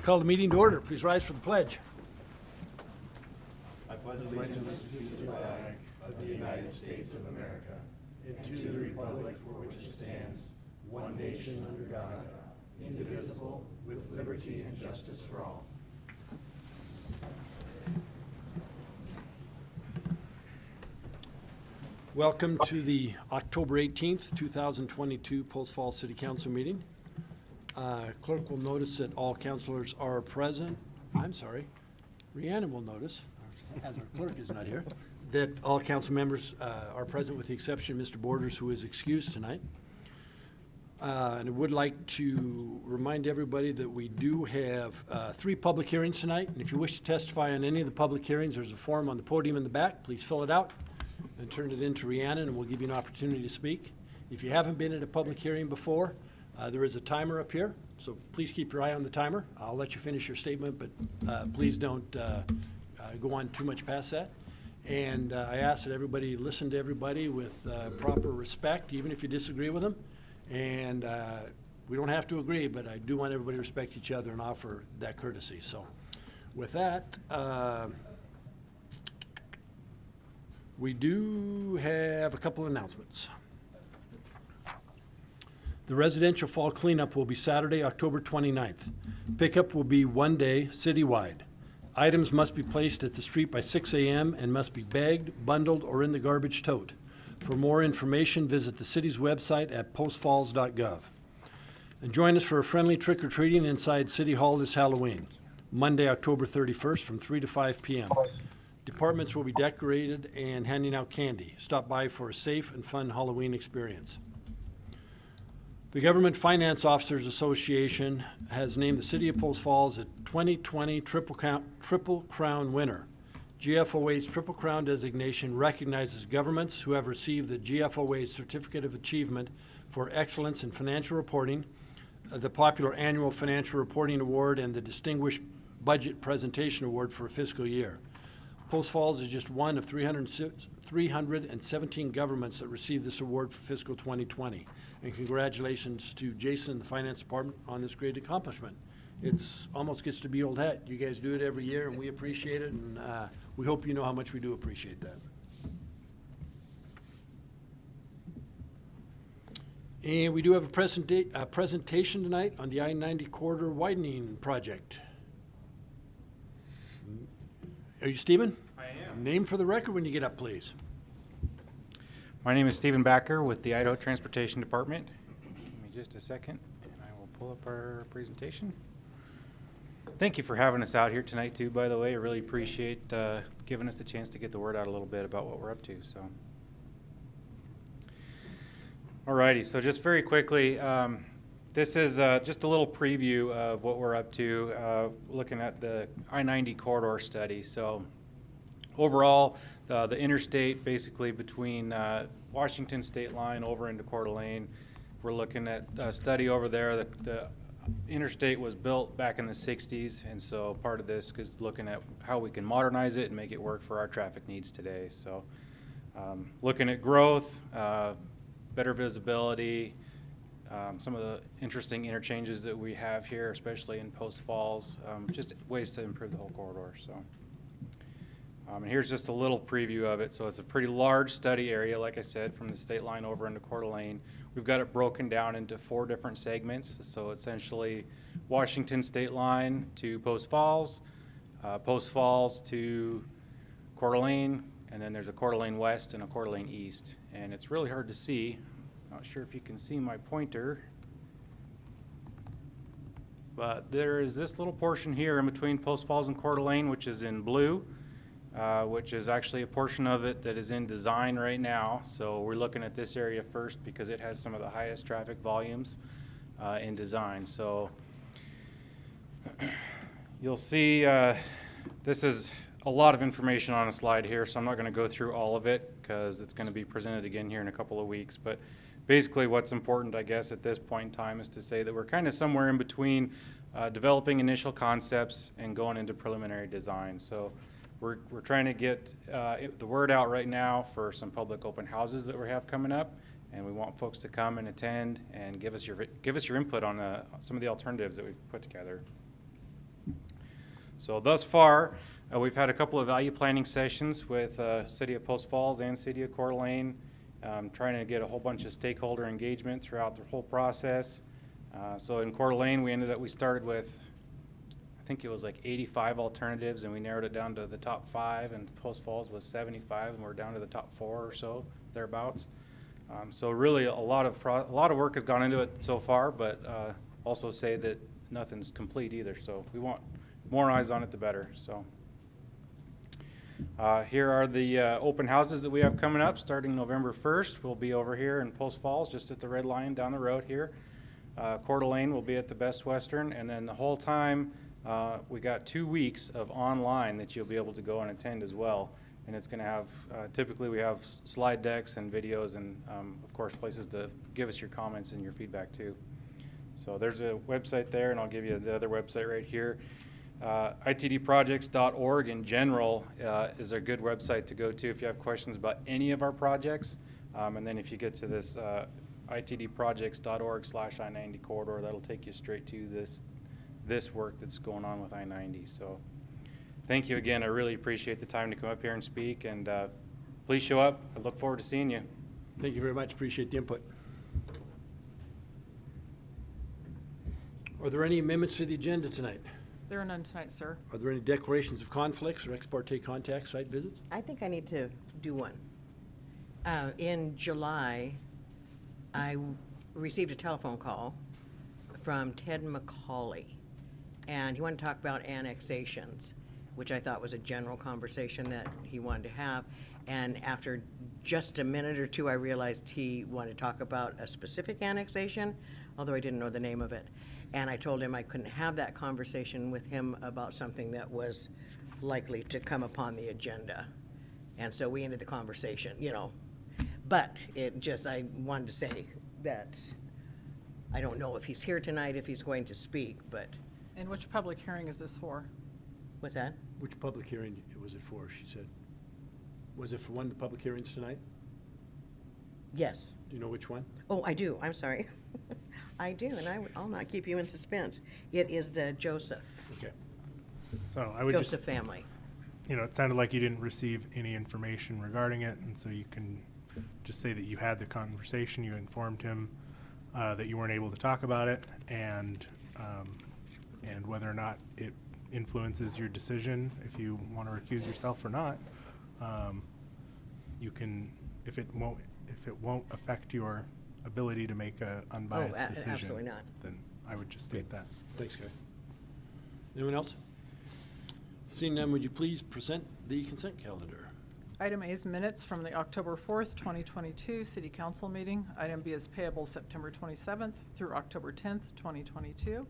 Call the meeting to order. Please rise for the pledge. I pledge allegiance to the flag of the United States of America and to the republic for which it stands, one nation under God, indivisible, with liberty and justice for all. Welcome to the October 18th, 2022 Post Falls City Council meeting. Clerk will notice that all councilors are present. I'm sorry, Rhiannon will notice, as our clerk is not here, that all council members are present with the exception of Mr. Borders, who is excused tonight. And I would like to remind everybody that we do have 3 public hearings tonight. And if you wish to testify on any of the public hearings, there's a form on the podium in the back. Please fill it out and turn it in to Rhiannon, and we'll give you an opportunity to speak. If you haven't been at a public hearing before, there is a timer up here, so please keep your eye on the timer. I'll let you finish your statement, but please don't go on too much past that. And I ask that everybody listen to everybody with proper respect, even if you disagree with them. And we don't have to agree, but I do want everybody to respect each other and offer that courtesy. So with that, we do have a couple of announcements. The residential fall cleanup will be Saturday, October 29th. Pickup will be one day citywide. Items must be placed at the street by 6 a.m. and must be bagged, bundled, or in the garbage tote. For more information, visit the city's website at postfalls.gov. And join us for a friendly trick-or-treating inside City Hall this Halloween, Monday, October 31st from 3 to 5 p.m. Departments will be decorated and handing out candy. Stop by for a safe and fun Halloween experience. The Government Finance Officers Association has named the City of Post Falls a 2020 Triple Crown winner. GFOA's Triple Crown designation recognizes governments who have received the GFOA Certificate of Achievement for Excellence in Financial Reporting, the popular Annual Financial Reporting Award, and the Distinguished Budget Presentation Award for a fiscal year. Post Falls is just one of 317 governments that received this award for fiscal 2020. And congratulations to Jason and the Finance Department on this great accomplishment. It's almost gets to be old hat. You guys do it every year, and we appreciate it, and we hope you know how much we do appreciate that. And we do have a presentation tonight on the I-90 corridor widening project. Are you Stephen? I am. Name for the record when you get up, please. My name is Stephen Backer with the Idaho Transportation Department. Give me just a second, and I will pull up our presentation. Thank you for having us out here tonight, too, by the way. I really appreciate giving us the chance to get the word out a little bit about what we're up to. So, alrighty, so just very quickly, this is just a little preview of what we're up to, looking at the I-90 corridor study. So, overall, the interstate basically between Washington state line over into Coeur d'Alene, we're looking at a study over there. The interstate was built back in the 60s, and so part of this is looking at how we can modernize it and make it work for our traffic needs today. So looking at growth, better visibility, some of the interesting interchanges that we have here, especially in Post Falls, just ways to improve the whole corridor. So. And here's just a little preview of it. So it's a pretty large study area, like I said, from the state line over into Coeur d'Alene. We've got it broken down into 4 different segments. So essentially Washington state line to Post Falls to Coeur d'Alene, and then there's a Coeur d'Alene West and a Coeur d'Alene East. And it's really hard to see. Not sure if you can see my pointer, but there is this little portion here in between Post Falls and Coeur d'Alene, which is in blue. Which is actually a portion of it that is in design right now. So we're looking at this area first because it has some of the highest traffic volumes in design. So you'll see this is a lot of information on a slide here, so I'm not going to go through all of it because it's going to be presented again here in a couple of weeks. But basically what's important, I guess, at this point in time is to say that we're kind of somewhere in between developing initial concepts and going into preliminary design. So we're trying to get the word out right now for some public open houses that we have coming up, and we want folks to come and attend and give us your input on some of the alternatives that we've put together. So thus far, we've had a couple of value planning sessions with City of Post Falls and City of Coeur d'Alene, trying to get a whole bunch of stakeholder engagement throughout the whole process. So in Coeur d'Alene, we started with, I think it was like 85 alternatives, and we narrowed it down to the top 5, and Post Falls was 75, and we're down to the top 4 or so, thereabouts. So really a lot of work has gone into it so far, but also say that nothing's complete either. So we want more eyes on it, the better. So here are the open houses that we have coming up starting November 1st. We'll be over here in Post Falls, just at the red line down the road here. Coeur d'Alene will be at the Best Western, and then the whole time we got 2 weeks of online that you'll be able to go and attend as well. And it's going to have, typically we have slide decks and videos and, of course, places to give us your comments and your feedback too. So there's a website there, and I'll give you the other website right here. itdprojects.org in general is a good website to go to if you have questions about any of our projects. And then if you get to this itdprojects.org/I-90 corridor, that'll take you straight to this work that's going on with I-90. So thank you again. I really appreciate the time to come up here and speak, and please show up. I look forward to seeing you. Thank you very much. Appreciate the input. Are there any amendments to the agenda tonight? There are none tonight, sir. Are there any declarations of conflicts or ex parte contact site visits? I think I need to do one. In July, I received a telephone call from Ted McCauley, and he wanted to talk about annexations, which I thought was a general conversation that he wanted to have. And after just a minute or two, I realized he wanted to talk about a specific annexation, although I didn't know the name of it. And I told him I couldn't have that conversation with him about something that was likely to come upon the agenda. And so we ended the conversation, you know. But I wanted to say that I don't know if he's here tonight, if he's going to speak, but, And which public hearing is this for? what's that? Which public hearing was it for, she said? Was it for one of the public hearings tonight? Yes. Do you know which one? Oh, I do, I'm sorry. I do, and I'll not keep you in suspense. It is the Joseph Okay. So I would Joseph family. it sounded like you didn't receive any information regarding it, and so you can just say that you had the conversation, you informed him that you weren't able to talk about it, and whether or not it influences your decision, if you want to recuse yourself or not. You can, if it won't affect your ability to make an unbiased decision, Absolutely not. then I would just state that. Thanks, Guy. Anyone else? Seeing none, would you please present the consent calendar? Item A is minutes from the October 4th, 2022 City Council meeting. Item B is payable September 27th through October 10th, 2022.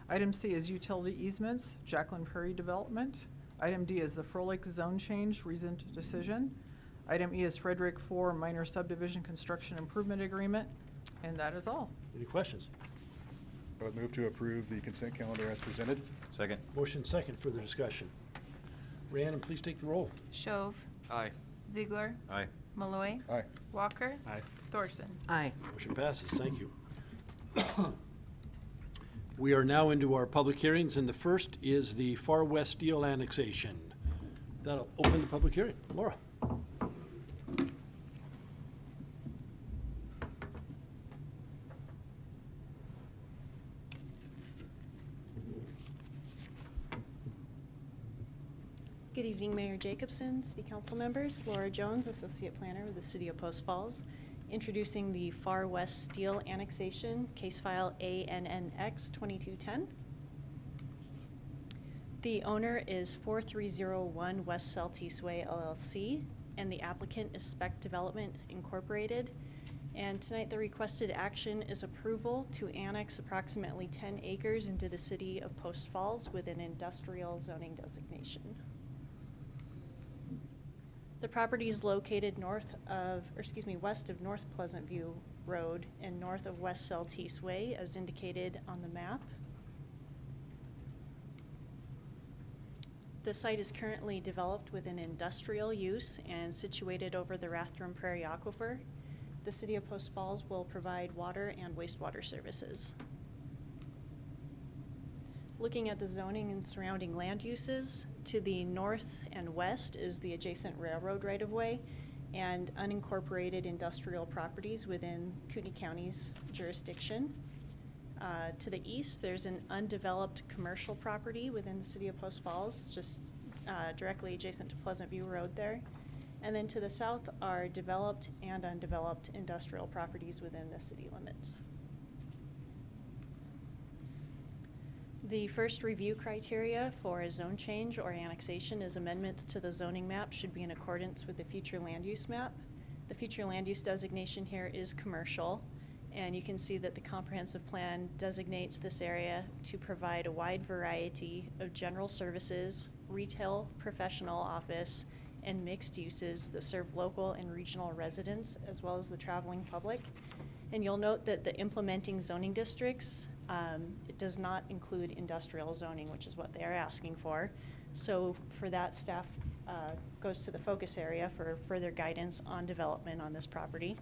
Item C is utility easements, Jacqueline Prairie Development. Item D is the Frolic Zone Change, reasoned decision. Item E is Frederick 4 Minor Subdivision Construction Improvement Agreement, and that is all. Any questions? I would move to approve the consent calendar as presented. Second. Motion second, further discussion. Rhiannon, please take the roll. Shove. Aye. Ziegler. Aye. Malloy. Aye. Walker. Aye. Thorson. Aye. Motion passes, thank you. We are now into our public hearings, and the first is the Farwest Steel Annexation. That'll open the public hearing. Laura. Good evening, Mayor Jacobson, City Council members. Laura Jones, Associate Planner with the City of Post Falls, introducing the Far West Steel Annexation, case file ANNX 2210. The owner is 4301 West Celtice Way LLC, and the applicant is Spec Development Incorporated. And tonight the requested action is approval to annex approximately 10 acres into the City of Post Falls with an industrial zoning designation. The property is located west of North Pleasant View Road and north of West Celtice Way, as indicated on the map. The site is currently developed with an industrial use and situated over the Rathdrum Prairie Aquifer. The City of Post Falls will provide water and wastewater services. Looking at the zoning and surrounding land uses, to the north and west is the adjacent railroad right-of-way and unincorporated industrial properties within Kootenai County's jurisdiction. To the east, there's an undeveloped commercial property within the city of Post Falls, just directly adjacent to Pleasant View Road there. And then to the south are developed and undeveloped industrial properties within the city limits. The first review criteria for a zone change or annexation is amendments to the zoning map should be in accordance with the future land use map. The future land use designation here is commercial, and you can see that the comprehensive plan designates this area to provide a wide variety of general services, retail, professional, office, and mixed uses that serve local and regional residents as well as the traveling public. And you'll note that the implementing zoning districts, it does not include industrial zoning, which is what they are asking for. So for that, staff goes to the focus area for further guidance on development on this property.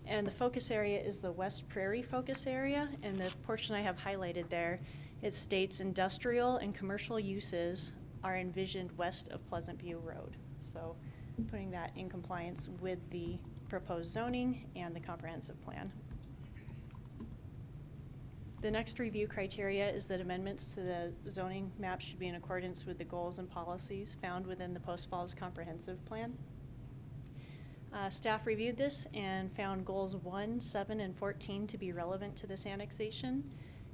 And the focus area is the West Prairie focus area, and the portion I have highlighted there, it states industrial and commercial uses are envisioned west of Pleasant View Road. So putting that in compliance with the proposed zoning and the comprehensive plan. The next review criteria is that amendments to the zoning map should be in accordance with the goals and policies found within the Post Falls Comprehensive Plan. Staff reviewed this and found goals 1, 7, and 14 to be relevant to this annexation.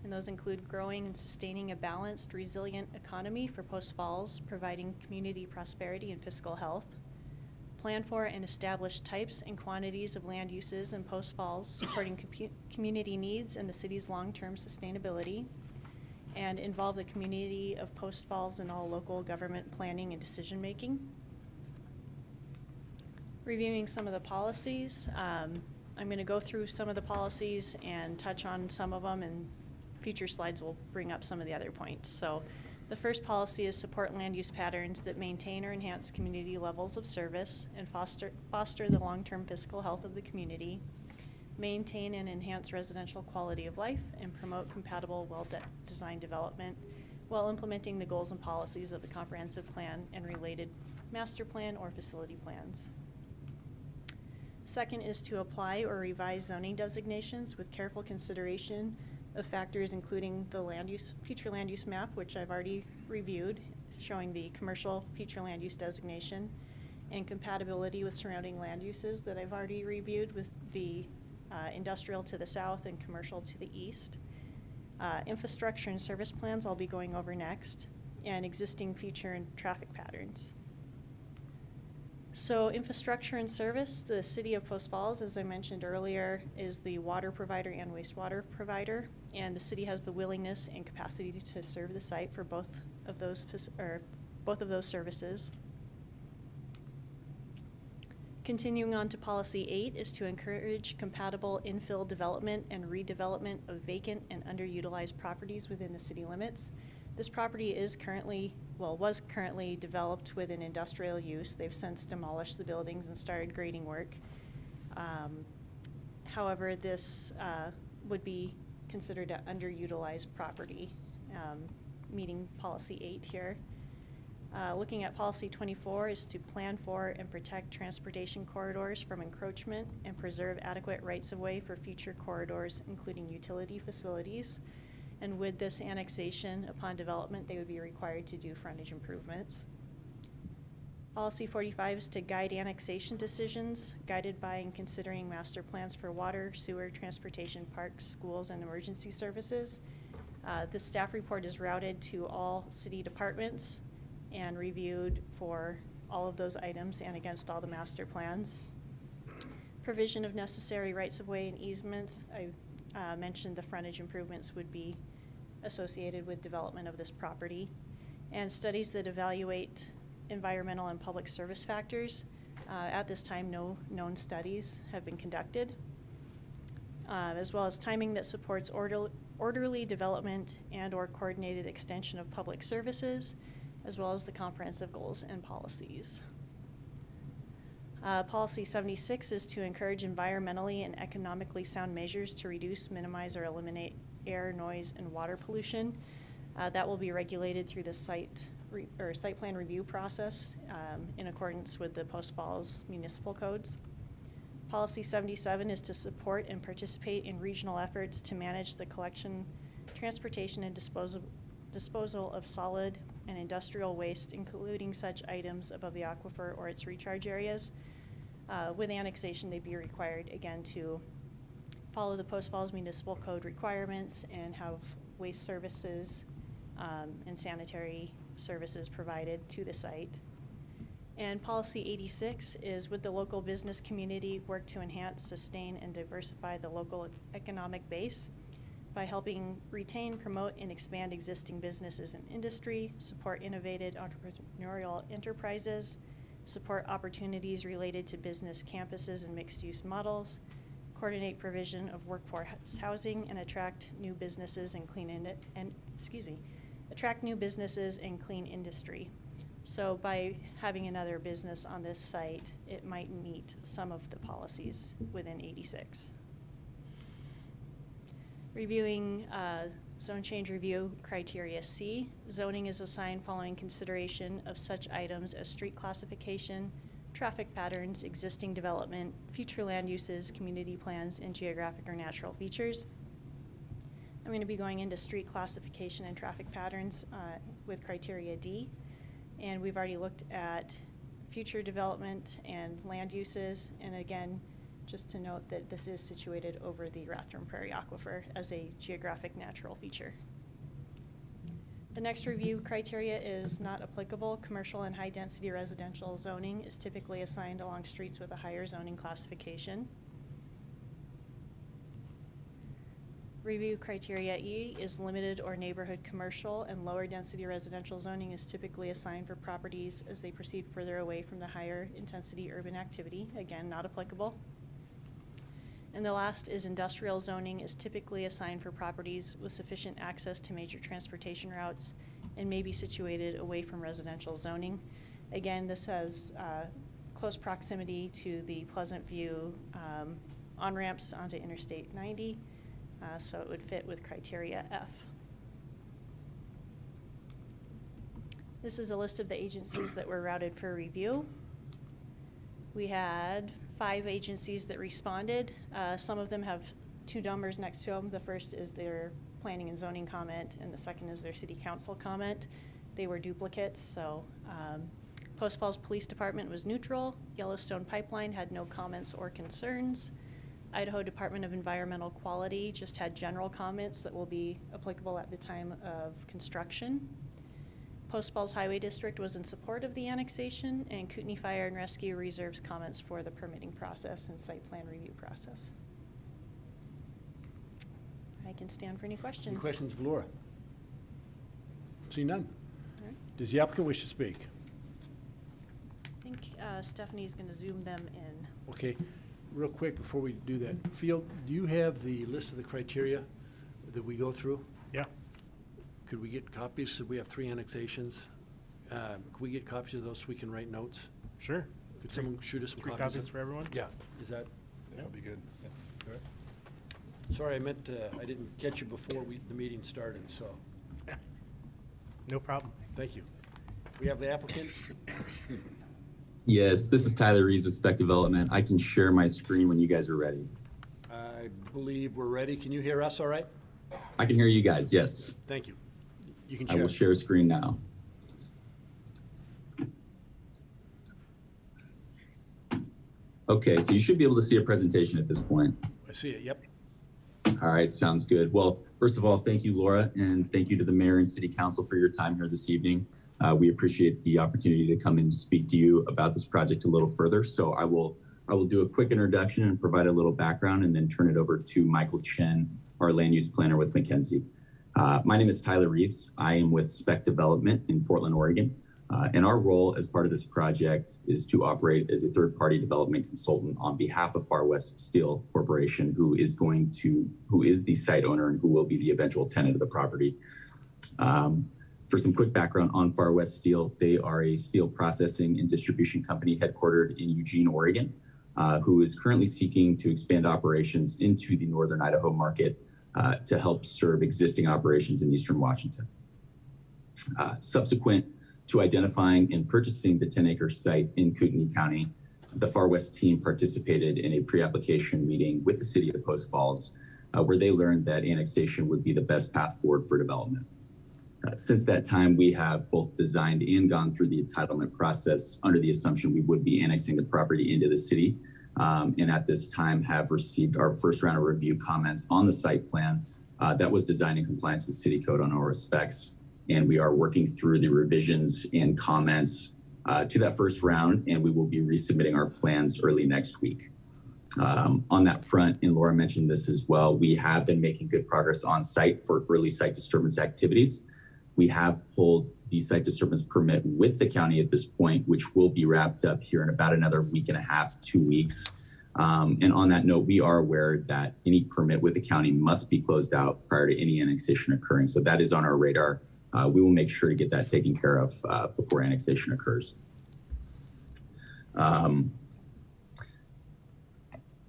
And those include growing and sustaining a balanced, resilient economy for Post Falls, providing community prosperity and fiscal health. Plan for and establish types and quantities of land uses in Post Falls, supporting community needs and the city's long-term sustainability. And involve the community of Post Falls in all local government planning and decision-making. Reviewing some of the policies, I'm going to go through some of the policies and touch on some of them, and future slides will bring up some of the other points. So the first policy is support land use patterns that maintain or enhance community levels of service and foster the long-term fiscal health of the community, maintain and enhance residential quality of life, and promote compatible, well-designed development while implementing the goals and policies of the comprehensive plan and related master plan or facility plans. Second is to apply or revise zoning designations with careful consideration of factors including the future land use map, which I've already reviewed, showing the commercial future land use designation, and compatibility with surrounding land uses that I've already reviewed with the industrial to the south and commercial to the east. Infrastructure and service plans I'll be going over next, and existing future and traffic patterns. So infrastructure and service, the city of Post Falls, as I mentioned earlier, is the water provider and wastewater provider, and the city has the willingness and capacity to serve the site for both of those services. Continuing on to policy 8 is to encourage compatible infill development and redevelopment of vacant and underutilized properties within the city limits. This property was currently developed with an industrial use. They've since demolished the buildings and started grading work. However, this would be considered an underutilized property, meeting policy 8 here. Looking at policy 24 is to plan for and protect transportation corridors from encroachment and preserve adequate rights-of-way for future corridors, including utility facilities. And with this annexation, upon development, they would be required to do frontage improvements. Policy 45 is to guide annexation decisions, guided by and considering master plans for water, sewer, transportation, parks, schools, and emergency services. The staff report is routed to all city departments and reviewed for all of those items and against all the master plans. Provision of necessary rights-of-way and easements. I mentioned the frontage improvements would be associated with development of this property, and studies that evaluate environmental and public service factors. At this time, no known studies have been conducted, as well as timing that supports orderly development and or coordinated extension of public services, as well as the comprehensive goals and policies. Policy 76 is to encourage environmentally and economically sound measures to reduce, minimize, or eliminate air, noise, and water pollution. That will be regulated through the site plan review process in accordance with the Post Falls municipal codes. Policy 77 is to support and participate in regional efforts to manage the collection, transportation, and disposal of solid and industrial waste, including such items above the aquifer or its recharge areas. With annexation, they'd be required, again, to follow the Post Falls Municipal Code requirements and have waste services and sanitary services provided to the site. And policy 86 is with the local business community, work to enhance, sustain, and diversify the local economic base by helping retain, promote, and expand existing businesses and industry, support innovative entrepreneurial enterprises, support opportunities related to business campuses and mixed-use models, coordinate provision of workforce housing, and attract new businesses and attract new businesses and clean industry. So by having another business on this site, it might meet some of the policies within 86. Reviewing zone change review criteria C. Zoning is assigned following consideration of such items as street classification, traffic patterns, existing development, future land uses, community plans, and geographic or natural features. I'm going to be going into street classification and traffic patterns with criteria D. And we've already looked at future development and land uses. And again, just to note that this is situated over the Rathdrum Prairie Aquifer as a geographic natural feature. The next review criteria is not applicable. Commercial and high-density residential zoning is typically assigned along streets with a higher zoning classification. Review criteria E is limited or neighborhood commercial, and lower density residential zoning is typically assigned for properties as they proceed further away from the higher intensity urban activity. Again, not applicable. And the last is industrial zoning is typically assigned for properties with sufficient access to major transportation routes and may be situated away from residential zoning. Again, this has close proximity to the Pleasant View on-ramps onto Interstate 90. So it would fit with criteria F. This is a list of the agencies that were routed for review. We had 5 agencies that responded. Some of them have 2 numbers next to them. The first is their planning and zoning comment, and the second is their city council comment. They were duplicates, so Post Falls Police Department was neutral. Yellowstone Pipeline had no comments or concerns. Idaho Department of Environmental Quality just had general comments that will be applicable at the time of construction. Post Falls Highway District was in support of the annexation, and Kootenai Fire and Rescue reserves comments for the permitting process and site plan review process. I can stand for any questions. Any questions of Laura? See none. All right. Does the applicant wish to speak? I think Stephanie's going to zoom them in. Okay, real quick before we do that, Field, do you have the list of the criteria that we go through? Yeah. Could we get copies? So we have 3 annexations. Could we get copies of those so we can write notes? Sure. Could someone shoot us some 3 copies? copies for everyone? Yeah, is that, Yeah, it'd be good. Okay. sorry, I meant, I didn't catch you before the meeting started, so, No problem. thank you. We have the applicant. Yes, this is Tyler Reeves with Spec Development. I can share my screen when you guys are ready. I believe we're ready. Can you hear us all right? I can hear you guys, yes. Thank you. You can I share. will share screen now. Okay, so you should be able to see a presentation at this point. I see it, yep. All right, sounds good. Well, first of all, thank you, Laura, and thank you to the mayor and city council for your time here this evening. We appreciate the opportunity to come and speak to you about this project a little further. So I will do a quick introduction and provide a little background and then turn it over to Michael Chen, our land use planner with McKenzie. My name is Tyler Reeves. I am with Spec Development in Portland, Oregon. And our role as part of this project is to operate as a third-party development consultant on behalf of Farwest Steel Corporation, who is the site owner and who will be the eventual tenant of the property. For some quick background on Farwest Steel, they are a steel processing and distribution company headquartered in Eugene, Oregon, who is currently seeking to expand operations into the northern Idaho market to help serve existing operations in Eastern Washington. Subsequent to identifying and purchasing the 10-acre site in Kootenai County, the Farwest team participated in a pre-application meeting with the city of Post Falls, where they learned that annexation would be the best path forward for development. Since that time, we have both designed and gone through the entitlement process under the assumption we would be annexing the property into the city, and at this time have received our first round of review comments on the site plan that was designed in compliance with city code on all respects. And we are working through the revisions and comments to that first round, and we will be resubmitting our plans early next week. On that front, and Laura mentioned this as well, we have been making good progress on site for early site disturbance activities. We have pulled the site disturbance permit with the county at this point, which will be wrapped up here in about another week and a half, 2 weeks. And on that note, we are aware that any permit with the county must be closed out prior to any annexation occurring. So that is on our radar. We will make sure to get that taken care of before annexation occurs.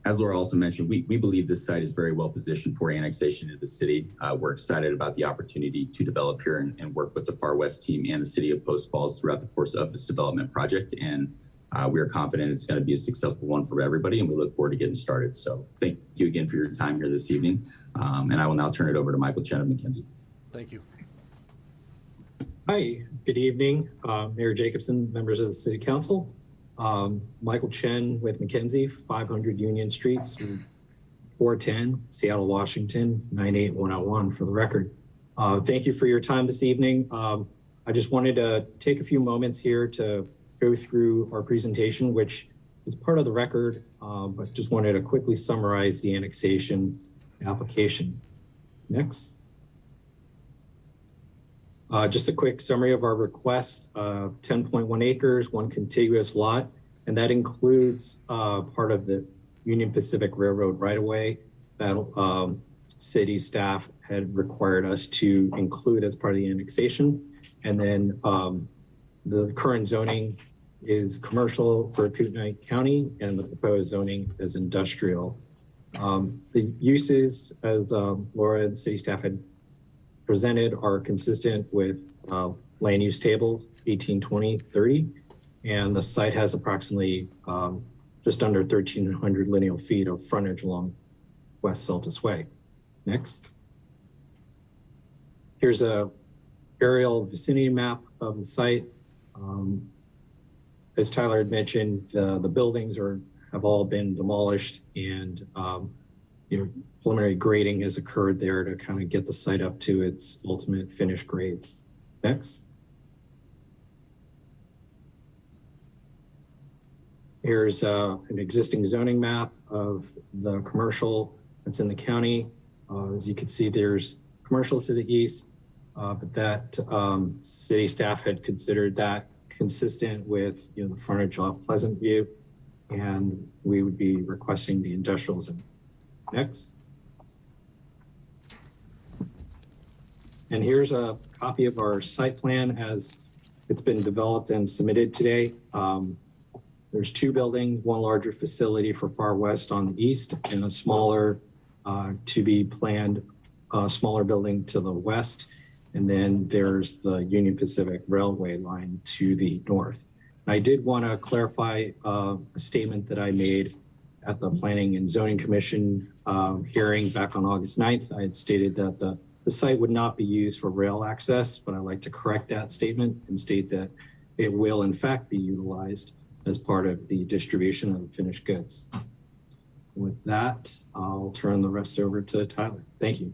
As Laura also mentioned, we believe this site is very well positioned for annexation into the city. We're excited about the opportunity to develop here and work with the Farwest team and the city of Post Falls throughout the course of this development project. And we are confident it's going to be a successful one for everybody, and we look forward to getting started. So thank you again for your time here this evening. And I will now turn it over to Michael Chen of McKenzie. Thank you. Hi, good evening, Mayor Jacobson, members of the City Council. Michael Chen with McKenzie, 500 Union Street, 410, Seattle, Washington, 98101 for the record. Thank you for your time this evening. I just wanted to take a few moments here to go through our presentation, which is part of the record, but just wanted to quickly summarize the annexation application. Next. Just a quick summary of our request, 10.1 acres, 1 contiguous lot, and that includes part of the Union Pacific Railroad right-of-way that city staff had required us to include as part of the annexation. And then the current zoning is commercial for Kootenai County, and the proposed zoning is industrial. The uses, as Laura and city staff had presented, are consistent with land use table 1820-30, and the site has approximately just under 1,300 lineal feet of frontage along West Celtis Way. Next. Here's a aerial vicinity map of the site. As Tyler had mentioned, the buildings have all been demolished, and preliminary grading has occurred there to kind of get the site up to its ultimate finished grades. Next. Here's an existing zoning map of the commercial that's in the county. As you can see, there's commercial to the east, but that city staff had considered that consistent with the frontage off Pleasant View, and we would be requesting the industrial zone. Next. And here's a copy of our site plan as it's been developed and submitted today. There's 2 buildings, 1 larger facility for Farwest on the east, and a smaller to be planned smaller building to the west. And then there's the Union Pacific Railway line to the north. I did want to clarify a statement that I made at the Planning and Zoning Commission hearing back on August 9th. I had stated that the site would not be used for rail access, but I'd like to correct that statement and state that it will in fact be utilized as part of the distribution of finished goods. With that, I'll turn the rest over to Tyler. Thank you.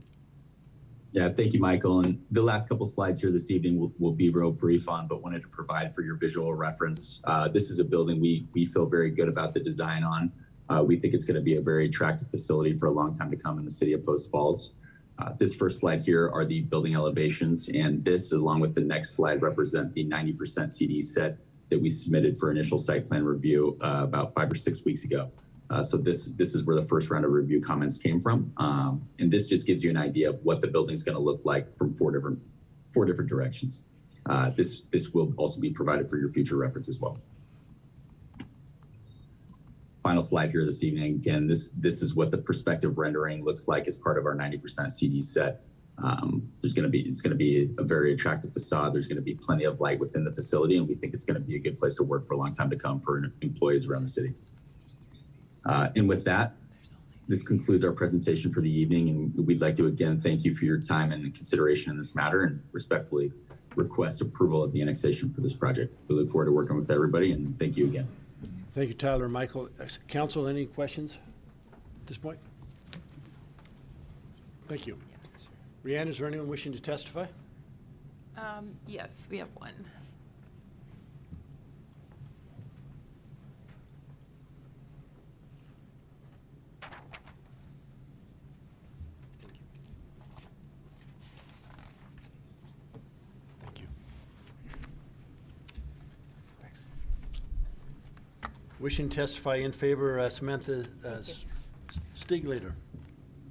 Yeah, thank you, Michael. And the last couple slides here this evening we'll be real brief on, but wanted to provide for your visual reference. This is a building we feel very good about the design on. We think it's going to be a very attractive facility for a long time to come in the city of Post Falls. This first slide here are the building elevations, and this, along with the next slide, represent the 90% CD set that we submitted for initial site plan review about 5 or 6 weeks ago. So this is where the first round of review comments came from. And this just gives you an idea of what the building's going to look like from four different directions. This will also be provided for your future reference as well. final slide here this evening. Again, this is what the perspective rendering looks like as part of our 90% CD set. It's going to be a very attractive facade. There's going to be plenty of light within the facility, and we think it's going to be a good place to work for a long time to come for employees around the city. And with that, this concludes our presentation for the evening, and we'd like to again thank you for your time and consideration in this matter, and respectfully request approval of the annexation for this project. We look forward to working with everybody, and thank you again. Thank you, Tyler. Michael, council, any questions at this point? Thank you. Rhiannon, is there anyone wishing to testify? Yes, we have one. Thank you. Thanks. Wishing to testify in favor, Samantha Stieglater.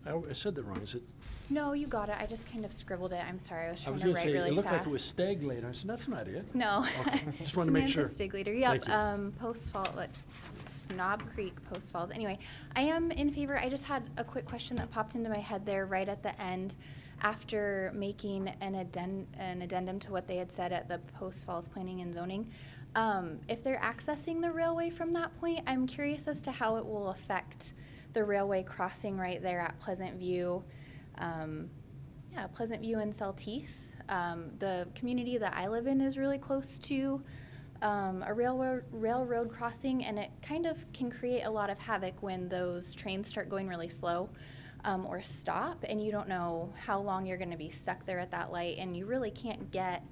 I said that wrong, is it? No, you got it. I just kind of scribbled it. I'm sorry. I was I trying was to going to write say, really it looked fast. like it was Staglater. I said, that's not it. No. Okay, just wanted to make sure. Samantha Stiglater. Yep. Thank you. Post Falls, Snob Creek, Post Falls. Anyway, I am in favor. I just had a quick question that popped into my head there right at the end after making an addendum to what they had said at the Post Falls Planning and Zoning. If they're accessing the railway from that point, I'm curious as to how it will affect the railway crossing right there at Pleasant View. Pleasant View and Saltese. The community that I live in is really close to a railroad crossing, and it kind of can create a lot of havoc when those trains start going really slow or stop, and you don't know how long you're going to be stuck there at that light, and you really can't get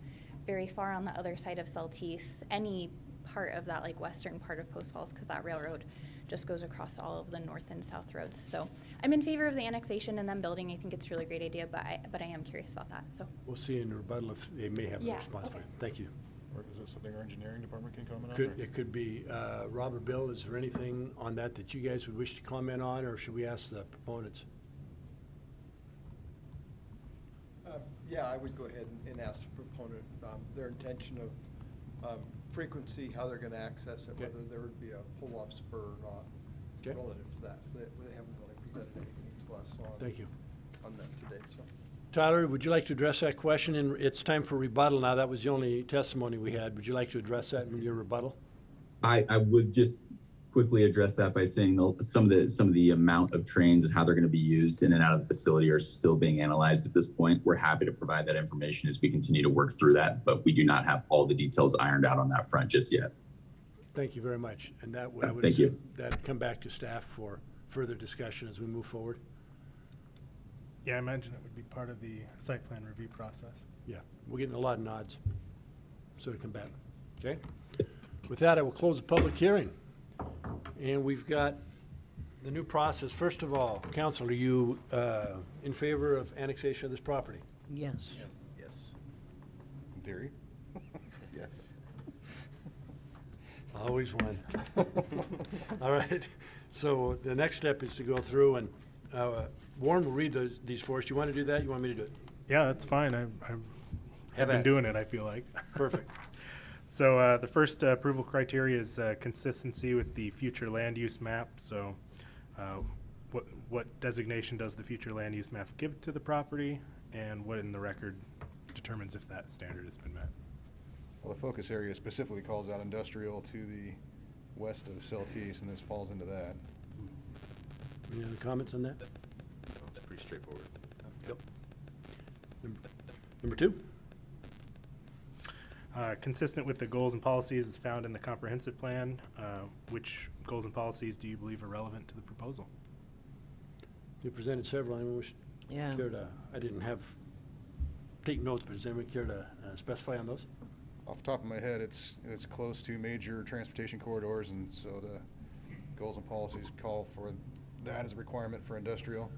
very far on the other side of Saltese, any part of that like western part of Post Falls, because that railroad just goes across all of the north and south roads. So I'm in favor of the annexation and them building. I think it's a really great idea, but I am curious about that. So We'll see in the rebuttal if they may have a Yeah, response for okay. you. Thank you. Or is that something our engineering department can comment on? Could, or- it could be, Rob or Bill, is there anything on that that you guys would wish to comment on, or should we ask the proponents? Yeah, I would go ahead and ask the proponent their intention of frequency, how they're going to access it, Okay. whether there would be a pull-off spur or not Okay. relative to that. So they haven't really presented anything to us Thank you. on that today. So Tyler, would you like to address that question? And it's time for rebuttal now. That was the only testimony we had. Would you like to address that in your rebuttal? I would just quickly address that by saying some of the amount of trains and how they're going to be used in and out of the facility are still being analyzed at this point. We're happy to provide that information as we continue to work through that, but we do not have all the details ironed out on that front just yet. Thank you very much. And that Yeah, would thank you. that'd come back to staff for further discussion as we move forward. Yeah, I imagine it would be part of the site plan review process. Yeah, we're getting a lot of nods. So to come back. Okay? With that, I will close the public hearing. And we've got the new process. First of all, council, are you in favor of annexation of this property? Yes. yes. In theory? Yes. Always one. All right. So the next step is to go through and Warren will read these for us. You want to do that? You want me to do it? Yeah, that's fine. I've Have been at it. doing it, I feel like. Perfect. So the first approval criteria is consistency with the future land use map. So what designation does the future land use map give to the property, and what in the record determines if that standard has been met? Well, the focus area specifically calls out industrial to the west of Celtice, and this falls into that. Any other comments on that? Pretty straightforward. Yep. Number two? Consistent with the goals and policies as found in the comprehensive plan, which goals and policies do you believe are relevant to the proposal? You presented several. Anyone wish Yeah. care to, I didn't take notes, but does anyone care to specify on those? Off the top of my head, it's close to major transportation corridors, and so the goals and policies call for that as a requirement for industrial.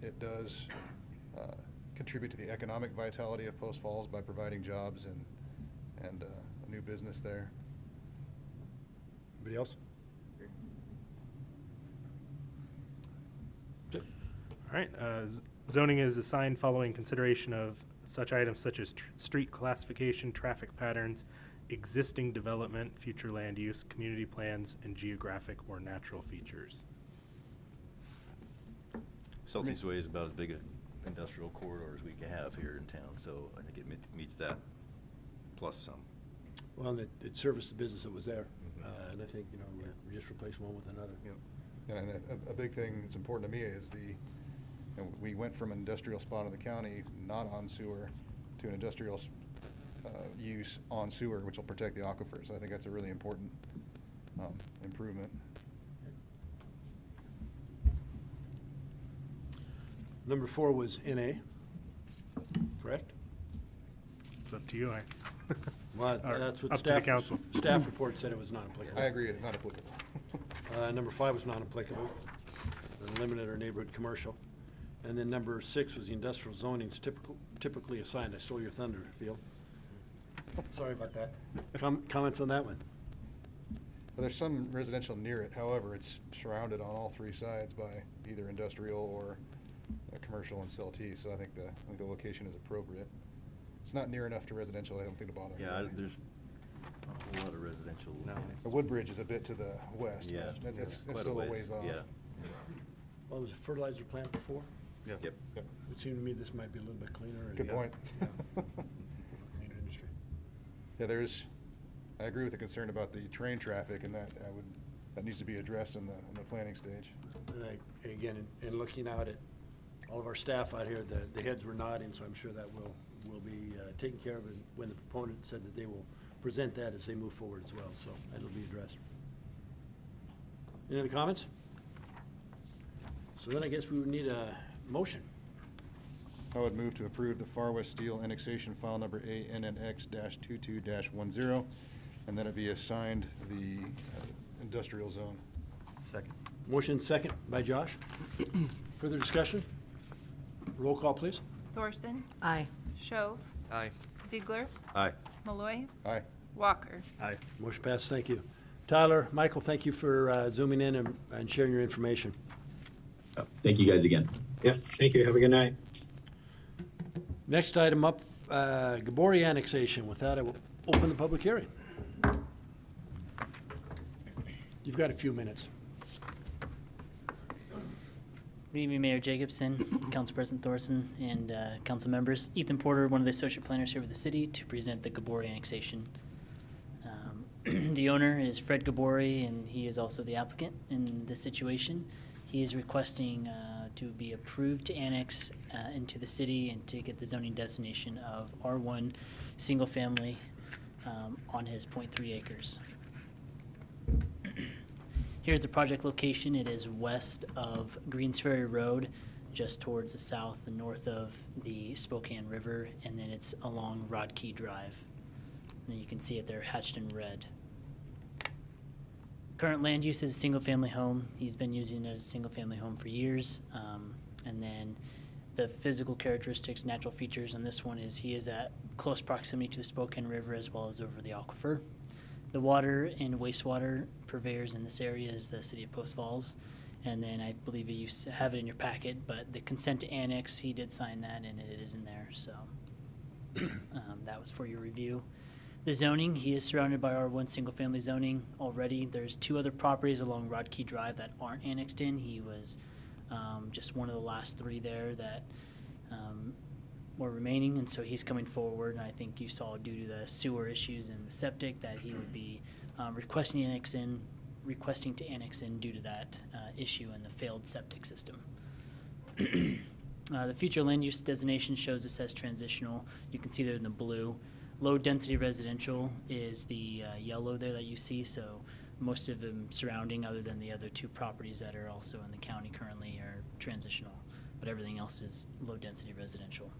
It does contribute to the economic vitality of Post Falls by providing jobs and a new business there. Anybody else? All right. Zoning is assigned following consideration of such items such as street classification, traffic patterns, existing development, future land use, community plans, and geographic or natural features. Celtics Way is about as big an industrial corridor as we can have here in town, so I think it meets that, plus some. Well, and it serviced the business that was there. And I think, we just replaced one with another. And a big thing that's important to me is we went from an industrial spot in the county, not on sewer, to an industrial use on sewer, which will protect the aquifers. I think that's a really important improvement. Number 4 was NA, correct? It's up to you. Well, Or that's what up to the council. staff report said it was not applicable. I agree, it's not applicable. Number 5 was not applicable, limited or neighborhood commercial. And then number 6 was the industrial zoning's typically assigned. I stole your thunder, Field. Sorry about that. Comments on that one? Well, there's some residential near it, however, it's surrounded on all 3 sides by either industrial or commercial and CLT, so I think the location is appropriate. It's not near enough to residential, I don't think, to bother Yeah, anybody. there's a whole lot of residential. The Woodbridge is a bit to the west, Yeah. but it's Quite still a ways off. Yeah. Well, was a fertilizer plant before? Yep. Yep. It seemed to me this might be a little bit cleaner. and- Good point. Cleaner industry. Yeah, I agree with the concern about the train traffic, and that needs to be addressed in the planning stage. And again, in looking out at all of our staff out here, the heads were nodding, so I'm sure that will be taken care of, and when the proponent said that they will present that as they move forward as well, so that'll be addressed. Any other comments? So then I guess we would need a motion. I would move to approve the Farwest Steel annexation file number ANNX-22-10, and then it be assigned the industrial zone. Second. Motion second by Josh. Further discussion? Roll call, please. Thorson, Aye. Shove, Aye. Ziegler, Aye. Malloy, Aye. Walker. Aye. Motion passed, thank you. Tyler, Michael, thank you for zooming in and sharing your information. Thank you guys again. Yep, thank you. Have a good night. Next item up, Gabourie annexation. With that, I will open the public hearing. You've got a few minutes. Good evening, Mayor Jacobson, Council President Thorson, and council members. Ethan Porter, one of the associate planners here with the city, to present the Gabourie annexation. The owner is Fred Gabourie, and he is also the applicant in this situation. He is requesting to be approved to annex into the city and to get the zoning designation of R1 single family on his 0.3 acres. Here's the project location. It is west of Greens Ferry Road, just towards the south and north of the Spokane River, and then it's along Rod Key Drive. And you can see it there hatched in red. Current land use is a single-family home. He's been using it as a single-family home for years. And then the physical characteristics, natural features on this one is he is at close proximity to the Spokane River as well as over the aquifer. The water and wastewater purveyors in this area is the city of Post Falls. And then I believe you have it in your packet, but the consent to annex, he did sign that and it is in there, so that was for your review. The zoning, he is surrounded by R1 single-family zoning already. There's 2 other properties along Rod Key Drive that aren't annexed in. He was just one of the last 3 there that were remaining, and so he's coming forward. And I think you saw, due to the sewer issues and the septic, that he would be requesting to annex in due to that issue in the failed septic system. The future land use designation shows it says transitional. You can see there in the blue. Low density residential is the yellow there that you see, so most of them surrounding, other than the other 2 properties that are also in the county currently, are transitional, but everything else is low density residential.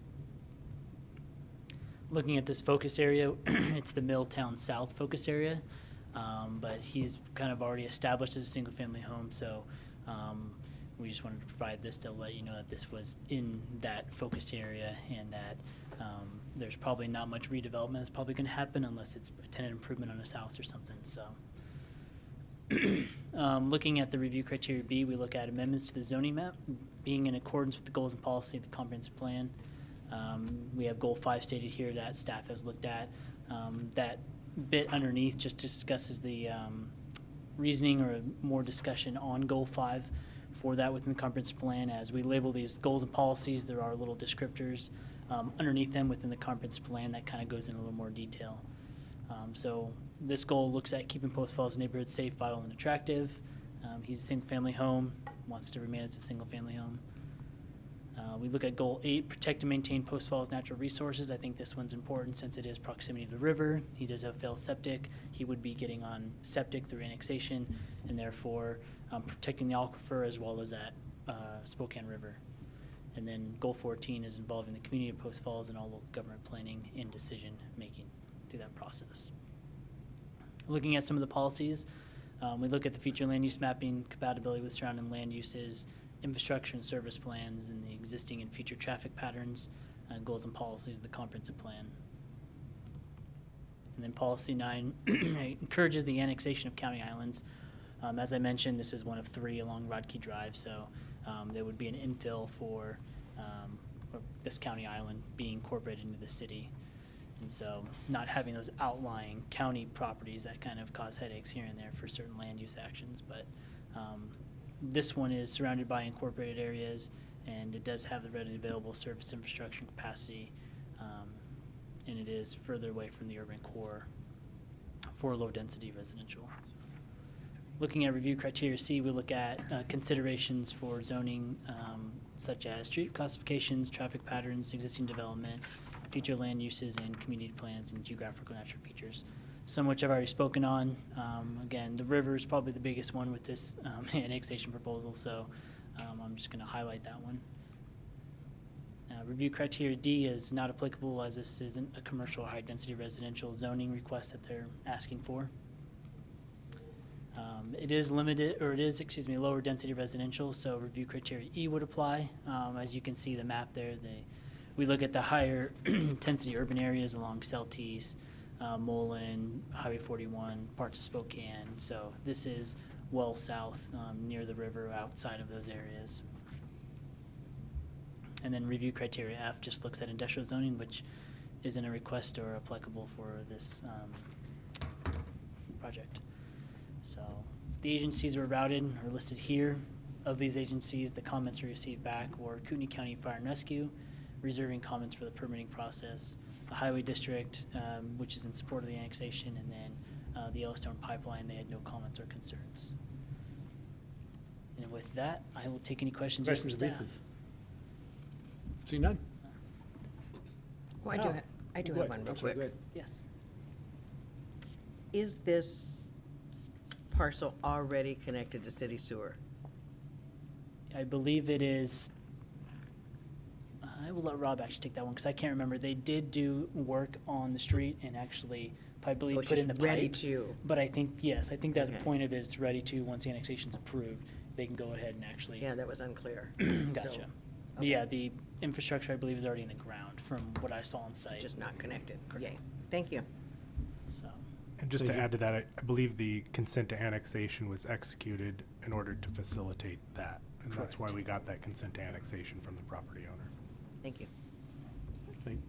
Looking at this focus area, it's the Milltown South focus area, but he's kind of already established as a single family home, so we just wanted to provide this to let you know that this was in that focus area, and that there's probably not much redevelopment that's probably going to happen unless it's a tenant improvement on his house or something. So looking at the review criteria B, we look at amendments to the zoning map being in accordance with the goals and policy of the comprehensive plan. We have goal 5 stated here that staff has looked at, that bit underneath just discusses the reasoning or more discussion on Goal 5 for that within the comprehensive plan. As we label these goals and policies, there are little descriptors underneath them within the comprehensive plan that kind of goes in a little more detail. So this goal looks at keeping Post Falls neighborhood safe, vital, and attractive. He's a single-family home, wants to remain as a single-family home. We look at Goal 8, protect and maintain Post Falls natural resources. I think this one's important since it is proximity to the river. He does have failed septic. He would be getting on septic through annexation, and therefore protecting the aquifer as well as that Spokane River. And then Goal 14 is involving the community of Post Falls and all local government planning and decision making through that process. Looking at some of the policies, we look at the future land use mapping, compatibility with surrounding land uses, infrastructure and service plans, and the existing and future traffic patterns, goals and policies of the comprehensive plan. And then policy 9 encourages the annexation of county islands. As I mentioned, this is one of 3 along Rodkey Drive, so there would be an infill for this county island being incorporated into the city. And so not having those outlying county properties that kind of cause headaches here and there for certain land use actions. But this one is surrounded by incorporated areas, and it does have the readily available service infrastructure and capacity, and it is further away from the urban core for low-density residential. Looking at review criteria C, we look at considerations for zoning, such as street classifications, traffic patterns, existing development, future land uses, and community plans and geographical natural features. Some which I've already spoken on. Again, the river is probably the biggest one with this annexation proposal, so I'm just going to highlight that one. Review criteria D is not applicable as this isn't a commercial or high-density residential zoning request that they're asking for. It is limited, or it is, excuse me, lower density residential, so review criteria E would apply. As you can see the map there, we look at the higher intensity urban areas along Celtice, Mullen, Highway 41, parts of Spokane. So this is well south near the river outside of those areas. And then review criteria F just looks at industrial zoning, which isn't a request or applicable for this project. So the agencies were routed are listed here. Of these agencies, the comments we received back were Kootenai County Fire and Rescue, reserving comments for the permitting process, the Highway District, which is in support of the annexation, and then the Yellowstone Pipeline, they had no comments or concerns. And with that, I will take any questions from staff. See none? Well, I do have one real quick. Yes. Is this parcel already connected to city sewer? I believe it is. I will let Rob actually take that one because I can't remember. They did do work on the street and actually, I believe, So it's put in just the ready pipe. to? But I think, yes, I think that the Okay. point of it is ready to, once the annexation's approved, they can go ahead and actually. Yeah, that was unclear. Gotcha. So, But yeah, the infrastructure, I believe, is already in the ground from what I saw on site. just not connected. Yay. Thank you. So, And just to Thank you. add to that, I believe the consent to annexation was executed in order to facilitate that. And that's why we got that consent to annexation from the property owner. Thank you.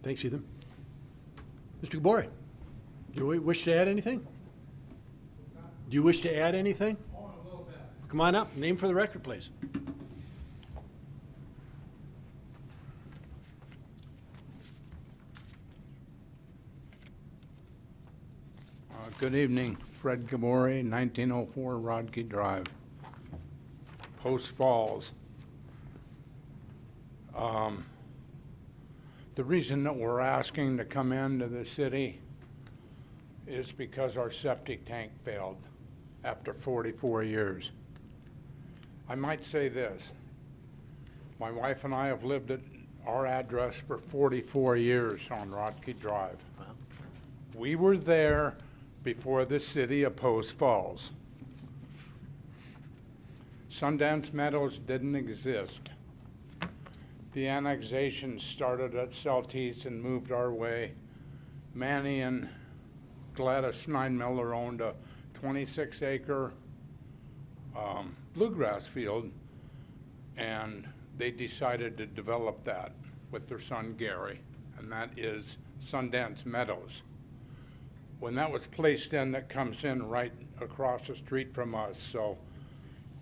Thanks, Ethan. Mr. Gabourie, do you wish to add anything? Do you wish to add anything? Come on up. Name for the record, please. Good evening, Fred Gabourie, 1904 Rodkey Drive, Post Falls. The reason that we're asking to come into the city is because our septic tank failed after 44 years. I might say this, my wife and I have lived at our address for 44 years on Rodkey Drive. We were there before the city of Post Falls. Sundance Meadows didn't exist. The annexation started at Celtice and moved our way. Manny and Gladys Schneidmiller owned a 26-acre bluegrass field, and they decided to develop that with their son Gary, and that is Sundance Meadows. when that was placed in, that comes in right across the street from us. So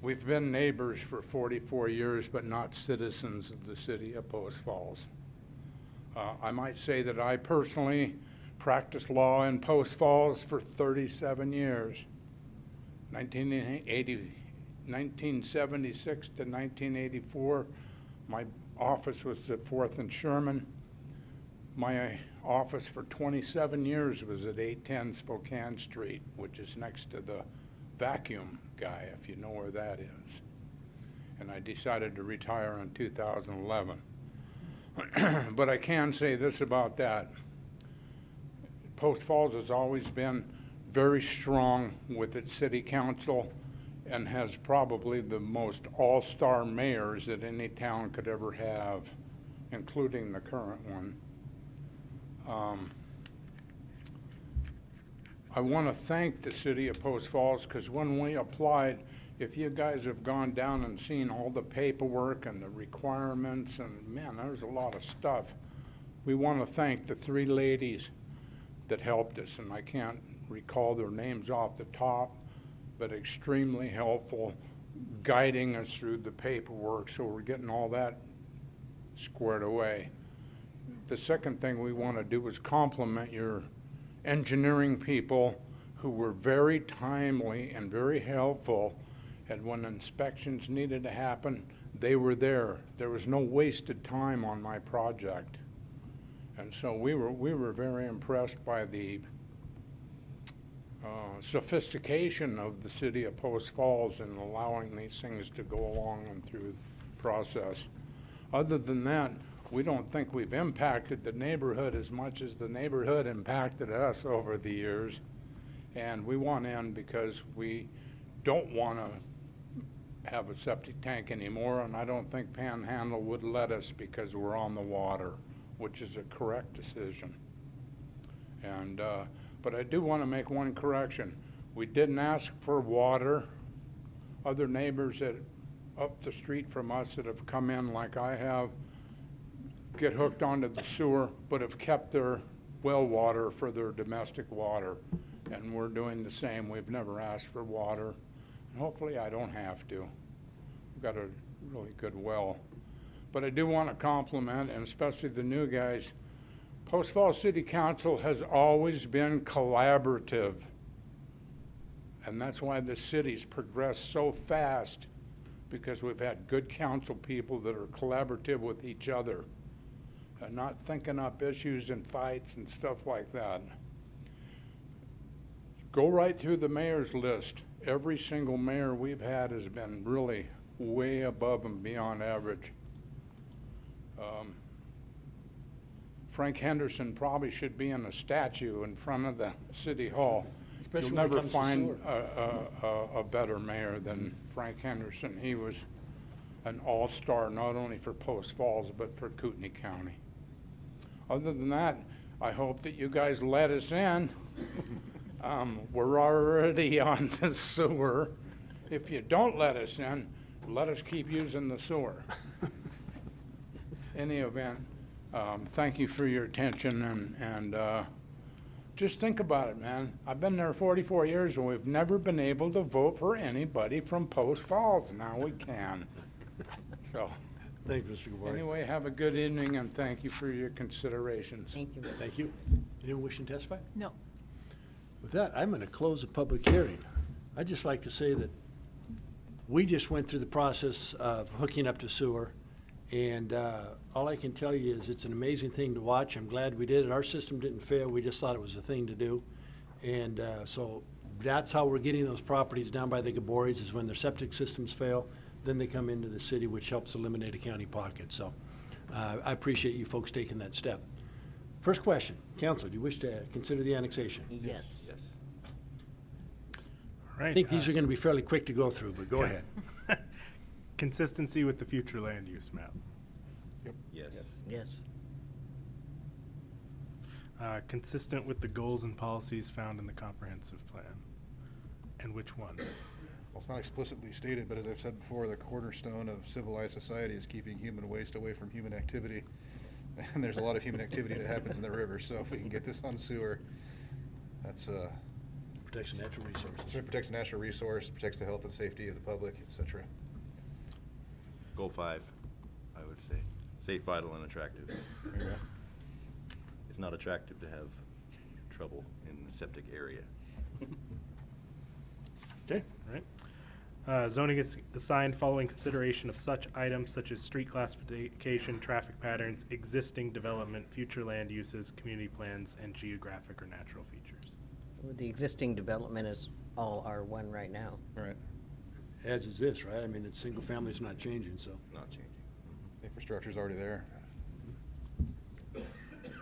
we've been neighbors for 44 years, but not citizens of the city of Post Falls. I might say that I personally practiced law in Post Falls for 37 years. 1976 to 1984, my office was at 4th and Sherman. My office for 27 years was at 810 Spokane Street, which is next to the vacuum guy, if you know where that is. And I decided to retire in 2011. But I can say this about that. Post Falls has always been very strong with its city council and has probably the most all-star mayors that any town could ever have, including the current one. I want to thank the city of Post Falls, because when we applied, if you guys have gone down and seen all the paperwork and the requirements, and man, there's a lot of stuff. We want to thank the 3 ladies that helped us, and I can't recall their names off the top, but extremely helpful, guiding us through the paperwork, so we're getting all that squared away. The second thing we want to do is compliment your engineering people, who were very timely and very helpful, and when inspections needed to happen, they were there. There was no wasted time on my project. And so we were very impressed by the sophistication of the city of Post Falls in allowing these things to go along and through the process. Other than that, we don't think we've impacted the neighborhood as much as the neighborhood impacted us over the years. And we want in because we don't want to have a septic tank anymore, and I don't think Panhandle would let us because we're on the water, which is a correct decision. And but I do want to make one correction. We didn't ask for water. Other neighbors that up the street from us that have come in like I have get hooked onto the sewer, but have kept their well water for their domestic water. And we're doing the same. We've never asked for water. And hopefully I don't have to. We've got a really good well. But I do want to compliment, and especially the new guys, Post Falls City Council has always been collaborative. And that's why the city's progressed so fast, because we've had good council people that are collaborative with each other and not thinking up issues and fights and stuff like that. Go right through the mayor's list. Every single mayor we've had has been really way above and beyond average. Frank Henderson probably should be in a statue in front of the city hall. Especially You'll when it never comes to find sewer. a better mayor than Frank Henderson. He was an all-star, not only for Post Falls, but for Kootenai County. Other than that, I hope that you guys let us in. We're already on the sewer. If you don't let us in, let us keep using the sewer. Any event, thank you for your attention, and just think about it, man. I've been there 44 years, and we've never been able to vote for anybody from Post Falls. Now we can. So, Thanks, Mr. Gabourie. anyway, have a good evening, and thank you for your considerations. Thank you. Thank you. Anyone wishing to testify? No. With that, I'm going to close the public hearing. I'd just like to say that we just went through the process of hooking up to sewer, and all I can tell you is it's an amazing thing to watch. I'm glad we did it. Our system didn't fail. We just thought it was a thing to do. And so that's how we're getting those properties down by the Gabouries, is when their septic systems fail, then they come into the city, which helps eliminate a county pocket. So I appreciate you folks taking that step. First question, council, do you wish to consider the annexation? Yes. All right. I think these are going to be fairly quick to go through, but go Yeah. ahead. Consistency with the future land use map. Yes. Consistent with the goals and policies found in the comprehensive plan. And which one? Well, it's not explicitly stated, but as I've said before, the cornerstone of civilized society is keeping human waste away from human activity. And there's a lot of human activity that happens in the river, so if we can get this on sewer, That's, Protects the natural resources. it protects the natural resource, protects the health and safety of the public, et cetera. Goal 5, I would say. Safe, vital, and attractive. There you go. It's not attractive to have trouble in the septic area. Okay, all right. Zoning is assigned following consideration of such items such as street classification, traffic patterns, existing development, future land uses, community plans, and geographic or natural features. The existing development is all R1 right now. Right. As is this, right? I mean, it's single family, it's not changing, so. Not changing. Infrastructure's already there.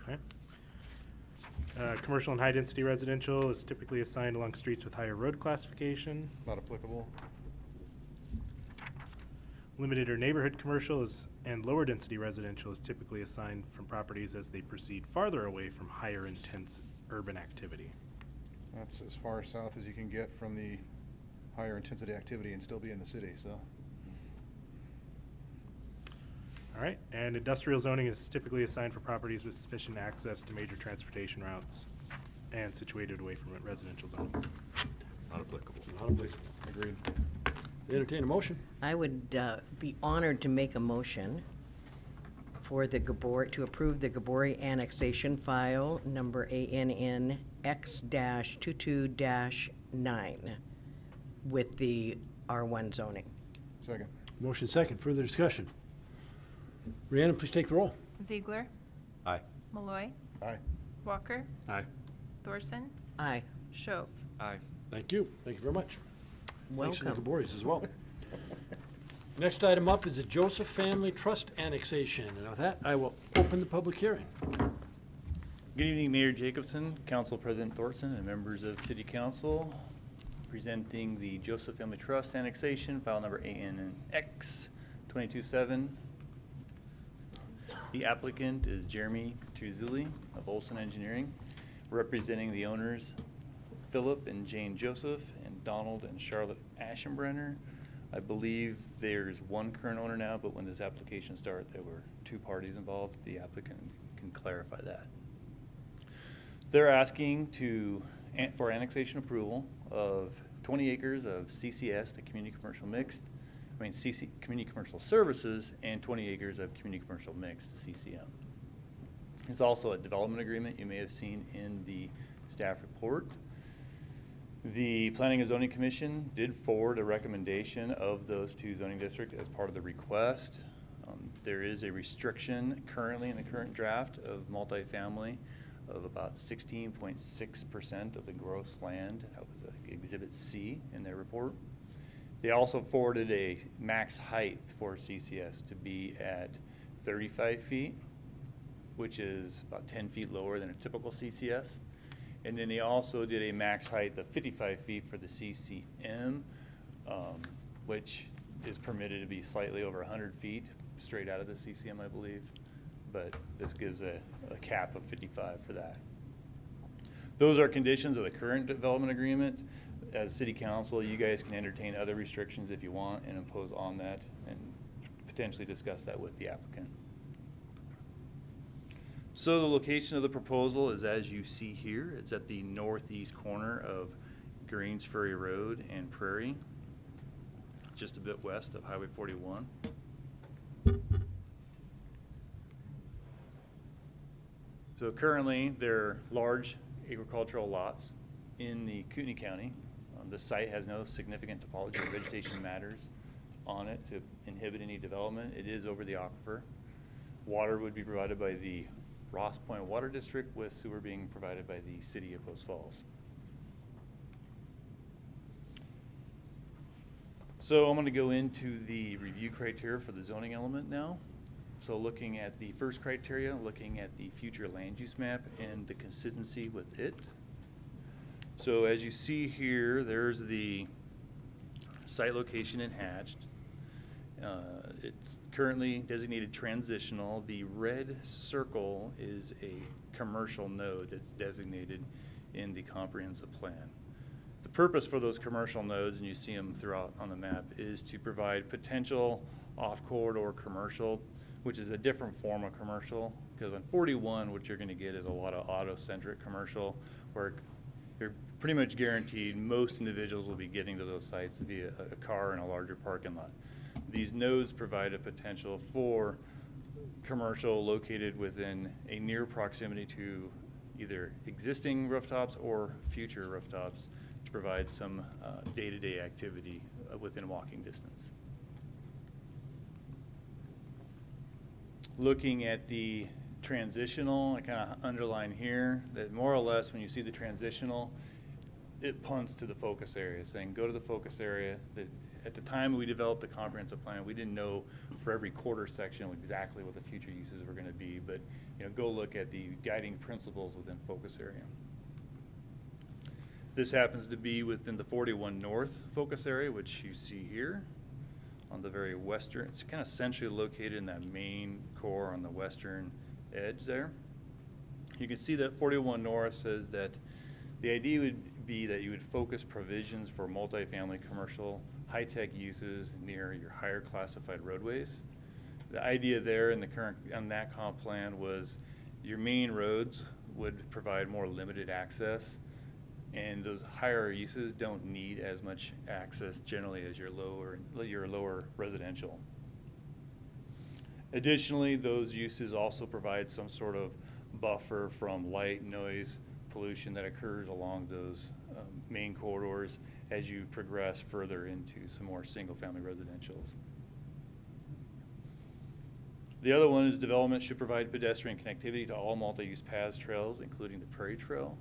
Okay. Commercial and high-density residential is typically assigned along streets with higher road classification. Not applicable. Limited or neighborhood commercial is, and lower-density residential is typically assigned from properties as they proceed farther away from higher intense urban activity. That's as far south as you can get from the higher intensity activity and still be in the city, so. All right, and industrial zoning is typically assigned for properties with sufficient access to major transportation routes and situated away from residential zoning. Not applicable. Not applicable. Agreed. Entertain a motion. I would be honored to make a motion for the Gabourie, to approve the Gabourie annexation file number ANN X-22-9 with the R1 zoning. Second. Motion second. Further discussion. Rhiannon, please take the roll. Ziegler, Aye. Malloy, Aye. Walker, Aye. Thorson, Aye. Shove. Aye. Thank you. Thank you very much. Thanks to the Welcome. Gabouries as well. Next item up is the Joseph Family Trust annexation. And with that, I will open the public hearing. Good evening, Mayor Jacobson, Council President Thorson, and members of City Council. Presenting the Joseph Family Trust annexation, file number ANNX 227. The applicant is Jeremy Truzilli of Olson Engineering, representing the owners Philip and Jane Joseph and Donald and Charlotte Aschenbrenner. I believe there's one current owner now, but when this application started, there were 2 parties involved. The applicant can clarify that. They're asking for annexation approval of 20 acres of CCS, the Community Commercial Mixed, Community Commercial Services, and 20 acres of Community Commercial Mixed, the CCM. There's also a development agreement you may have seen in the staff report. The Planning and Zoning Commission did forward a recommendation of those 2 zoning districts as part of the request. There is a restriction currently in the current draft of multifamily of about 16.6% of the gross land. That was Exhibit C in their report. They also forwarded a max height for CCS to be at 35 feet, which is about 10 feet lower than a typical CCS. And then they also did a max height of 55 feet for the CCM, which is permitted to be slightly over 100 feet straight out of the CCM, I believe. But this gives a cap of 55 for that. Those are conditions of the current development agreement. As City Council, you guys can entertain other restrictions if you want and impose on that and potentially discuss that with the applicant. So the location of the proposal is as you see here. It's at the northeast corner of Greens Ferry Road and Prairie, just a bit west of Highway 41. So currently, they're large agricultural lots in the Kootenai County. The site has no significant topology or vegetation matters on it to inhibit any development. It is over the aquifer. Water would be provided by the Ross Point Water District, with sewer being provided by the City of Post Falls. So I'm going to go into the review criteria for the zoning element now. So looking at the first criteria, looking at the future land use map and the consistency with it. So as you see here, there's the site location in hatched. It's currently designated transitional. The red circle is a commercial node that's designated in the comprehensive plan. The purpose for those commercial nodes, and you see them throughout on the map, is to provide potential off-corridor commercial, which is a different form of commercial, because on 41, what you're going to get is a lot of auto-centric commercial, where you're pretty much guaranteed most individuals will be getting to those sites via a car in a larger parking lot. These nodes provide a potential for commercial located within a near proximity to either existing rooftops or future rooftops to provide some day-to-day activity within walking distance. Looking at the transitional, I kind of underline here that more or less when you see the transitional, it punts to the focus area, saying go to the focus area. That at the time we developed the comprehensive plan, we didn't know for every quarter section exactly what the future uses were going to be, but go look at the guiding principles within focus area. This happens to be within the 41 North focus area, which you see here on the very western. It's kind of centrally located in that main core on the western edge there. You can see that 41 North says that the idea would be that you would focus provisions for multifamily commercial high-tech uses near your higher classified roadways. The idea there in the current on that comp plan was your main roads would provide more limited access, and those higher uses don't need as much access generally as your lower residential. Additionally, those uses also provide some sort of buffer from light, noise, pollution that occurs along those main corridors as you progress further into some more single-family residentials. The other one is development should provide pedestrian connectivity to all multi-use paths, trails, including the Prairie Trail.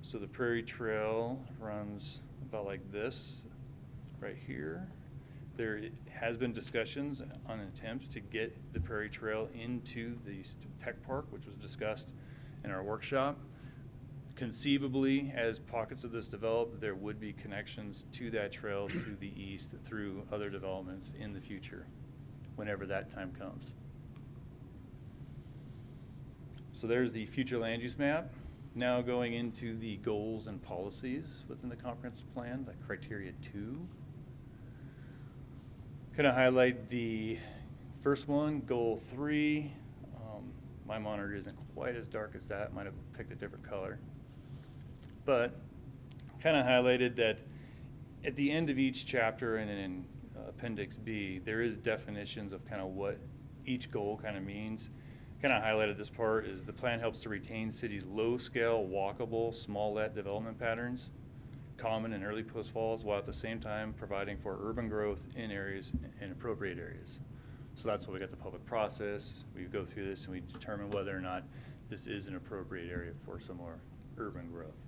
So the Prairie Trail runs about like this, right here. There has been discussions on attempts to get the Prairie Trail into the tech park, which was discussed in our workshop. Conceivably, as pockets of this develop, there would be connections to that trail to the east through other developments in the future, whenever that time comes. So there's the future land use map. Now going into the goals and policies within the comprehensive plan, the criteria 2. Kind of highlight the first one, goal 3. My monitor isn't quite as dark as that, might have picked a different color. But kind of highlighted that at the end of each chapter and in Appendix B, there is definitions of kind of what each goal kind of means. Kind of highlighted this part is the plan helps to retain cities' low-scale, walkable, small-let development patterns, common in early Post Falls, while at the same time providing for urban growth in areas, in appropriate areas. So that's why we got the public process. We go through this and we determine whether or not this is an appropriate area for some more urban growth.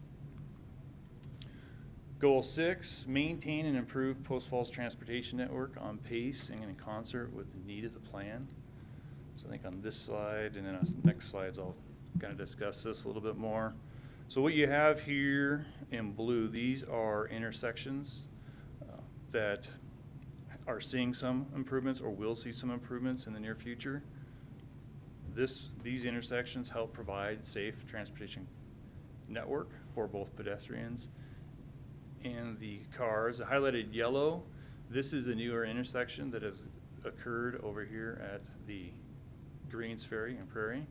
Goal 6, maintain and improve Post Falls transportation network on pace and in concert with the need of the plan. So I think on this slide and then on the next slides, I'll kind of discuss this a little bit more. So what you have here in blue, these are intersections that are seeing some improvements or will see some improvements in the near future. These intersections help provide safe transportation network for both pedestrians and the cars. The highlighted yellow, this is a newer intersection that has occurred over here at the Greens Ferry and Prairie.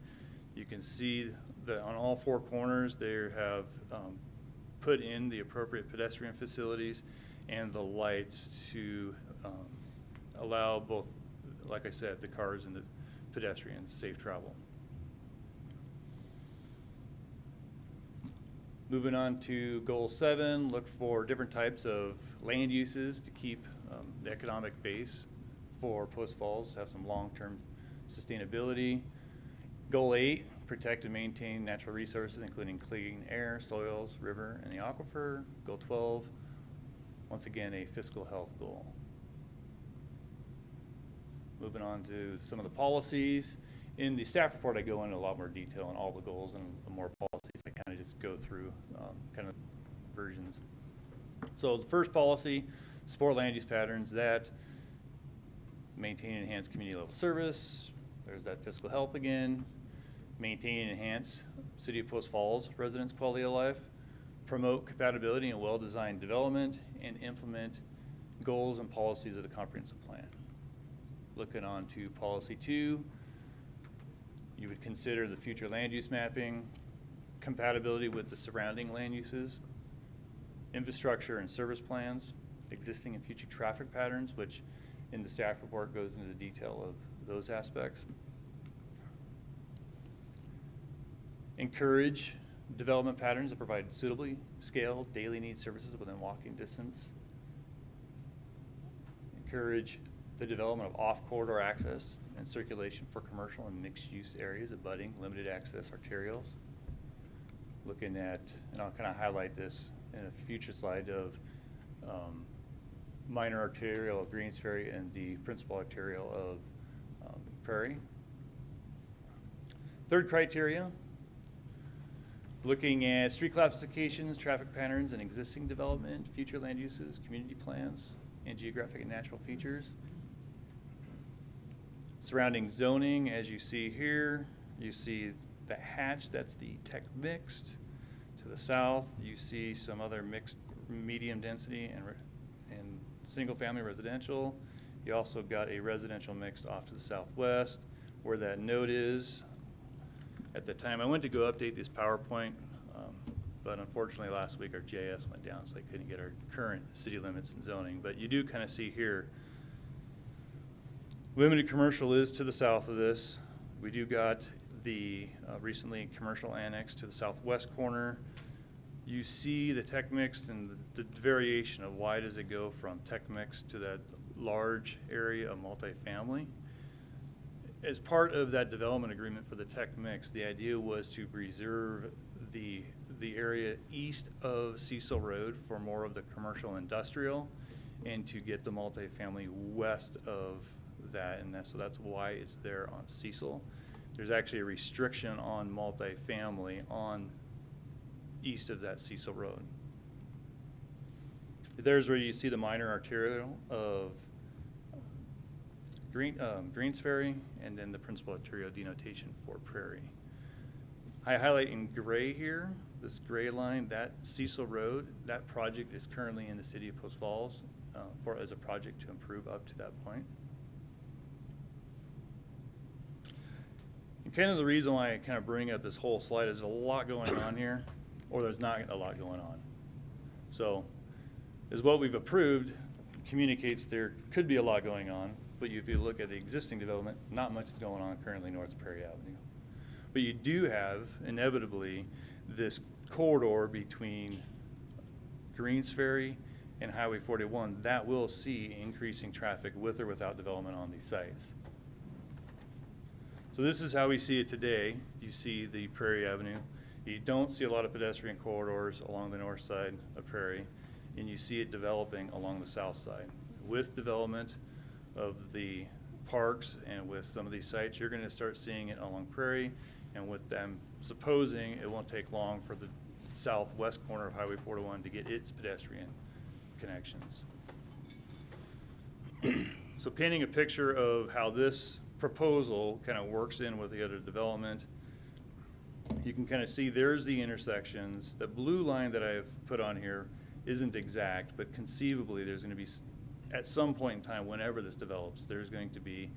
You can see that on all 4 corners they have put in the appropriate pedestrian facilities and the lights to allow both, like I said, the cars and the pedestrians safe travel. Moving on to goal 7, look for different types of land uses to keep the economic base for Post Falls, have some long-term sustainability. Goal 8, protect and maintain natural resources, including clean air, soils, river, and the aquifer. Goal 12, once again, a fiscal health goal. Moving on to some of the policies. In the staff report, I go into a lot more detail on all the goals and more policies. I kind of just go through kind of versions. So the first policy, support land use patterns that maintain and enhance community level service. There's that fiscal health again. Maintain and enhance City of Post Falls residents' quality of life. Promote compatibility and well-designed development and implement goals and policies of the comprehensive plan. Looking on to policy 2, you would consider the future land use mapping, compatibility with the surrounding land uses, infrastructure and service plans, existing and future traffic patterns, which in the staff report goes into the detail of those aspects. Encourage development patterns that provide suitably scaled daily need services within walking distance. Encourage the development of off-corridor access and circulation for commercial and mixed-use areas abutting limited access arterials. Looking at, and I'll kind of highlight this in a future slide, of minor arterial of Greens Ferry and the principal arterial of Prairie. Third criteria, looking at street classifications, traffic patterns, and existing development, future land uses, community plans, and geographic and natural features. Surrounding zoning, as you see here, you see the hatch, that's the tech mixed. To the south, you see some other mixed medium density and single family residential. You also got a residential mixed off to the southwest, where that node is. At the time, I went to go update this PowerPoint, but unfortunately last week our JS went down, so I couldn't get our current city limits and zoning. But you do kind of see here, limited commercial is to the south of this. We do got the recently commercial annex to the southwest corner. You see the tech mixed and the variation of why does it go from tech mixed to that large area of multifamily. As part of that development agreement for the tech mix, the idea was to preserve the area east of Cecil Road for more of the commercial industrial, and to get the multifamily west of that, and so that's why it's there on Cecil. There's actually a restriction on multifamily on east of that Cecil Road. There's where you see the minor arterial of Greens Ferry, and then the principal arterial denotation for Prairie. I highlight in gray here, this gray line, that Cecil Road, that project is currently in the city of Post Falls as a project to improve up to that point. And kind of the reason why I kind of bring up this whole slide is a lot going on here, or there's not a lot going on. So, is what we've approved communicates there could be a lot going on, but if you look at the existing development, not much is going on currently north of Prairie Avenue. But you do have, inevitably, this corridor between Greens Ferry and Highway 41 that will see increasing traffic with or without development on these sites. So this is how we see it today. You see the Prairie Avenue. You don't see a lot of pedestrian corridors along the north side of Prairie, and you see it developing along the south side. With development of the parks and with some of these sites, you're going to start seeing it along Prairie, and with them supposing it won't take long for the southwest corner of Highway 41 to get its pedestrian connections. So painting a picture of how this proposal kind of works in with the other development, you can kind of see there's the intersections. The blue line that I've put on here isn't exact, but conceivably there's going to be, at some point in time, whenever this develops, there's going to be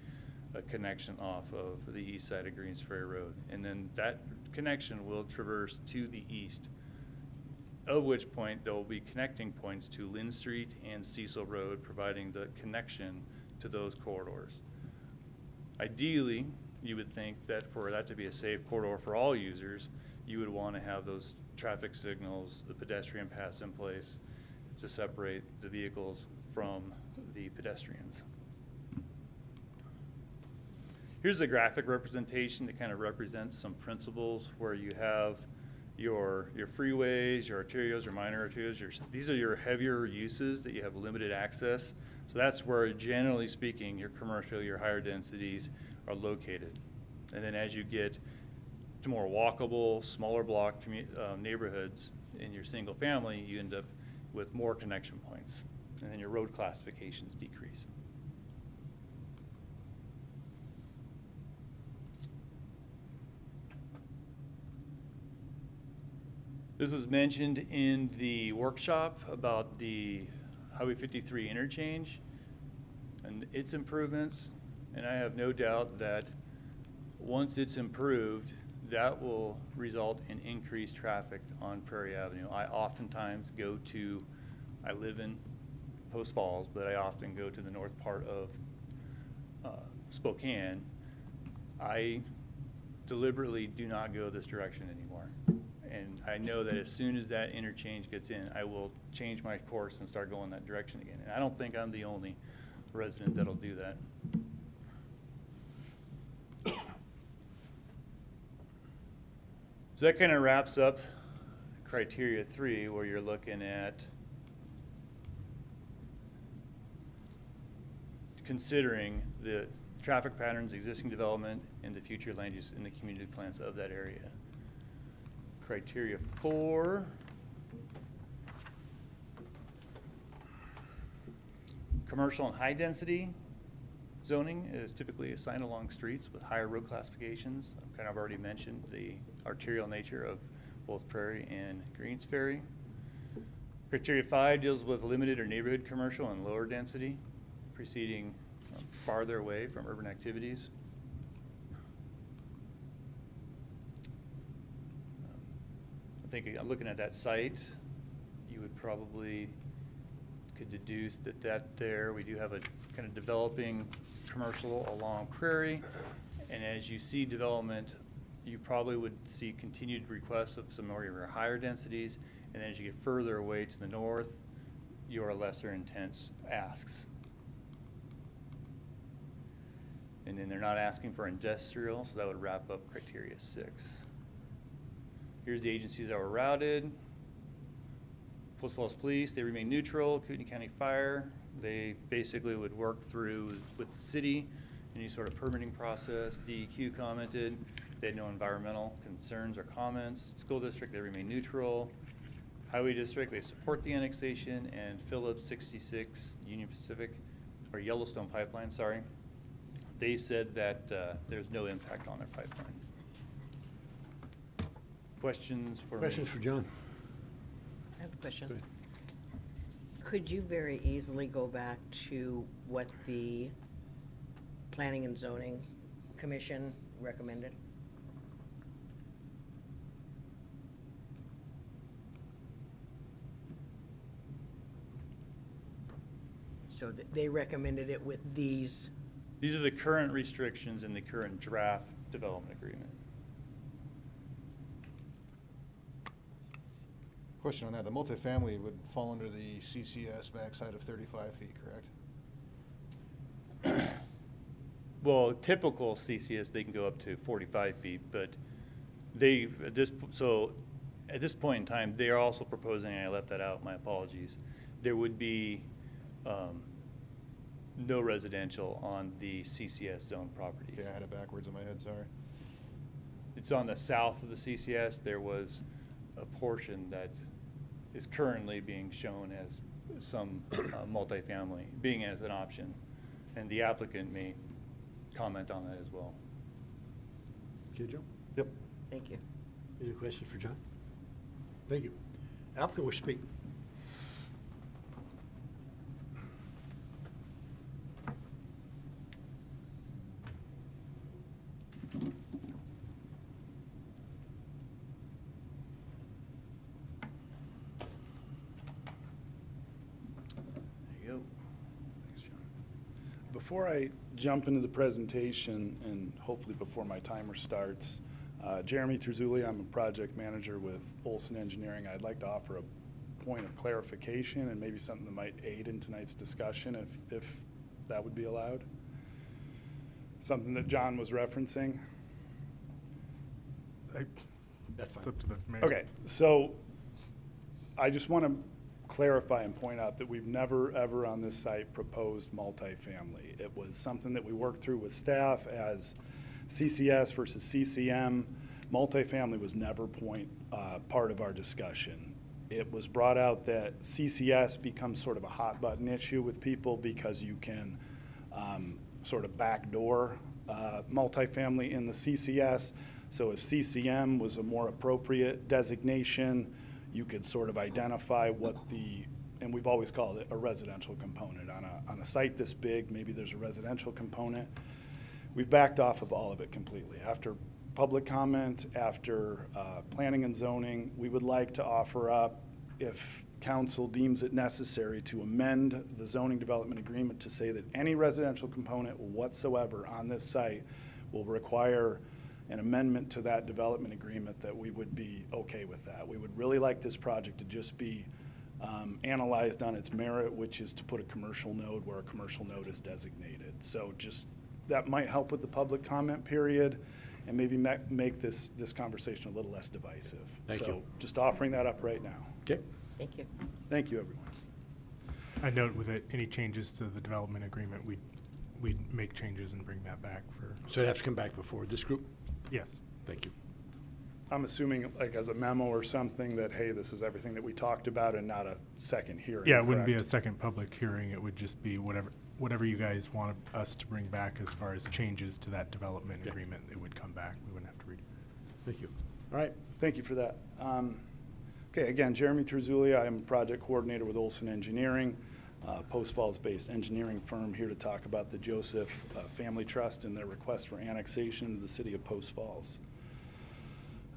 a connection off of the east side of Greens Ferry Road. And then that connection will traverse to the east, of which point there will be connecting points to Lynn Street and Cecil Road, providing the connection to those corridors. Ideally, you would think that for that to be a safe corridor for all users, you would want to have those traffic signals, the pedestrian paths in place to separate the vehicles from the pedestrians. Here's a graphic representation that kind of represents some principles where you have your freeways, your arterials, your minor arterials. These are your heavier uses that you have limited access. So that's where, generally speaking, your commercial, your higher densities are located. And then as you get to more walkable, smaller block neighborhoods in your single family, you end up with more connection points. And then your road classifications decrease. This was mentioned in the workshop about the Highway 53 interchange and its improvements, and I have no doubt that once it's improved, that will result in increased traffic on Prairie Avenue. I live in Post Falls, but I often go to the north part of Spokane. I deliberately do not go this direction anymore. And I know that as soon as that interchange gets in, I will change my course and start going that direction again. And I don't think I'm the only resident that'll do that. So that kind of wraps up criteria 3, where you're looking at considering the traffic patterns, existing development, and the future land use in the community plans of that area. Criteria 4, commercial and high density zoning is typically assigned along streets with higher road classifications. I've kind of already mentioned the arterial nature of both Prairie and Greens Ferry. Criteria 5 deals with limited or neighborhood commercial and lower density, proceeding farther away from urban activities. I think looking at that site, you would probably could deduce that there we do have a kind of developing commercial along Prairie, and as you see development, you probably would see continued requests of some more of your higher densities, and then as you get further away to the north, your lesser intense asks. And then they're not asking for industrial, so that would wrap up criteria 6. Here's the agencies that were routed. Post Falls Police, they remain neutral. Kootenai County Fire, they basically would work through with the city, any sort of permitting process. DEQ commented, they had no environmental concerns or comments. School District, they remain neutral. Highway District, they support the annexation. And Phillips 66, Union Pacific, or Yellowstone Pipeline, sorry. They said that there's no impact on their pipeline. Questions for John? I have a question. Go ahead. Could you very easily go back to what the Planning and Zoning Commission recommended? So they recommended it with these. These are the current restrictions in the current draft development agreement. Question on that, the multifamily would fall under the CCS backside of 35 feet, correct? Well, typical CCS, they can go up to 45 feet, but at this point in time, they are also proposing, and I left that out, my apologies, there would be no residential on the CCS zone properties. Yeah, I had it backwards in my head, sorry. It's on the south of the CCS. There was a portion that is currently being shown as some multifamily, being as an option. And the applicant may comment on that as well. Okay, Joe? Yep. Thank you. Any questions for John? Thank you. Applicant will speak. Before I jump into the presentation, and hopefully before my timer starts, Jeremy Terzulli, I'm a project manager with Olson Engineering. I'd like to offer a point of clarification and maybe something that might aid in tonight's discussion, if that would be allowed. Something that John was referencing. That's fine. It's up to the mayor. Okay, so I just want to clarify and point out that we've never, ever on this site proposed multifamily. It was something that we worked through with staff as CCS versus CCM. Multifamily was never part of our discussion. It was brought out that CCS becomes sort of a hot button issue with people because you can sort of backdoor multifamily in the CCS. So if CCM was a more appropriate designation, you could sort of identify what and we've always called it a residential component. On a site this big, maybe there's a residential component. We've backed off of all of it completely. After public comment, after planning and zoning, we would like to offer up, if council deems it necessary, to amend the zoning development agreement to say that any residential component whatsoever on this site will require an amendment to that development agreement, that we would be okay with that. We would really like this project to just be analyzed on its merit, which is to put a commercial node where a commercial node is designated. So just, that might help with the public comment period and maybe make this conversation a little less divisive. Thank you. So just offering that up right now. Okay. Thank you. Thank you, everyone. I note with it, any changes to the development agreement, we'd make changes and bring that back for. So it has to come back before this group? Yes. Thank you. I'm assuming like as a memo or something that, hey, this is everything that we talked about and not a second hearing. Yeah, it wouldn't be a correct? second public hearing. It would just be whatever you guys want us to bring back as far as changes to that development Okay. agreement, it would come back. We wouldn't have to read it. Thank you. All right. Thank you for that. Okay, again, Jeremy Terzulia. I am a project coordinator with Olson Engineering, Post Falls-based engineering firm, here to talk about the Joseph Family Trust and their request for annexation into the city of Post Falls.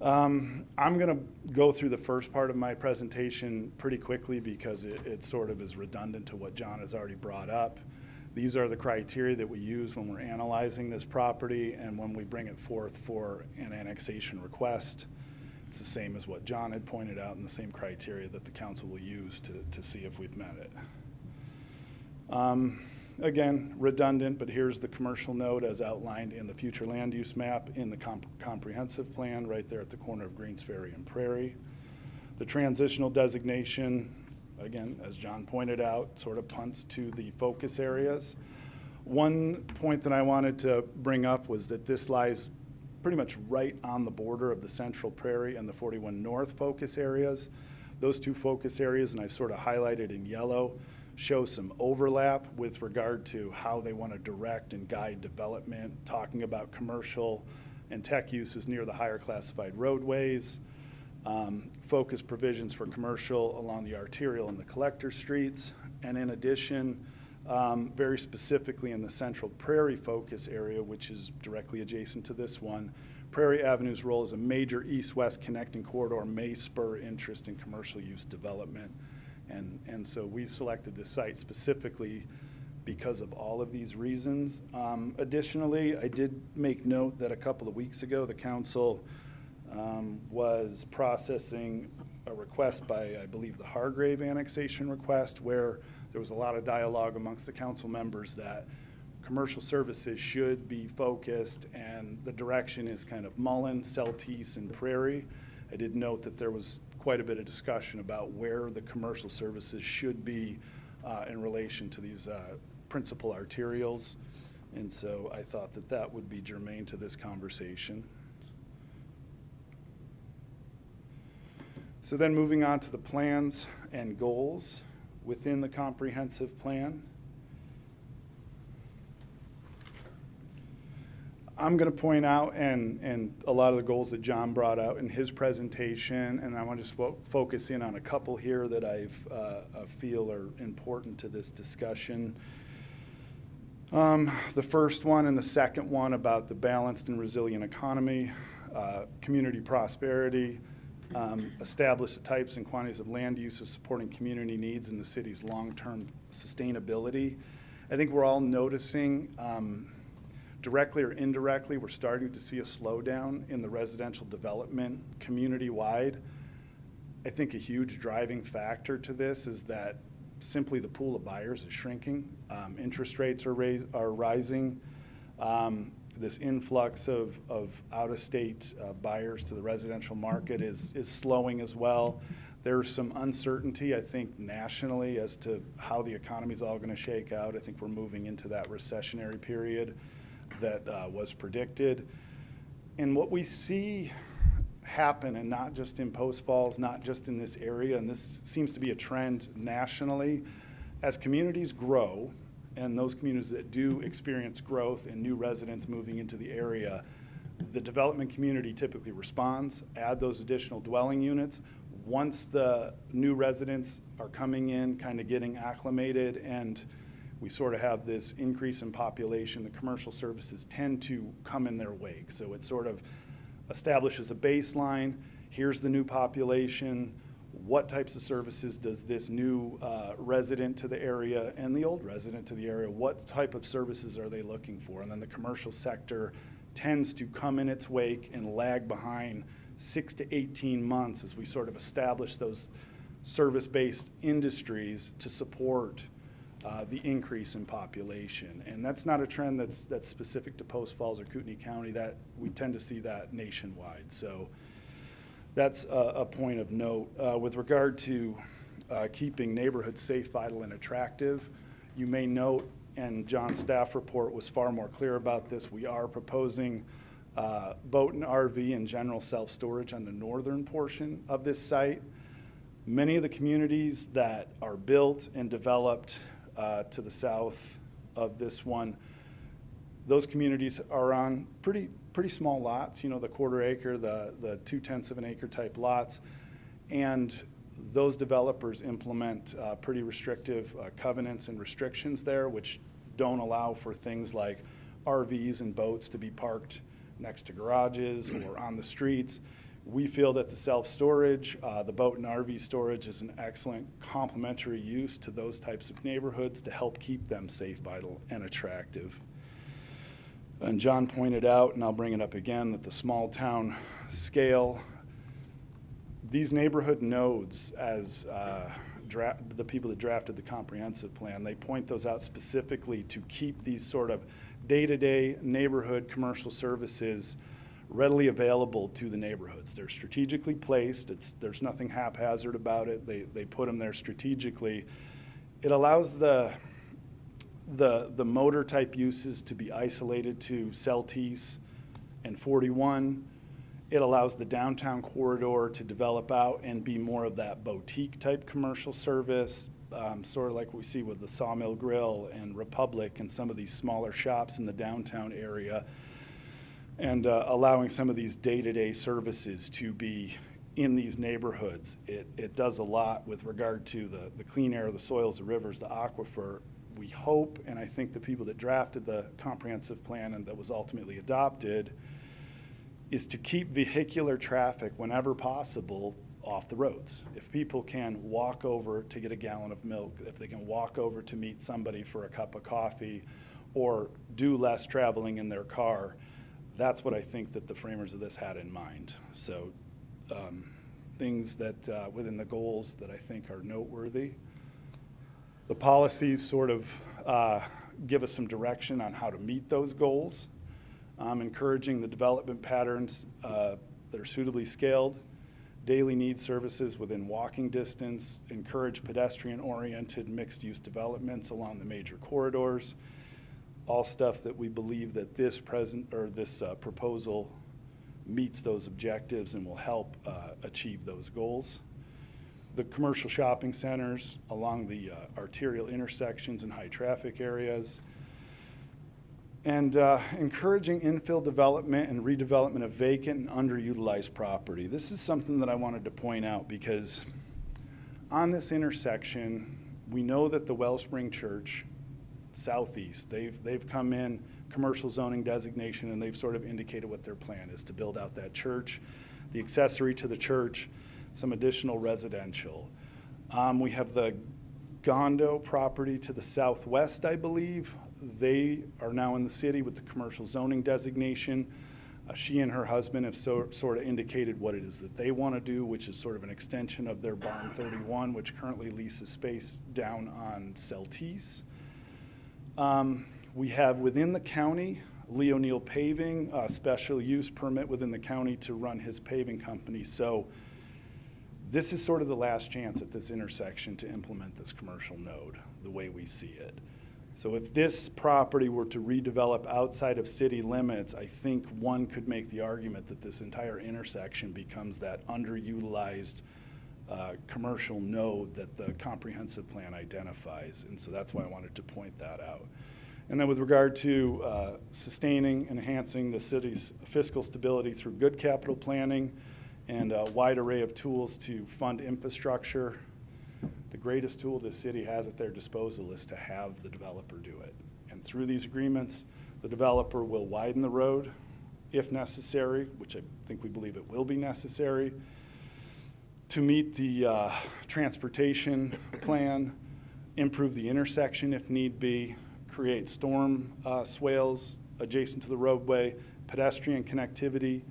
I'm going to go through the first part of my presentation pretty quickly because it sort of is redundant to what John has already brought up. These are the criteria that we use when we're analyzing this property and when we bring it forth for an annexation request. It's the same as what John had pointed out and the same criteria that the council will use to see if we've met it. Again, redundant, but here's the commercial node as outlined in the future land use map in the comprehensive plan right there at the corner of Greens Ferry and Prairie. The transitional designation, again, as John pointed out, sort of punts to the focus areas. One point that I wanted to bring up was that this lies pretty much right on the border of the Central Prairie and the 41 North focus areas. Those two focus areas, and I've sort of highlighted in yellow, show some overlap with regard to how they want to direct and guide development, talking about commercial and tech uses near the higher classified roadways, focus provisions for commercial along the arterial and the collector streets, and in addition, very specifically in the Central Prairie focus area, which is directly adjacent to this one, Prairie Avenue's role as a major east-west connecting corridor may spur interest in commercial use development. And so we selected this site specifically because of all of these reasons. Additionally, I did make note that a couple of weeks ago, the council was processing a request by, I believe, the Hargrave annexation request, where there was a lot of dialogue amongst the council members that commercial services should be focused, and the direction is kind of Mullen, Celtice, and Prairie. I did note that there was quite a bit of discussion about where the commercial services should be in relation to these principal arterials. And so I thought that that would be germane to this conversation. So then moving on to the plans and goals within the comprehensive plan. I'm going to point out, and a lot of the goals that John brought out in his presentation, and I want to just focus in on a couple here that I feel are important to this discussion. The first one and the second one about the balanced and resilient economy, community prosperity, establish the types and quantities of land uses supporting community needs in the city's long-term sustainability. I think we're all noticing, directly or indirectly, we're starting to see a slowdown in the residential development community-wide. I think a huge driving factor to this is that simply the pool of buyers is shrinking. Interest rates are rising. This influx of out-of-state buyers to the residential market is slowing as well. There's some uncertainty, I think, nationally as to how the economy is all going to shake out. I think we're moving into that recessionary period that was predicted. And what we see happen, and not just in Post Falls, not just in this area, and this seems to be a trend nationally, as communities grow, and those communities that do experience growth and new residents moving into the area, the development community typically responds, add those additional dwelling units. Once the new residents are coming in, kind of getting acclimated, and we sort of have this increase in population, the commercial services tend to come in their wake. So it sort of establishes a baseline. Here's the new population. What types of services does this new resident to the area and the old resident to the area, what type of services are they looking for? And then the commercial sector tends to come in its wake and lag behind 6 to 18 months as we sort of establish those service-based industries to support the increase in population. And that's not a trend that's specific to Post Falls or Kootenai County. That we tend to see that nationwide. So that's a point of note. With regard to keeping neighborhoods safe, vital, and attractive, you may note, and John's staff report was far more clear about this, we are proposing boat and RV and general self-storage on the northern portion of this site. Many of the communities that are built and developed to the south of this one, those communities are on pretty small lots, you know, the 1/4 acre, the 2/10 of an acre type lots. And those developers implement pretty restrictive covenants and restrictions there, which don't allow for things like RVs and boats to be parked next to garages or on the streets. We feel that the self-storage, the boat and RV storage is an excellent complementary use to those types of neighborhoods to help keep them safe, vital, and attractive. And John pointed out, and I'll bring it up again, that the small town scale, these neighborhood nodes, as the people that drafted the comprehensive plan, they point those out specifically to keep these sort of day-to-day neighborhood commercial services readily available to the neighborhoods. They're strategically placed. There's nothing haphazard about it. They put them there strategically. It allows the motor type uses to be isolated to Celtice and 41. It allows the downtown corridor to develop out and be more of that boutique type commercial service, sort of like we see with the Sawmill Grill and Republic and some of these smaller shops in the downtown area, and allowing some of these day-to-day services to be in these neighborhoods. It does a lot with regard to the clean air, the soils, the rivers, the aquifer. We hope, and I think the people that drafted the comprehensive plan and that was ultimately adopted, is to keep vehicular traffic whenever possible off the roads. If people can walk over to get a gallon of milk, if they can walk over to meet somebody for a cup of coffee, or do less traveling in their car, that's what I think that the framers of this had in mind. So things that within the goals that I think are noteworthy. The policies sort of give us some direction on how to meet those goals. Encouraging the development patterns that are suitably scaled, daily need services within walking distance, encourage pedestrian-oriented mixed-use developments along the major corridors, all stuff that we believe that this proposal meets those objectives and will help achieve those goals. The commercial shopping centers along the arterial intersections and high traffic areas, and encouraging infill development and redevelopment of vacant and underutilized property. This is something that I wanted to point out because on this intersection, we know that the Wellspring Church Southeast, they've come in commercial zoning designation, and they've sort of indicated what their plan is to build out that church, the accessory to the church, some additional residential. We have the Gondo property to the southwest, I believe. They are now in the city with the commercial zoning designation. She and her husband have sort of indicated what it is that they want to do, which is sort of an extension of their Barn 31, which currently leases space down on Celtice. We have within the county, Lee O'Neill Paving, a special use permit within the county to run his paving company. So this is sort of the last chance at this intersection to implement this commercial node, the way we see it. So if this property were to redevelop outside of city limits, I think one could make the argument that this entire intersection becomes that underutilized commercial node that the comprehensive plan identifies. And so that's why I wanted to point that out. And then with regard to sustaining, enhancing the city's fiscal stability through good capital planning and a wide array of tools to fund infrastructure, the greatest tool the city has at their disposal is to have the developer do it. And through these agreements, the developer will widen the road if necessary, which I think we believe it will be necessary, to meet the transportation plan, improve the intersection if need be, create storm swales adjacent to the roadway, pedestrian connectivity,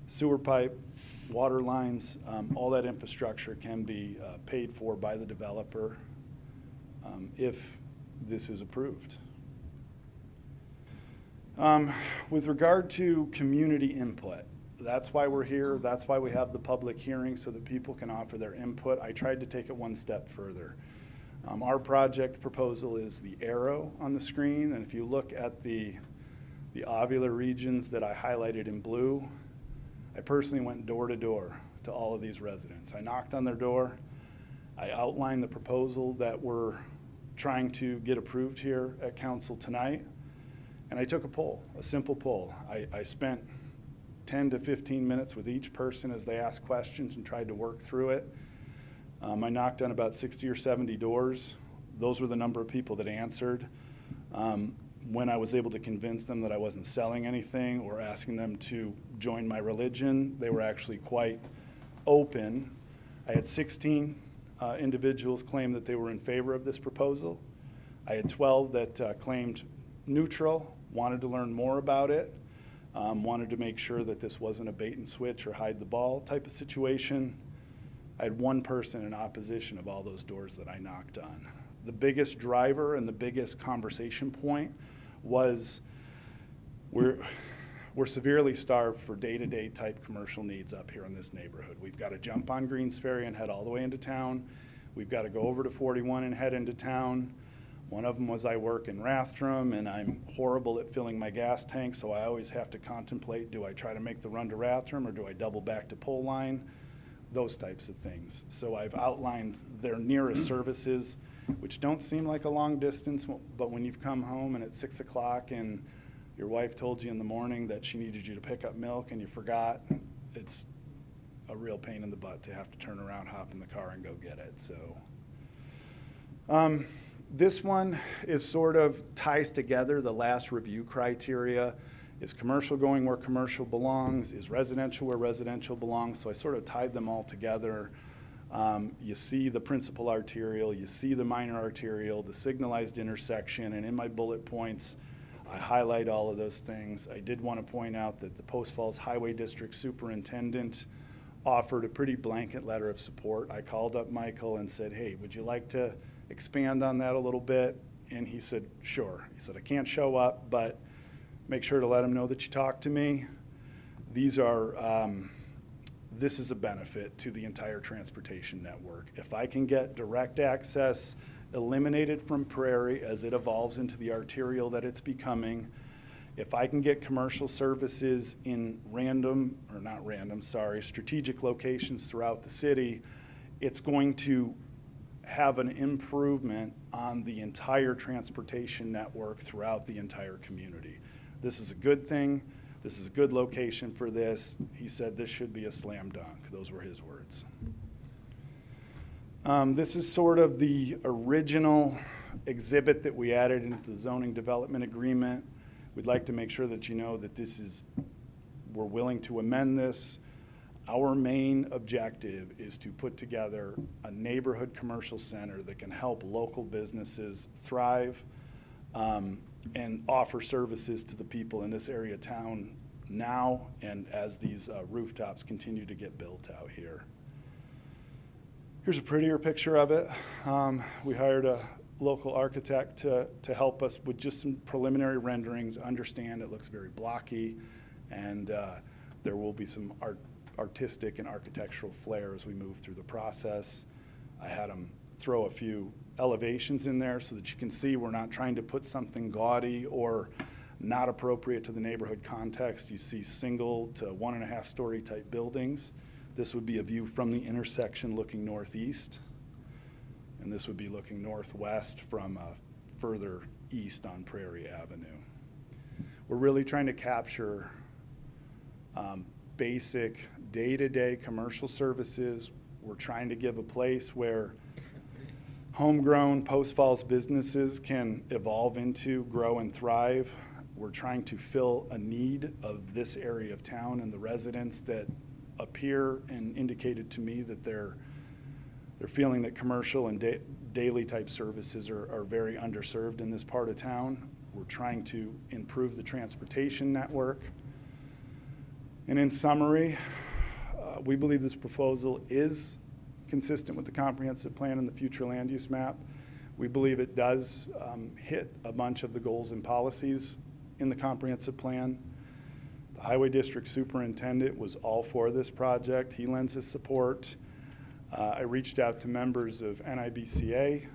sewer pipe, water lines, all that infrastructure can be paid for by the developer if this is approved. With regard to community input, that's why we're here. That's why we have the public hearing, so that people can offer their input. I tried to take it one step further. Our project proposal is the arrow on the screen, and if you look at the ovular regions that I highlighted in blue, I personally went door to door to all of these residents. I knocked on their door. I outlined the proposal that we're trying to get approved here at council tonight, and I took a poll, a simple poll. I spent 10 to 15 minutes with each person as they asked questions and tried to work through it. I knocked on about 60 or 70 doors. Those were the number of people that answered. When I was able to convince them that I wasn't selling anything or asking them to join my religion, they were actually quite open. I had 16 individuals claim that they were in favor of this proposal. I had 12 that claimed neutral, wanted to learn more about it, wanted to make sure that this wasn't a bait and switch or hide the ball type of situation. I had one person in opposition of all those doors that I knocked on. The biggest driver and the biggest conversation point was we're severely starved for day-to-day type commercial needs up here in this neighborhood. We've got to jump on Greens Ferry and head all the way into town. We've got to go over to 41 and head into town. One of them was I work in Rathdrum, and I'm horrible at filling my gas tank, so I always have to contemplate, do I try to make the run to Rathdrum or do I double back to Pole Line? Those types of things. So I've outlined their nearest services, which don't seem like a long distance, but when you've come home and it's 6 o'clock and your wife told you in the morning that she needed you to pick up milk and you forgot, it's a real pain in the butt to have to turn around, hop in the car, and go get it. So this one is sort of ties together the last review criteria. Is commercial going where commercial belongs? Is residential where residential belongs? So I sort of tied them all together. You see the principal arterial, you see the minor arterial, the signalized intersection, and in my bullet points, I highlight all of those things. I did want to point out that the Post Falls Highway District Superintendent offered a pretty blanket letter of support. I called up Michael and said, hey, would you like to expand on that a little bit? And he said, sure. He said, I can't show up, but make sure to let him know that you talked to me. These are, this is a benefit to the entire transportation network. If I can get direct access eliminated from Prairie as it evolves into the arterial that it's becoming, if I can get commercial services in strategic locations throughout the city, it's going to have an improvement on the entire transportation network throughout the entire community. This is a good thing. This is a good location for this. He said this should be a slam dunk. Those were his words. This is sort of the original exhibit that we added into the zoning development agreement. We'd like to make sure that you know that we're willing to amend this. Our main objective is to put together a neighborhood commercial center that can help local businesses thrive and offer services to the people in this area of town now and as these rooftops continue to get built out here. Here's a prettier picture of it. We hired a local architect to help us with just some preliminary renderings. Understand it looks very blocky, and there will be some artistic and architectural flair as we move through the process. I had them throw a few elevations in there so that you can see we're not trying to put something gaudy or not appropriate to the neighborhood context. You see single to 1.5 story type buildings. This would be a view from the intersection looking northeast, and this would be looking northwest from further east on Prairie Avenue. We're really trying to capture basic day-to-day commercial services. We're trying to give a place where homegrown Post Falls businesses can evolve into, grow, and thrive. We're trying to fill a need of this area of town and the residents that appear and indicated to me that they're feeling that commercial and daily type services are very underserved in this part of town. We're trying to improve the transportation network. And in summary, we believe this proposal is consistent with the comprehensive plan and the future land use map. We believe it does hit a bunch of the goals and policies in the comprehensive plan. The Highway District Superintendent was all for this project. He lends his support. I reached out to members of NIBCA,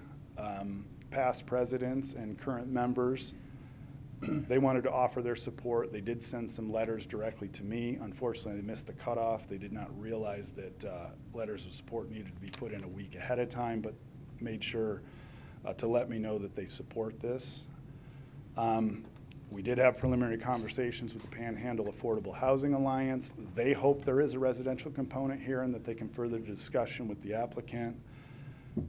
past presidents and current members. They wanted to offer their support. They did send some letters directly to me. Unfortunately, they missed the cutoff. They did not realize that letters of support needed to be put in a week ahead of time, but made sure to let me know that they support this. We did have preliminary conversations with the Panhandle Affordable Housing Alliance. They hope there is a residential component here and that they can further the discussion with the applicant.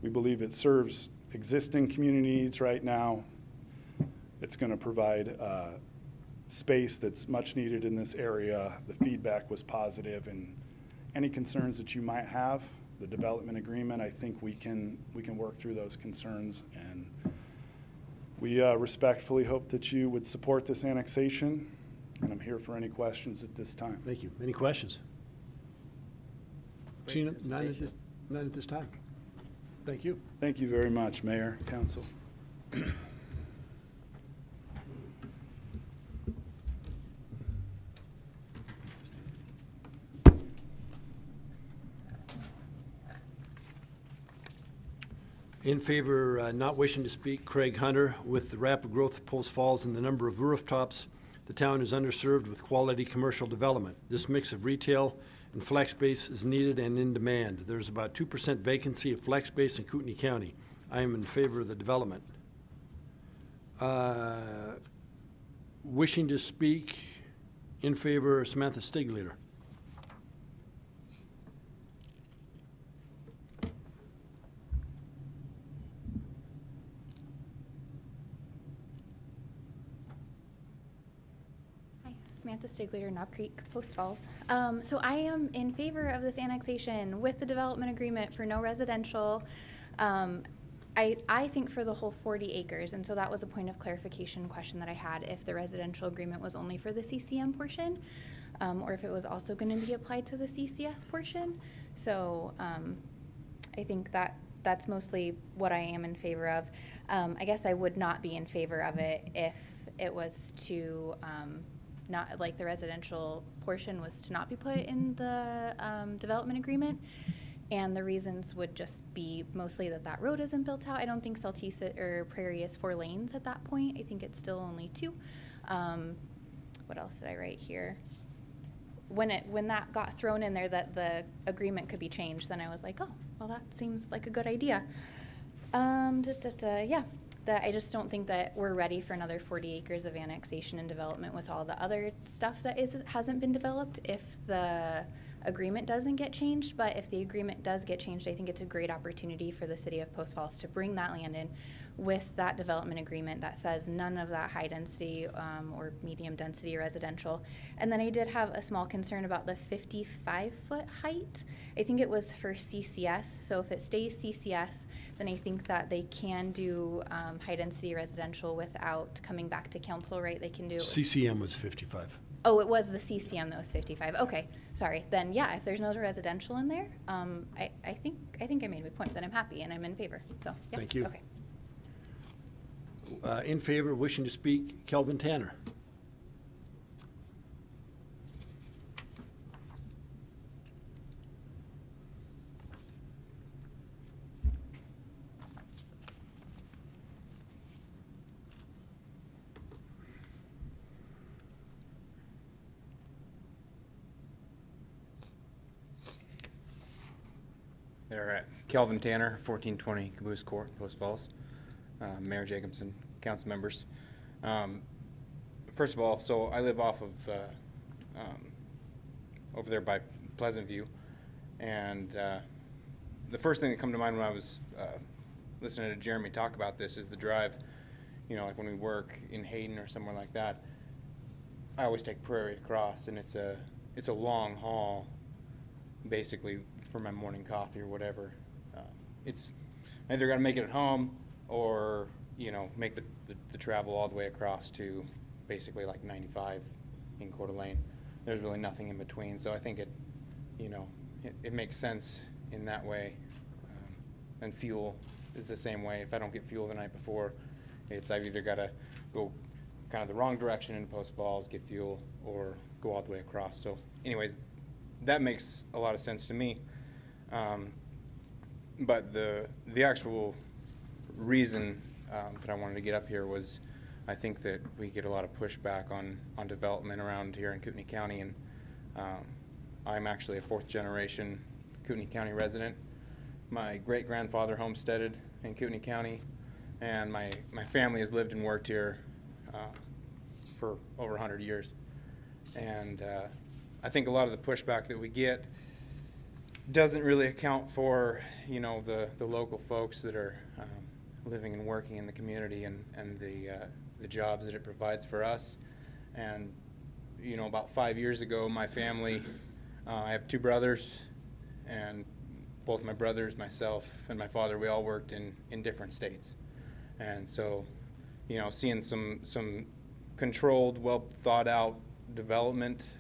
We believe it serves existing community needs right now. It's going to provide space that's much needed in this area. The feedback was positive, and any concerns that you might have, the development agreement, I think we can work through those concerns, and we respectfully hope that you would support this annexation, and I'm here for any questions at this time. Thank you. Any questions? Seeing none at this time. Thank you. Thank you very much, Mayor, Council. In favor, not wishing to speak, Craig Hunter. With the rapid growth of Post Falls and the number of rooftops, the town is underserved with quality commercial development. This mix of retail and flex space is needed and in demand. There's about 2% vacancy of flex space in Kootenai County. I am in favor of the development. Wishing to speak, in favor, Samantha Stigleader. Samantha Stigleader, Knob Creek, Post Falls. So I am in favor of this annexation with the development agreement for no residential. I think for the whole 40 acres, and so that was a point of clarification question that I had, if the residential agreement was only for the CCM portion, or if it was also going to be applied to the CCS portion. So I think that's mostly what I am in favor of. I guess I would not be in favor of it if it was to not like the residential portion was to not be put in the development agreement. And the reasons would just be mostly that road isn't built out. I don't think Saltese or Prairie is 4 lanes at that point. I think it's still only 2. What else did I write here? When that got thrown in there that the agreement could be changed, then I was like, oh, well, that seems like a good idea. Yeah. I just don't think that we're ready for another 40 acres of annexation and development with all the other stuff that hasn't been developed if the agreement doesn't get changed. But if the agreement does get changed, I think it's a great opportunity for the city of Post Falls to bring that land in with that development agreement that says none of that high density or medium density residential. And then I did have a small concern about the 55-foot height. I think it was for CCS. So if it stays CCS, then I think that they can do high density residential without coming back to council, right? They can do it. CCM was 55. Oh, it was the CCM that was 55. Okay, sorry. Then yeah, if there's no residential in there, I think I made my point that I'm happy and I'm in favor. So yeah. Thank you. Okay. In favor, wishing to speak, Kelvin Tanner. They're Kelvin Tanner, 1420 Caboose Court, Post Falls. Mayor Jacobson, council members. First of all, so I live off of over there by Pleasant View, and the first thing that came to mind when I was listening to Jeremy talk about this is the drive. You know, like when we work in Hayden or somewhere like that, I always take Prairie across, and it's a long haul, basically for my morning coffee or whatever. It's I either got to make it at home or make the travel all the way across to basically like 95 in Coeur d'Alene. There's really nothing in between, so I think it makes sense in that way. And fuel is the same way. If I don't get fuel the night before, I've either got to go kind of the wrong direction into Post Falls, get fuel, or go all the way across. So anyways, that makes a lot of sense to me. But the actual reason that I wanted to get up here was I think that we get a lot of pushback on development around here in Kootenai County, and I'm actually a fourth generation Kootenai County resident. My great-grandfather homesteaded in Kootenai County, and my family has lived and worked here for over 100 years. And I think a lot of the pushback that we get doesn't really account for, the local folks that are living and working in the community and the jobs that it provides for us. And, about 5 years ago, my family, I have two brothers, and both my brothers, myself, and my father, we all worked in different states. And so, seeing some controlled, well thought out development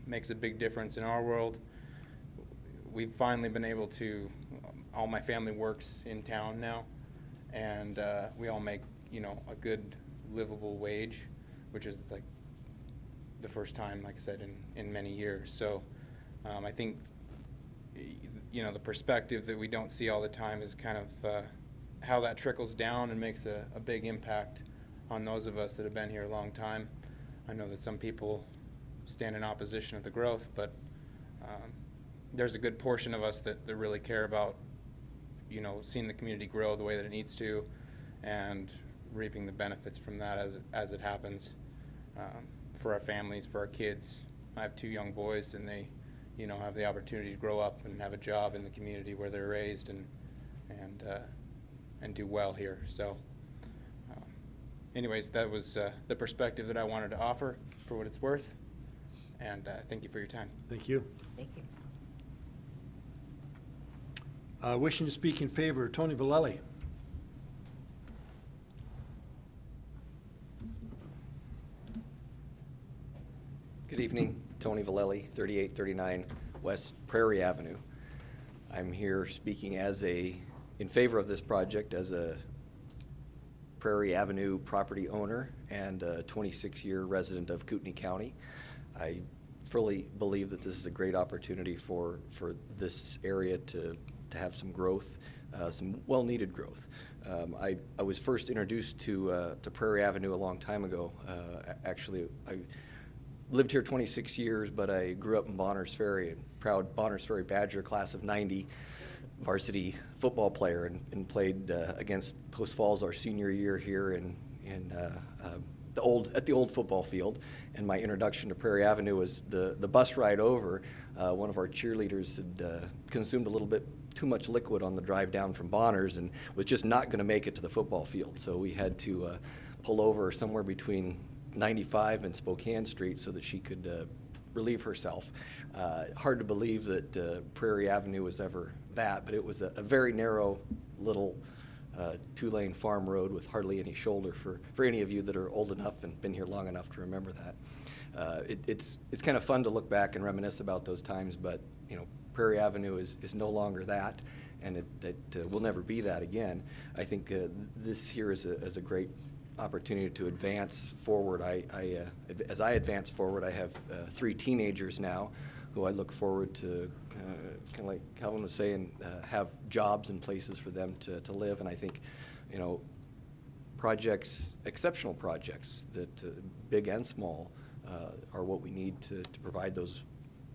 makes a big difference in our world. We've finally been able to, all my family works in town now, and we all make, a good livable wage, which is like the first time, like I said, in many years. So I think, the perspective that we don't see all the time is kind of how that trickles down and makes a big impact on those of us that have been here a long time. I know that some people stand in opposition of the growth, but there's a good portion of us that really care about, seeing the community grow the way that it needs to and reaping the benefits from that as it happens for our families, for our kids. I have two young boys, and they have the opportunity to grow up and have a job in the community where they're raised and do well here. So anyways, that was the perspective that I wanted to offer for what it's worth, and thank you for your time. Thank you. Thank you. Wishing to speak in favor, Tony Vallely. Good evening, Tony Vallely, 3839 West Prairie Avenue. I'm here speaking in favor of this project as a Prairie Avenue property owner and a 26-year resident of Kootenai County. I fully believe that this is a great opportunity for this area to have some growth, some well-needed growth. I was first introduced to Prairie Avenue a long time ago. Actually, I lived here 26 years, but I grew up in Bonners Ferry, and proud Bonners Ferry Badger, class of 90, varsity football player, and played against Post Falls our senior year here at the old football field. And my introduction to Prairie Avenue was the bus ride over. One of our cheerleaders had consumed a little bit too much liquid on the drive down from Bonners and was just not going to make it to the football field. So we had to pull over somewhere between 95 and Spokane Street so that she could relieve herself. Hard to believe that Prairie Avenue was ever that, but it was a very narrow little two-lane farm road with hardly any shoulder for any of you that are old enough and been here long enough to remember that. It's kind of fun to look back and reminisce about those times, but Prairie Avenue is no longer that, and it will never be that again. I think this here is a great opportunity to advance forward. As I advance forward, I have 3 teenagers now who I look forward to, kind of like Calvin was saying, have jobs and places for them to live. And I think, projects, exceptional projects that big and small, are what we need to provide those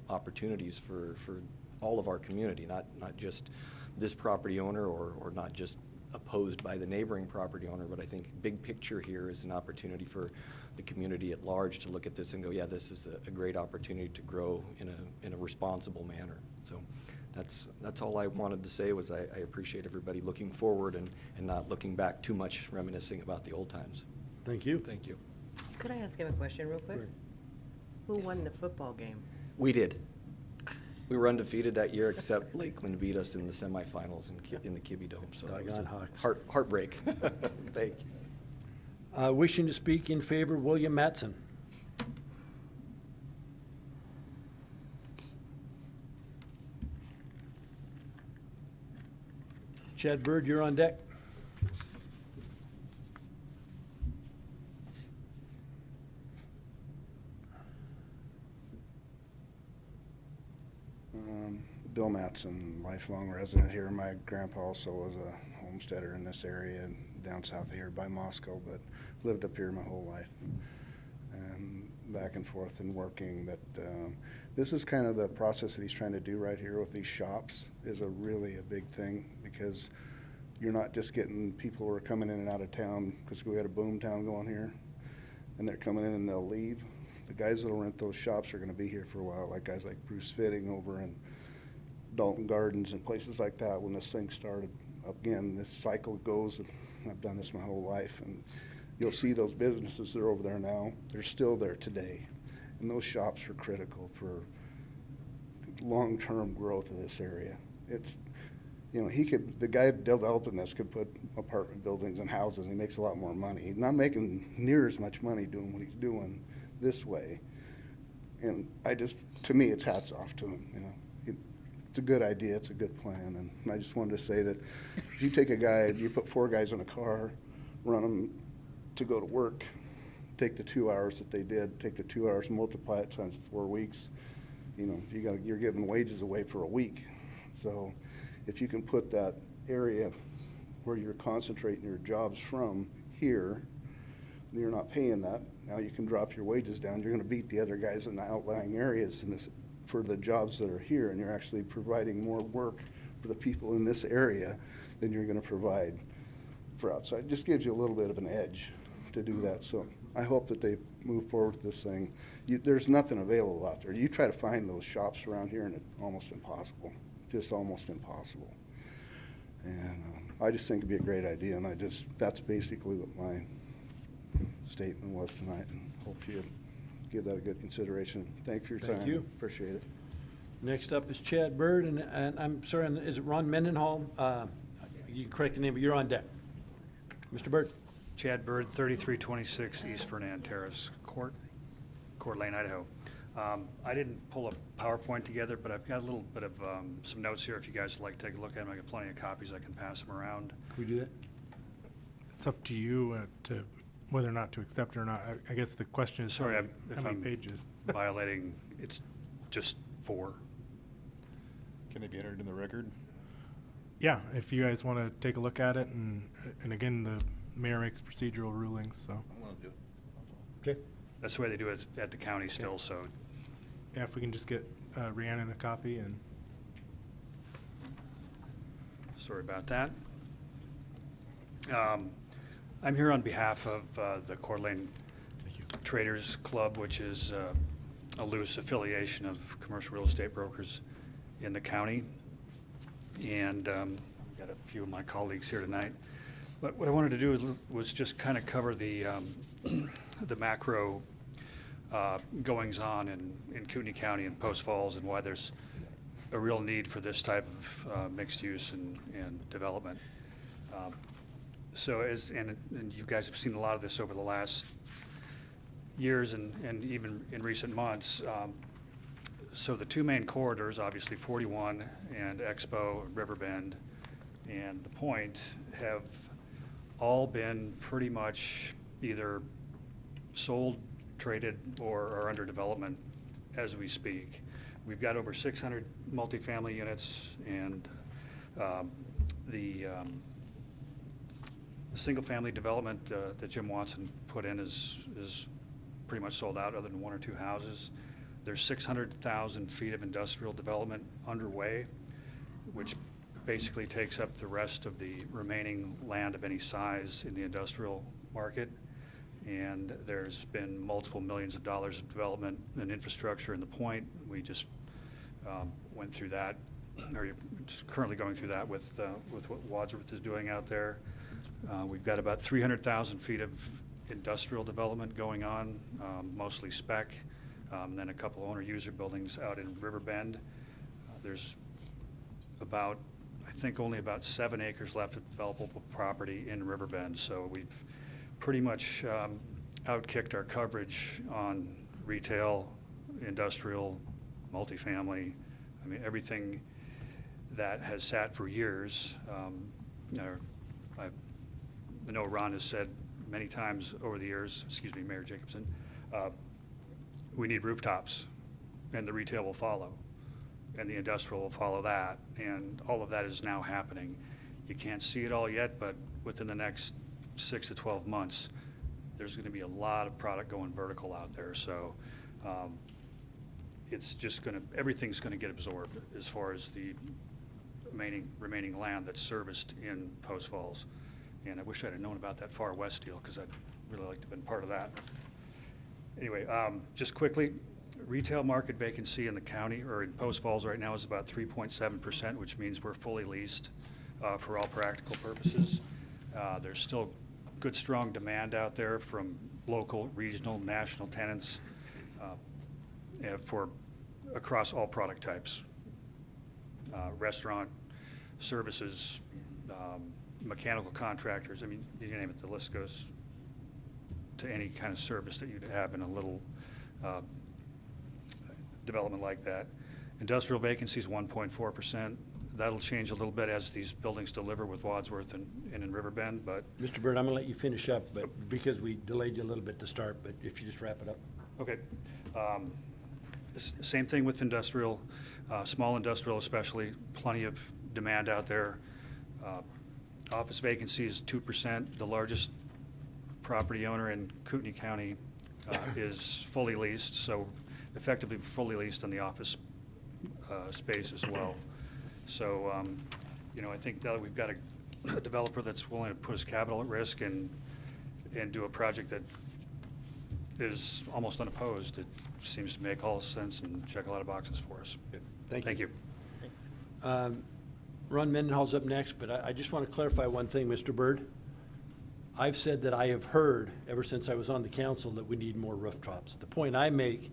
opportunities for all of our community, not just this property owner or not just opposed by the neighboring property owner, but I think big picture here is an opportunity for the community at large to look at this and go, yeah, this is a great opportunity to grow in a responsible manner. So that's all I wanted to say was I appreciate everybody looking forward and not looking back too much, reminiscing about the old times. Thank you. Thank you. Could I ask him a question real quick? Who won the football game? We did. We were undefeated that year, except Lakeland beat us in the semifinals in the Kibbe Dome. So that was Doggone a Hawks. heartbreak. Thank you. Wishing to speak in favor, William Mattson. Chad Bird, you're on deck. Bill Mattson, lifelong resident here. My grandpa also was a homesteader in this area down south of here by Moscow, but lived up here my whole life and back and forth and working. But this is kind of the process that he's trying to do right here with these shops is really a big thing, because you're not just getting people who are coming in and out of town, because we got a boom town going here, and they're coming in and they'll leave. The guys that'll rent those shops are going to be here for a while, like guys like Bruce Fitting over in Dalton Gardens and places like that. When this thing started, again, this cycle goes, and I've done this my whole life, and you'll see those businesses that are over there now, they're still there today, and those shops are critical for long-term growth of this area. It's, you know, the guy developing this could put apartment buildings and houses, and he makes a lot more money. He's not making near as much money doing what he's doing this way, and to me, it's hats off to him, you know. It's a good idea, it's a good plan, and I just wanted to say that if you take a guy, you put 4 guys in a car, run them to go to work, take the 2 hours that they did, take the 2 hours, multiply it times 4 weeks, you know, you're giving wages away for a week. So if you can put that area where you're concentrating your jobs from here, and you're not paying that, now you can drop your wages down. You're going to beat the other guys in the outlying areas in this, for the jobs that are here, and you're actually providing more work for the people in this area than you're going to provide for outside. It just gives you a little bit of an edge to do that. So I hope that they move forward with this thing. There's nothing available out there. You try to find those shops around here, and it's almost impossible, just almost impossible. And I just think it'd be a great idea, and that's basically what my statement was tonight, and hope you give that a good consideration. Thank you for your time. Thank you. Appreciate it. Next up is Chad Bird, and I'm sorry, is it Ron Mendenhall? You can correct the name, but you're on deck. Mr. Bird. Chad Bird, 3326 East Fernand Terrace, Court Lane, Idaho. I didn't pull a PowerPoint together, but I've got a little bit of some notes here if you guys would like to take a look at them. I got plenty of copies. I can pass them around. Can we do that? It's up to you to whether or not to accept it or not. I guess the question is, Sorry, how many pages? Violating, it's just 4. Can they be entered in the record? Yeah, if you guys want to take a look at it, and again, the mayor makes procedural rulings, so. I'm going to do it. Okay. That's the way they do it at the county still, so. Yeah, if we can just get Rhiannon a copy and. Sorry about that. I'm here on behalf of the Coeur d'Alene Traders Club, which is a loose affiliation of commercial real estate brokers in the county. And we've got a few of my colleagues here tonight. But what I wanted to do was just kind of cover the macro goings-on in Kootenai County and Post Falls, and why there's a real need for this type of mixed use and development. So and you guys have seen a lot of this over the last years and even in recent months. So the 2 main corridors, obviously 41 and Expo, Riverbend, and the Point, have all been pretty much either sold, traded, or are under development as we speak. We've got over 600 multifamily units, and the single-family development that Jim Watson put in is pretty much sold out, other than 1 or 2 houses. There's 600,000 feet of industrial development underway, which basically takes up the rest of the remaining land of any size in the industrial market. And there's been multiple millions of dollars of development and infrastructure in the Point. We just went through that, or just currently going through that with what Wadsworth is doing out there. We've got about 300,000 feet of industrial development going on, mostly spec, Then a couple owner-user buildings out in Riverbend. There's about, I think, only about 7 acres left of developable property in Riverbend. So we've pretty much outkicked our coverage on retail, industrial, multifamily. I mean, everything that has sat for years. I know Ron has said many times over the years, excuse me, Mayor Jacobson, we need rooftops, and the retail will follow, and the industrial will follow that, and all of that is now happening. You can't see it all yet, but within the next 6 to 12 months, there's going to be a lot of product going vertical out there. So it's just going to, everything's going to get absorbed as far as the remaining land that's serviced in Post Falls. And I wish I'd have known about that Farwest deal, because I'd really like to have been part of that. Anyway, just quickly, retail market vacancy in the county, or in Post Falls right now, is about 3.7%, which means we're fully leased for all practical purposes. There's still good, strong demand out there from local, regional, national tenants for across all product types. Restaurant, services, mechanical contractors. I mean, you name it, the list goes to any kind of service that you'd have in a little development like that. Industrial vacancy is 1.4%. That'll change a little bit as these buildings deliver with Wadsworth and in Riverbend, but. Mr. Byrd, I'm gonna let you finish up, but because we delayed you a little bit to start, but if you just wrap it up. Okay. Same thing with industrial, small industrial especially, plenty of demand out there. Office vacancy is 2%. The largest property owner in Kootenai County is fully leased, so effectively fully leased on the office space as well. So, I think that we've got a developer that's willing to put his capital at risk and do a project that is almost unopposed. It seems to make all sense and check a lot of boxes for us. Good. Thank you. Thank you. Ron Mendenhall's up next, but I just want to clarify one thing, Mr. Byrd. I've said that I have heard ever since I was on the council that we need more rooftops. The point I make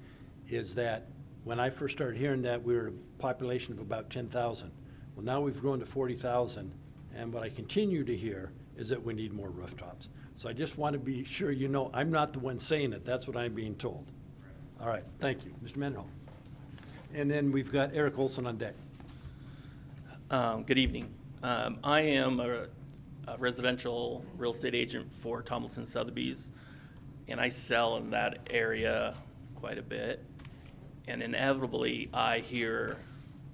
is that when I first started hearing that, we were a population of about 10,000. Well, now we've grown to 40,000, and what I continue to hear is that we need more rooftops. So I just want to be sure you know I'm not the one saying it. That's what I'm being told. All right, thank you. Mr. Mendenhall. And then we've got Eric Olson on deck. Good evening. I am a residential real estate agent for Tomlinson Sotheby's, and I sell in that area quite a bit. And inevitably, I hear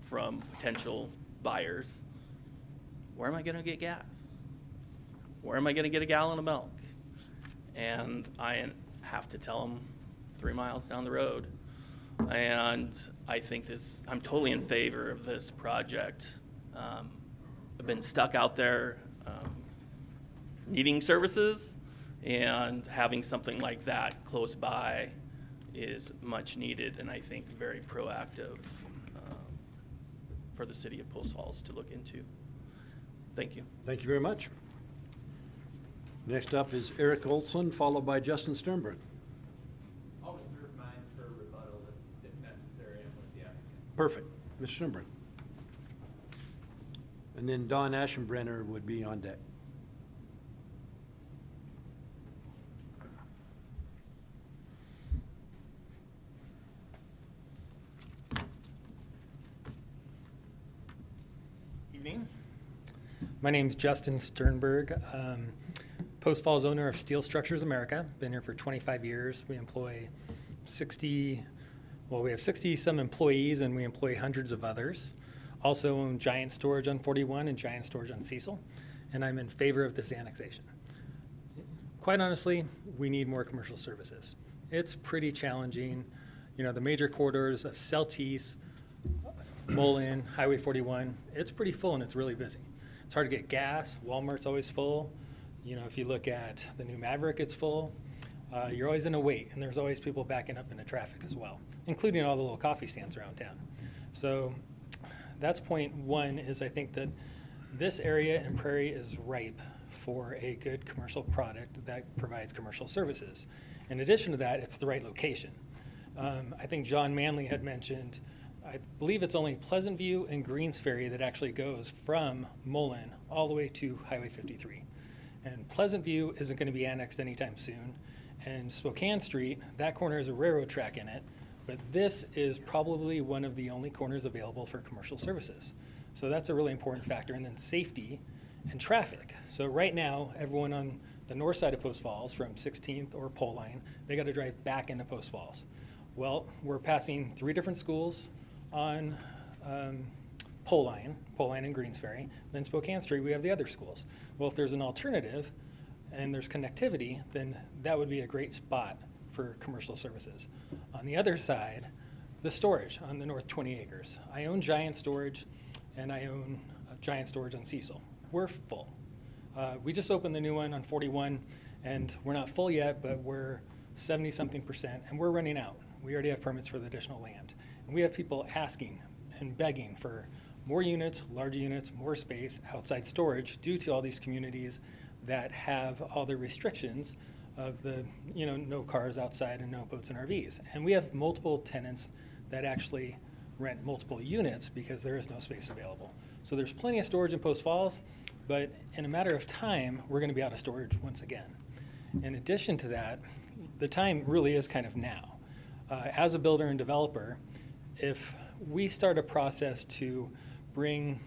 from potential buyers, where am I going to get gas? Where am I going to get a gallon of milk? And I have to tell them 3 miles down the road. And I think I'm totally in favor of this project. I've been stuck out there needing services, and having something like that close by is much needed, and I think very proactive for the city of Post Falls to look into. Thank you. Thank you very much. Next up is Eric Olson, followed by Justin Sternberg. I'll reserve mine for rebuttal if necessary. I'm with the applicant. Perfect. Mr. Sternberg. And then Don Aschenbrenner would be on deck. Evening. My name's Justin Sternberg. Post Falls owner of Steel Structures America. Been here for 25 years. We employ we have 60 some employees, and we employ hundreds of others. Also own Giant Storage on 41 and Giant Storage on Cecil, and I'm in favor of this annexation. Quite honestly, we need more commercial services. It's pretty challenging. The major corridors of Celtice, Mullen, Highway 41, it's pretty full and it's really busy. It's hard to get gas. Walmart's always full. If you look at the new Maverick, it's full. You're always in a wait, and there's always people backing up into traffic as well, including all the little coffee stands around town. So that's point one, is I think that this area in Prairie is ripe for a good commercial product that provides commercial services. In addition to that, it's the right location. I think John Manley had mentioned, I believe it's only Pleasant View and Greens Ferry that actually goes from Mullen all the way to Highway 53. And Pleasant View isn't going to be annexed anytime soon. And Spokane Street, that corner has a railroad track in it, but this is probably one of the only corners available for commercial services. So that's a really important factor. And then safety and traffic. So right now, everyone on the north side of Post Falls from 16th or Pole Line, they got to drive back into Post Falls. Well, we're passing 3 different schools on Pole Line and Greens Ferry. Then Spokane Street, we have the other schools. Well, if there's an alternative and there's connectivity, then that would be a great spot for commercial services. On the other side, the storage on the north 20 acres. I own Giant Storage, and I own Giant Storage on Cecil. We're full. We just opened the new one on 41, and we're not full yet, but we're 70-something%, and we're running out. We already have permits for the additional land. And we have people asking and begging for more units, larger units, more space, outside storage, due to all these communities that have all the restrictions of the, no cars outside and no boats and RVs. And we have multiple tenants that actually rent multiple units because there is no space available. So there's plenty of storage in Post Falls, but in a matter of time, we're going to be out of storage once again. In addition to that, the time really is kind of now. As a builder and developer, if we start a process to bring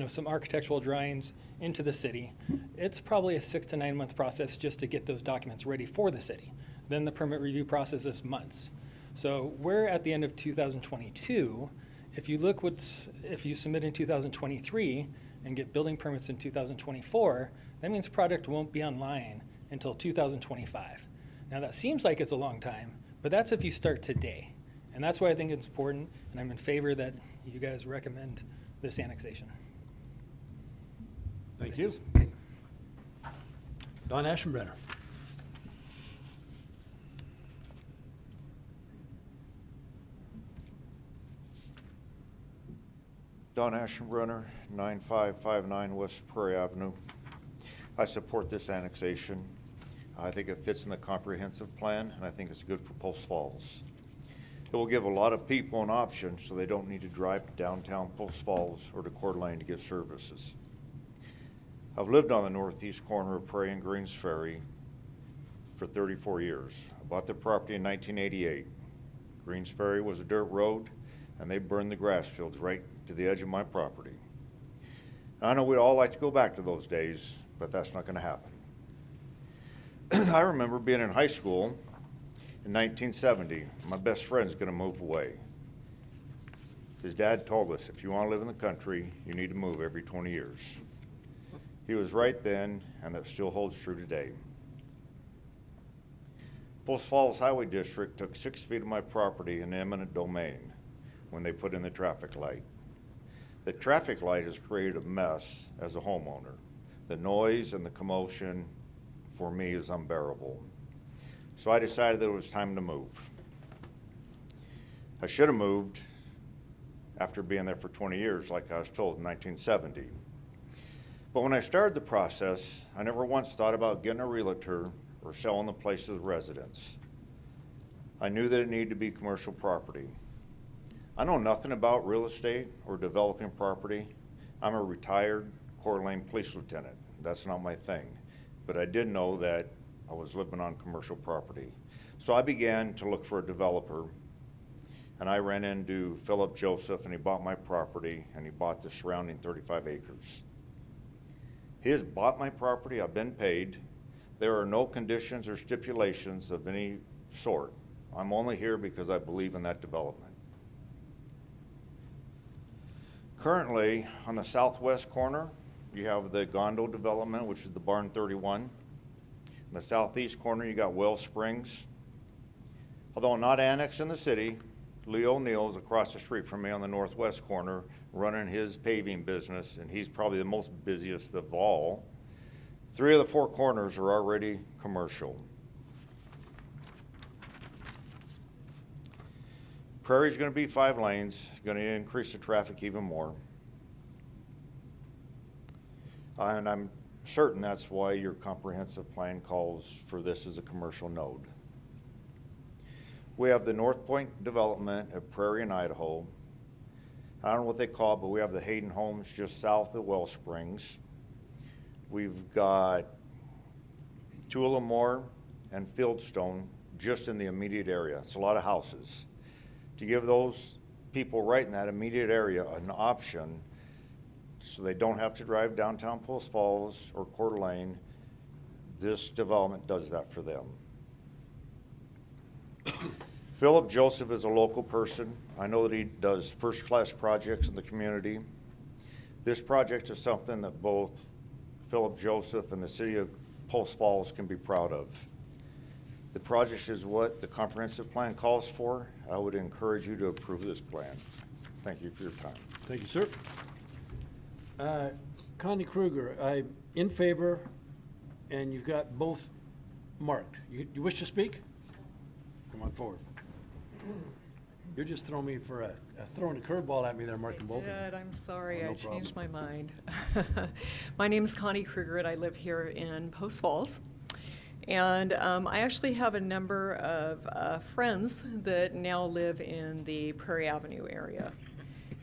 some architectural drawings into the city, it's probably a 6 to 9 month process just to get those documents ready for the city. Then the permit review process is months. So we're at the end of 2022. If you submit in 2023 and get building permits in 2024, that means product won't be online until 2025. Now that seems like it's a long time, but that's if you start today. And that's why I think it's important, and I'm in favor that you guys recommend this annexation. Thank you. Don Aschenbrenner. Don Aschenbrenner, 9559 West Prairie Avenue. I support this annexation. I think it fits in the comprehensive plan, and I think it's good for Post Falls. It will give a lot of people an option so they don't need to drive to downtown Post Falls or to Coeur d'Alene to get services. I've lived on the northeast corner of Prairie and Greens Ferry for 34 years. I bought the property in 1988. Greens Ferry was a dirt road, and they burned the grass fields right to the edge of my property. I know we'd all like to go back to those days, but that's not going to happen. I remember being in high school in 1970. My best friend's going to move away. His dad told us, if you want to live in the country, you need to move every 20 years. He was right then, and that still holds true today. Post Falls Highway District took 6 feet of my property in eminent domain when they put in the traffic light. The traffic light has created a mess as a homeowner. The noise and the commotion for me is unbearable. So I decided that it was time to move. I should have moved after being there for 20 years like I was told in 1970. But when I started the process, I never once thought about getting a realtor or selling the place as residence. I knew that it needed to be commercial property. I know nothing about real estate or developing property. I'm a retired Coeur d'Alene police lieutenant. That's not my thing. But I did know that I was living on commercial property. So I began to look for a developer, and I ran into Philip Joseph, and he bought my property, and he bought the surrounding 35 acres. He has bought my property. I've been paid. There are no conditions or stipulations of any sort. I'm only here because I believe in that development. Currently, on the southwest corner, you have the Gondo development, which is the Barn 31. In the southeast corner, you got Well Springs. Although not annexed in the city, Lee O'Neill's across the street from me on the northwest corner running his paving business, and he's probably the most busiest of all. 3 of the 4 corners are already commercial. Prairie's going to be 5 lanes, going to increase the traffic even more. And I'm certain that's why your comprehensive plan calls for this as a commercial node. We have the North Point development at Prairie and Idaho. I don't know what they call it, but we have the Hayden Homes just south of Wellsprings. We've got Tullamore and Fieldstone just in the immediate area. It's a lot of houses. To give those people right in that immediate area an option so they don't have to drive downtown Post Falls or Coeur d'Alene, this development does that for them. Philip Joseph is a local person. I know that he does first-class projects in the community. This project is something that both Philip Joseph and the city of Post Falls can be proud of. The project is what the comprehensive plan calls for. I would encourage you to approve this plan. Thank you for your time. Thank you, sir. Connie Kruger, I'm in favor, and you've got both marked. You wish to speak? Come on forward. You're just throwing me for throwing a curveball at me there, marking both of them. I'm sorry, Oh, no I changed problem. my mind. My name is Connie Kruger, and I live here in Post Falls. And I actually have a number of friends that now live in the Prairie Avenue area.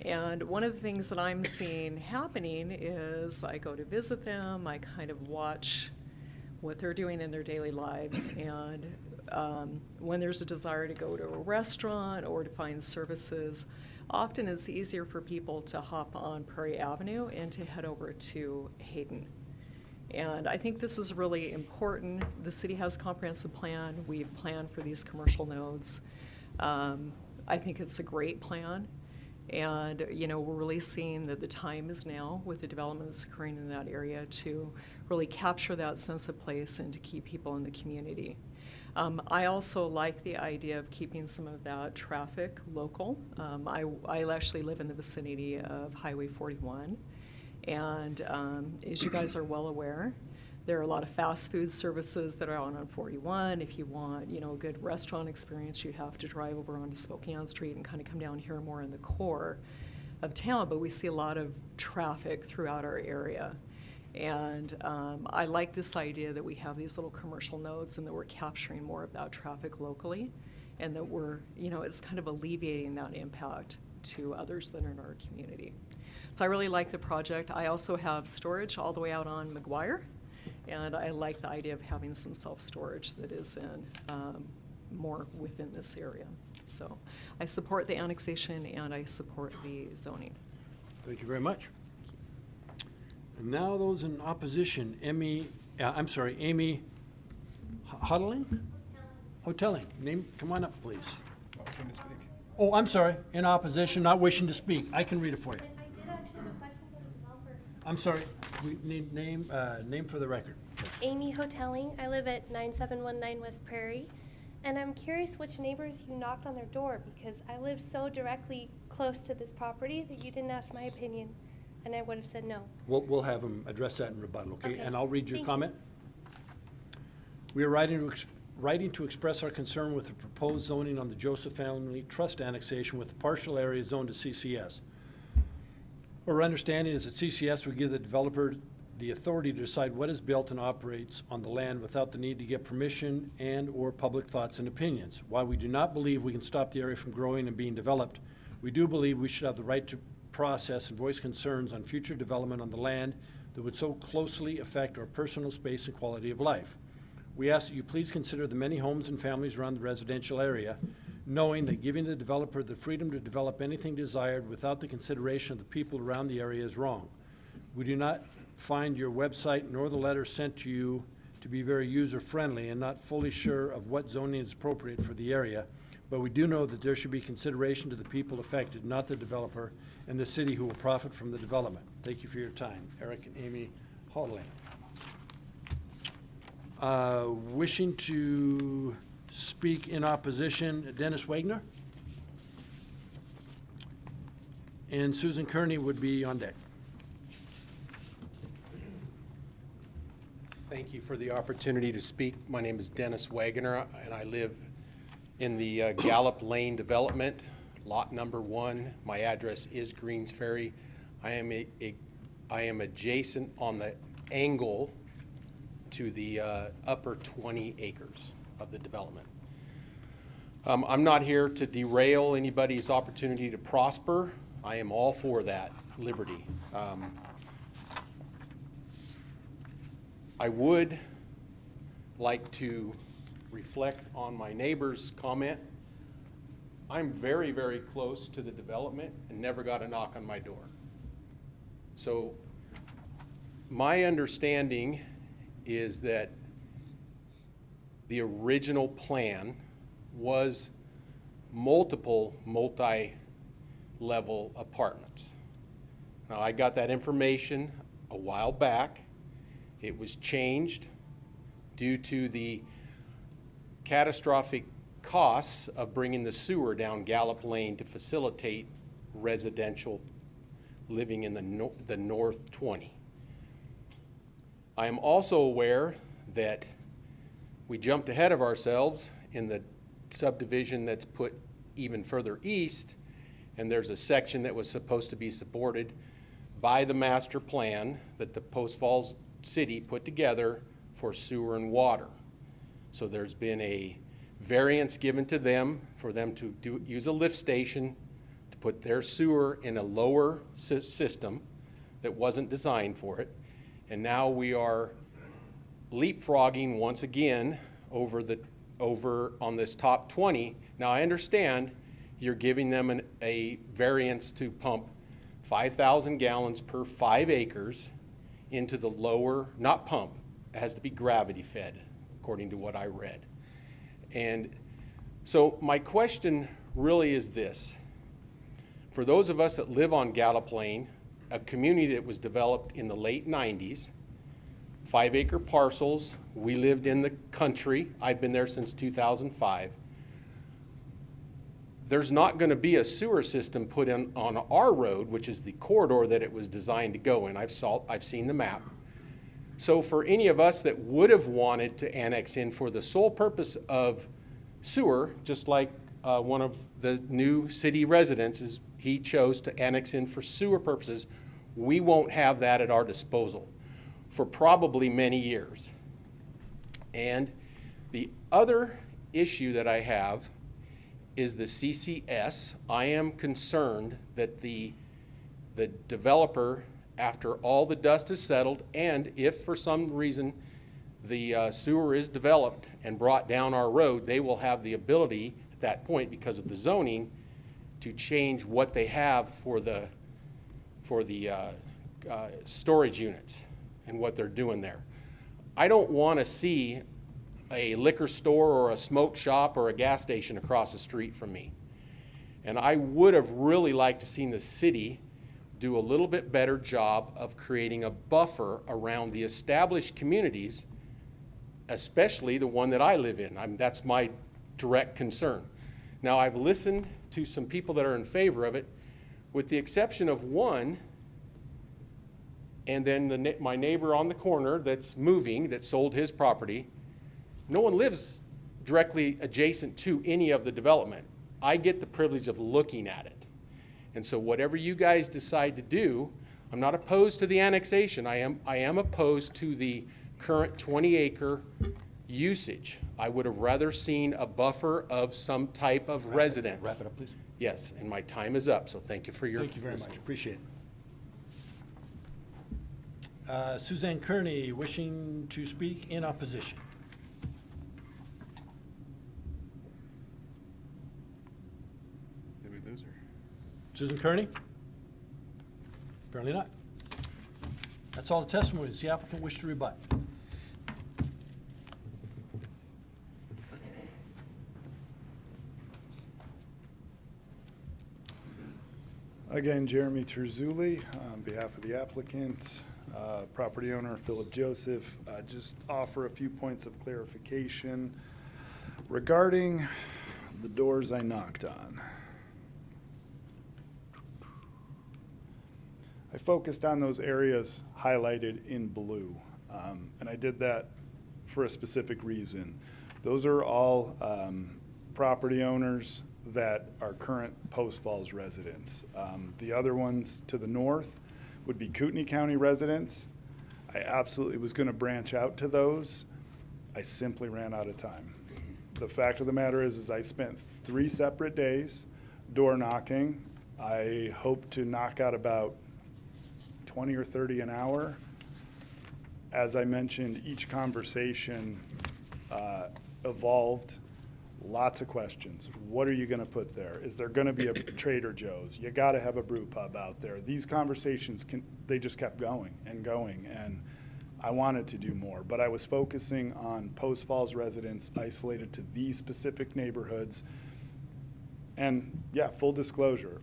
And one of the things that I'm seeing happening is I go to visit them, I kind of watch what they're doing in their daily lives, and when there's a desire to go to a restaurant or to find services, often it's easier for people to hop on Prairie Avenue and to head over to Hayden. And I think this is really important. The city has a comprehensive plan. We've planned for these commercial nodes. I think it's a great plan. And, you know, we're really seeing that the time is now with the development that's occurring in that area to really capture that sense of place and to keep people in the community. I also like the idea of keeping some of that traffic local. I actually live in the vicinity of Highway 41. And as you guys are well aware, there are a lot of fast food services that are on 41. If you want, you know, a good restaurant experience, you have to drive over onto Spokane Street and kind of come down here more in the core of town. But we see a lot of traffic throughout our area. And I like this idea that we have these little commercial nodes and that we're capturing more of that traffic locally, and that we're, you know, it's kind of alleviating that impact to others that are in our community. So I really like the project. I also have storage all the way out on McGuire, and I like the idea of having some self-storage that is in more within this area. So I support the annexation and I support the zoning. Thank you very much. And now those in opposition, Amy Hoteling? Hoteling. Name, come on up, please. Oh, I'm sorry, in opposition, not wishing to speak. I can read it for you. I'm sorry, we need name for the record. Amy Hoteling. I live at 9719 West Prairie, and I'm curious which neighbors you knocked on their door, because I live so directly close to this property that you didn't ask my opinion, and I would have said no. We'll have them address that in rebuttal, okay? Okay. And I'll read your Thank comment. We are writing to express our concern with the proposed zoning on the Joseph Family Trust annexation with the partial area zoned to CCS. Our understanding is that CCS would give the developer the authority to decide what is built and operates on the land without the need to get permission and/or public thoughts and opinions. While we do not believe we can stop the area from growing and being developed, we do believe we should have the right to process and voice concerns on future development on the land that would so closely affect our personal space and quality of life. We ask that you please consider the many homes and families around the residential area, knowing that giving the developer the freedom to develop anything desired without the consideration of the people around the area is wrong. We do not find your website nor the letter sent to you to be very user-friendly and not fully sure of what zoning is appropriate for the area, but we do know that there should be consideration to the people affected, not the developer, and the city who will profit from the development. Thank you for your time. Eric and Amy Hoteling. Wishing to speak in opposition, Dennis Wagner. And Susan Kearney would be on deck. Thank you for the opportunity to speak. My name is Dennis Wagner, and I live in the Gallup Lane development, lot number 1. My address is Greens Ferry. I am adjacent on the angle to the upper 20 acres of the development. I'm not here to derail anybody's opportunity to prosper. I am all for that liberty. I would like to reflect on my neighbor's comment. I'm very, very close to the development and never got a knock on my door. So my understanding is that the original plan was multiple multi-level apartments. Now, I got that information a while back. It was changed due to the catastrophic costs of bringing the sewer down Gallup Lane to facilitate residential living in the North 20. I am also aware that we jumped ahead of ourselves in the subdivision that's put even further east, and there's a section that was supposed to be supported by the master plan that the Post Falls City put together for sewer and water. So there's been a variance given to them for them to use a lift station to put their sewer in a lower system that wasn't designed for it. And now we are leapfrogging once again over on this top 20. Now I understand you're giving them a variance to pump 5,000 gallons per 5 acres into the lower, not pump, it has to be gravity fed, according to what I read. And so my question really is this. For those of us that live on Gallup Lane, a community that was developed in the late 90s, 5-acre parcels, we lived in the country, I've been there since 2005. There's not going to be a sewer system put in on our road, which is the corridor that it was designed to go in. I've seen the map. So for any of us that would have wanted to annex in for the sole purpose of sewer, just like one of the new city residents, he chose to annex in for sewer purposes, we won't have that at our disposal for probably many years. And the other issue that I have is the CCS. I am concerned that the developer, after all the dust is settled, and if for some reason the sewer is developed and brought down our road, they will have the ability at that point, because of the zoning, to change what they have for the storage units and what they're doing there. I don't want to see a liquor store or a smoke shop or a gas station across the street from me. And I would have really liked to seen the city do a little bit better job of creating a buffer around the established communities, especially the one that I live in. That's my direct concern. Now, I've listened to some people that are in favor of it, with the exception of one, and then my neighbor on the corner that's moving, that sold his property. No one lives directly adjacent to any of the development. I get the privilege of looking at it. And so whatever you guys decide to do, I'm not opposed to the annexation. I am opposed to the current 20-acre usage. I would have rather seen a buffer of some type of residence. Wrap it up, please. Yes, and my time is up, so thank you for your Thank you very much, listening. appreciate it. Suzanne Kearney, wishing to speak in opposition. Did we lose her? Susan Kearney? Apparently not. That's all the testimony. Does the applicant wish to rebut? Again, Jeremy Terzulli, on behalf of the applicant, property owner Philip Joseph, just offer a few points of clarification regarding the doors I knocked on. I focused on those areas highlighted in blue, and I did that for a specific reason. Those are all property owners that are current Post Falls residents. The other ones to the north would be Kootenai County residents. I absolutely was going to branch out to those. I simply ran out of time. The fact of the matter is I spent 3 separate days door knocking. I hope to knock out about 20 or 30 an hour. As I mentioned, each conversation evolved. Lots of questions. What are you going to put there? Is there going to be a Trader Joe's? You got to have a brew pub out there. These conversations, they just kept going, and I wanted to do more. But I was focusing on Post Falls residents isolated to these specific neighborhoods. And yeah, full disclosure,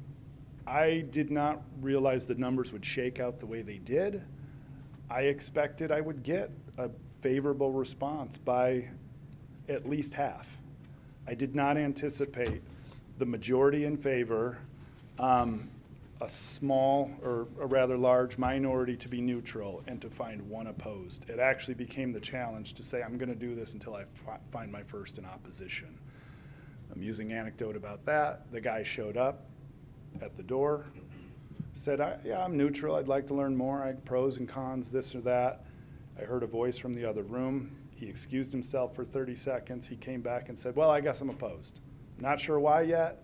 I did not realize the numbers would shake out the way they did. I expected I would get a favorable response by at least half. I did not anticipate the majority in favor, a small or a rather large minority to be neutral, and to find one opposed. It actually became the challenge to say, I'm going to do this until I find my first in opposition. Amusing anecdote about that, the guy showed up at the door, said, yeah, I'm neutral, I'd like to learn more, pros and cons, this or that. I heard a voice from the other room. He excused himself for 30 seconds. He came back and said, well, I guess I'm opposed. Not sure why yet,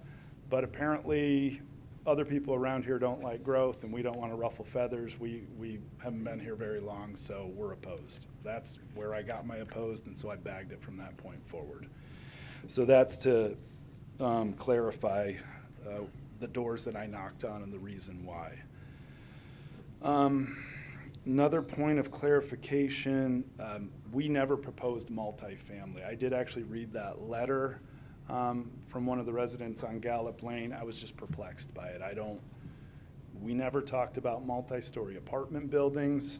but apparently other people around here don't like growth and we don't want to ruffle feathers. We haven't been here very long, so we're opposed. That's where I got my opposed, and so I bagged it from that point forward. So that's to clarify the doors that I knocked on and the reason why. Another point of clarification, we never proposed multifamily. I did actually read that letter from one of the residents on Gallup Lane. I was just perplexed by it. We never talked about multi-story apartment buildings.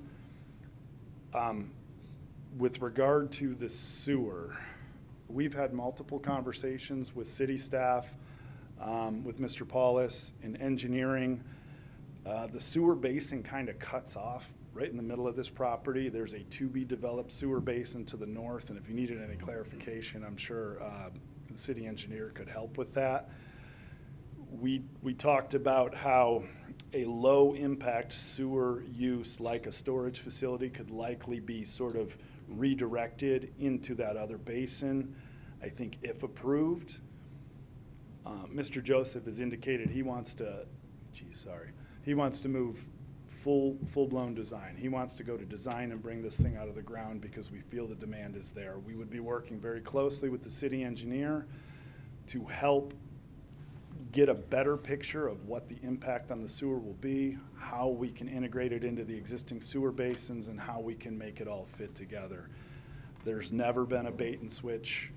With regard to the sewer, we've had multiple conversations with city staff, with Mr. Paulus in engineering. The sewer basin kind of cuts off right in the middle of this property. There's a to-be-developed sewer basin to the north, and if you needed any clarification, I'm sure the city engineer could help with that. We talked about how a low-impact sewer use, like a storage facility, could likely be sort of redirected into that other basin. I think if approved, Mr. Joseph has indicated he wants to, he wants to move full-blown design. He wants to go to design and bring this thing out of the ground because we feel the demand is there. We would be working very closely with the city engineer to help get a better picture of what the impact on the sewer will be, how we can integrate it into the existing sewer basins, and how we can make it all fit together. There's never been a bait and switch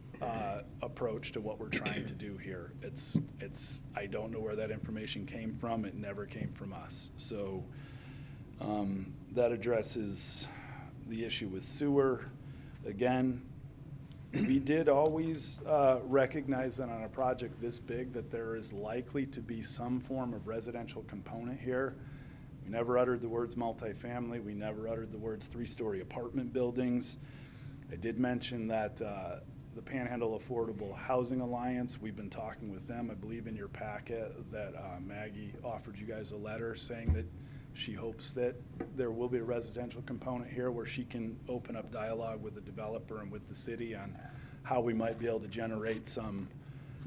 approach to what we're trying to do here. I don't know where that information came from. It never came from us. So that addresses the issue with sewer. Again, we did always recognize that on a project this big that there is likely to be some form of residential component here. We never uttered the words multifamily. We never uttered the words 3-story apartment buildings. I did mention that the Panhandle Affordable Housing Alliance, we've been talking with them. I believe in your packet that Maggie offered you guys a letter saying that she hopes that there will be a residential component here where she can open up dialogue with the developer and with the city on how we might be able to generate some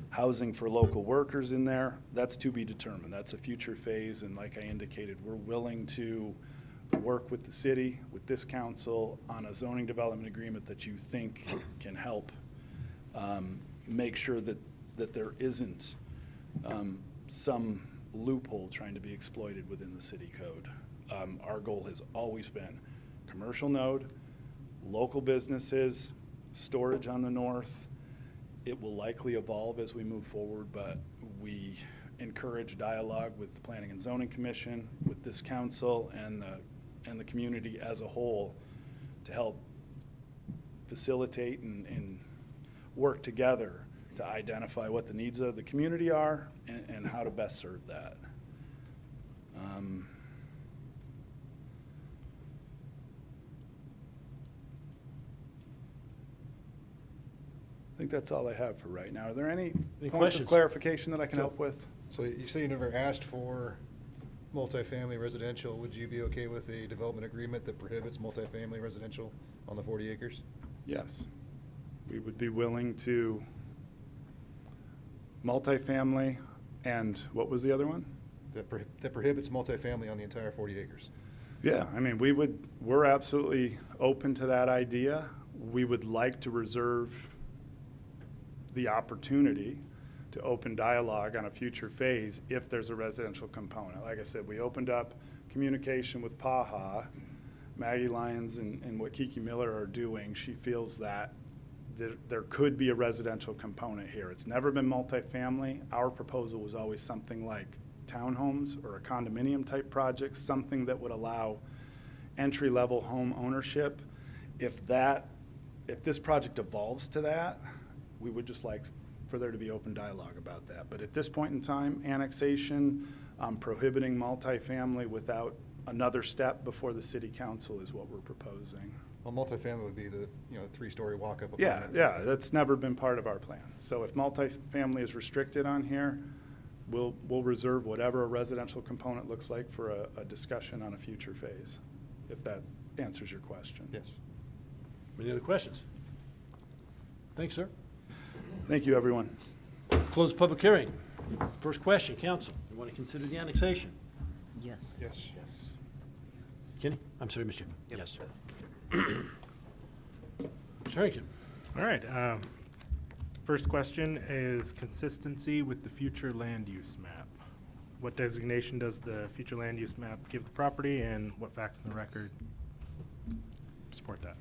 housing for local workers in there. That's to be determined. That's a future phase, and like I indicated, we're willing to work with the city, with this council, on a zoning development agreement that you think can help make sure that there isn't some loophole trying to be exploited within the city code. Our goal has always been commercial node, local businesses, storage on the north. It will likely evolve as we move forward, but we encourage dialogue with the Planning and Zoning Commission, with this council, and the community as a whole to help facilitate and work together to identify what the needs of the community are and how to best serve that. I think that's all I have for right now. Are there any points questions? of clarification that I can help with? So you say you never asked for multifamily residential. Would you be okay with a development agreement that prohibits multifamily residential on the 40 acres? Yes. We would be willing to multifamily, and what was the other one? That prohibits multifamily on the entire 40 acres. Yeah, I mean, we're absolutely open to that idea. We would like to reserve the opportunity to open dialogue on a future phase if there's a residential component. Like I said, we opened up communication with PAHA, Maggie Lyons and what Kiki Miller are doing. She feels that there could be a residential component here. It's never been multifamily. Our proposal was always something like townhomes or a condominium type project, something that would allow entry-level home ownership. If this project evolves to that, we would just like for there to be open dialogue about that. But at this point in time, annexation, prohibiting multifamily without another step before the city council is what we're proposing. Well, multifamily would be the, 3-story walk-up Yeah, apartment. yeah, that's never been part of our plan. So if multifamily is restricted on here, we'll reserve whatever a residential component looks like for a discussion on a future phase, if that answers your question. Yes. Any other questions? Thanks, sir. Thank you, everyone. Close public hearing. First question, council. You want to consider the annexation? Yes. Yes. Kenny? I'm sorry, Mr. Chairman. Yes, sir. Mr. Harrington. All right. First question is consistency with the future land use map. What designation does the future land use map give the property, and what facts in the record support that?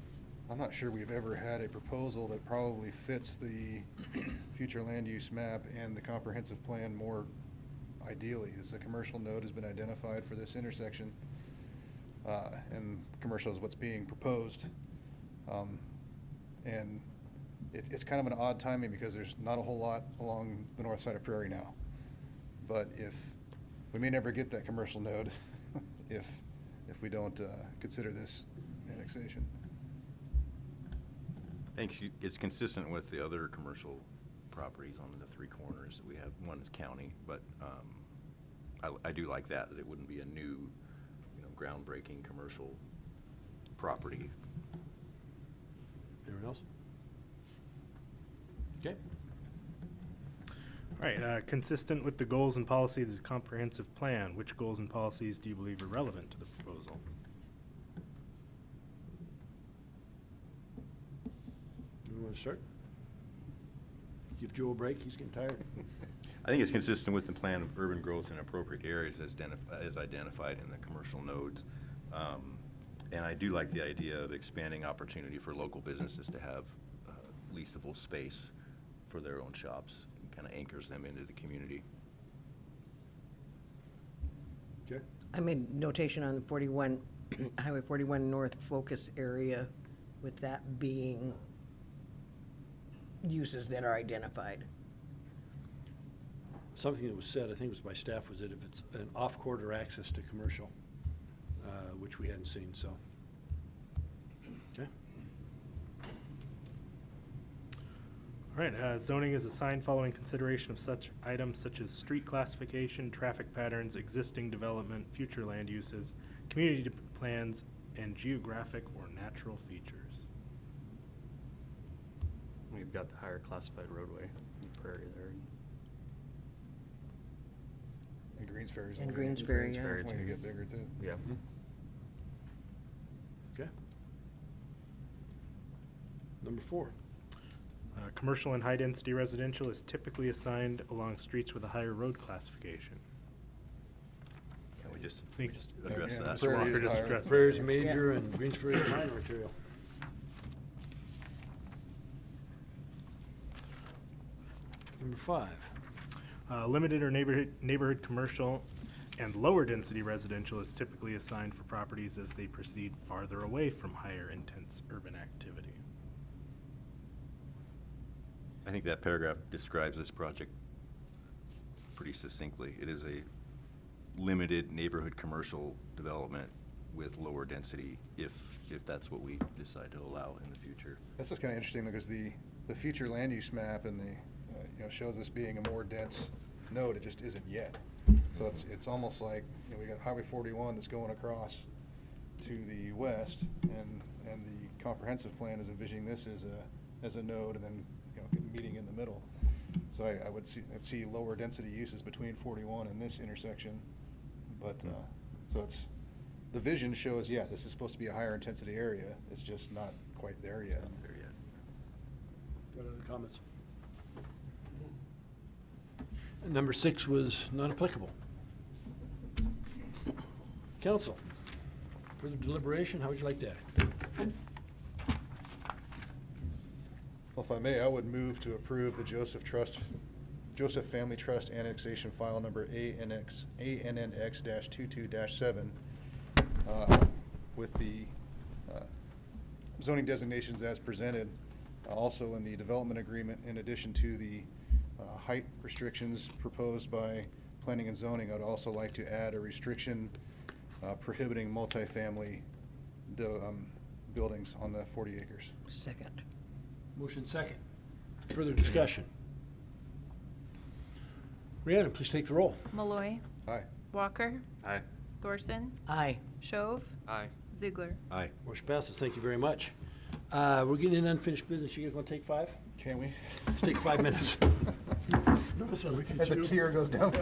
I'm not sure we've ever had a proposal that probably fits the future land use map and the comprehensive plan more ideally. It's a commercial node has been identified for this intersection, and commercial is what's being proposed. And it's kind of an odd timing because there's not a whole lot along the north side of Prairie now. But we may never get that commercial node if we don't consider this annexation. I think it's consistent with the other commercial properties on the three corners that we have. One is county, but I do like that it wouldn't be a new, groundbreaking commercial property. Anyone else? Okay. All right. Consistent with the goals and policies of the comprehensive plan, which goals and policies do you believe are relevant to the proposal? You want to start? Give Joe a break. He's getting tired. I think it's consistent with the plan of urban growth in appropriate areas as identified in the commercial nodes. And I do like the idea of expanding opportunity for local businesses to have leasable space for their own shops. It kind of anchors them into the community. Okay. I made notation on the 41, Highway 41 North focus area with that being uses that are identified. Something that was said, I think it was by staff, was that if it's an off-corridor access to commercial, which we hadn't seen, so. Okay. All right. Zoning is assigned following consideration of such items such as street classification, traffic patterns, existing development, future land uses, community plans, and geographic or natural features. We've got the higher classified roadway in the prairie there. And Greens Ferry's And only Greens gonna- Ferry, Greens yeah. Ferry, only gonna too. get bigger too. Yeah. Okay. Number 4. Commercial and high-density residential is typically assigned along streets with a higher road classification. Can we just Think- address Yeah, that? Mr. Prairie Walker is just higher. addressed Prairie's that. major and Greens Ferry is minor arterial. Number 5. Limited or neighborhood commercial and lower density residential is typically assigned for properties as they proceed farther away from higher intense urban activity. I think that paragraph describes this project pretty succinctly. It is a limited neighborhood commercial development with lower density if that's what we decide to allow in the future. This is kind of interesting because the future land use map and the, shows this being a more dense node. It just isn't yet. So it's almost like, we got Highway 41 that's going across to the west, and the comprehensive plan is envisioning this as a node, and then, meeting in the middle. So I'd see lower density uses between 41 and this intersection. But, so the vision shows, yeah, this is supposed to be a higher intensity area. It's just not quite there yet. What other comments? And number 6 was not applicable. Council, further deliberation, how would you like that? Well, if I may, I would move to approve the Joseph Family Trust Annexation File Number ANNX-22-7 with the zoning designations as presented. Also in the development agreement, in addition to the height restrictions proposed by planning and zoning, I'd also like to add a restriction prohibiting multifamily buildings on the 40 acres. Second. Motion second. Further discussion? Rhiannon, please take the roll. Malloy. Aye. Walker. Aye. Thorson. Aye. Shove. Aye. Ziegler. Aye. Motion passes. Thank you very much. We're getting in unfinished business. You guys want to take 5? Can we? Let's take 5 minutes. Notice how we can As a chew. tear goes down.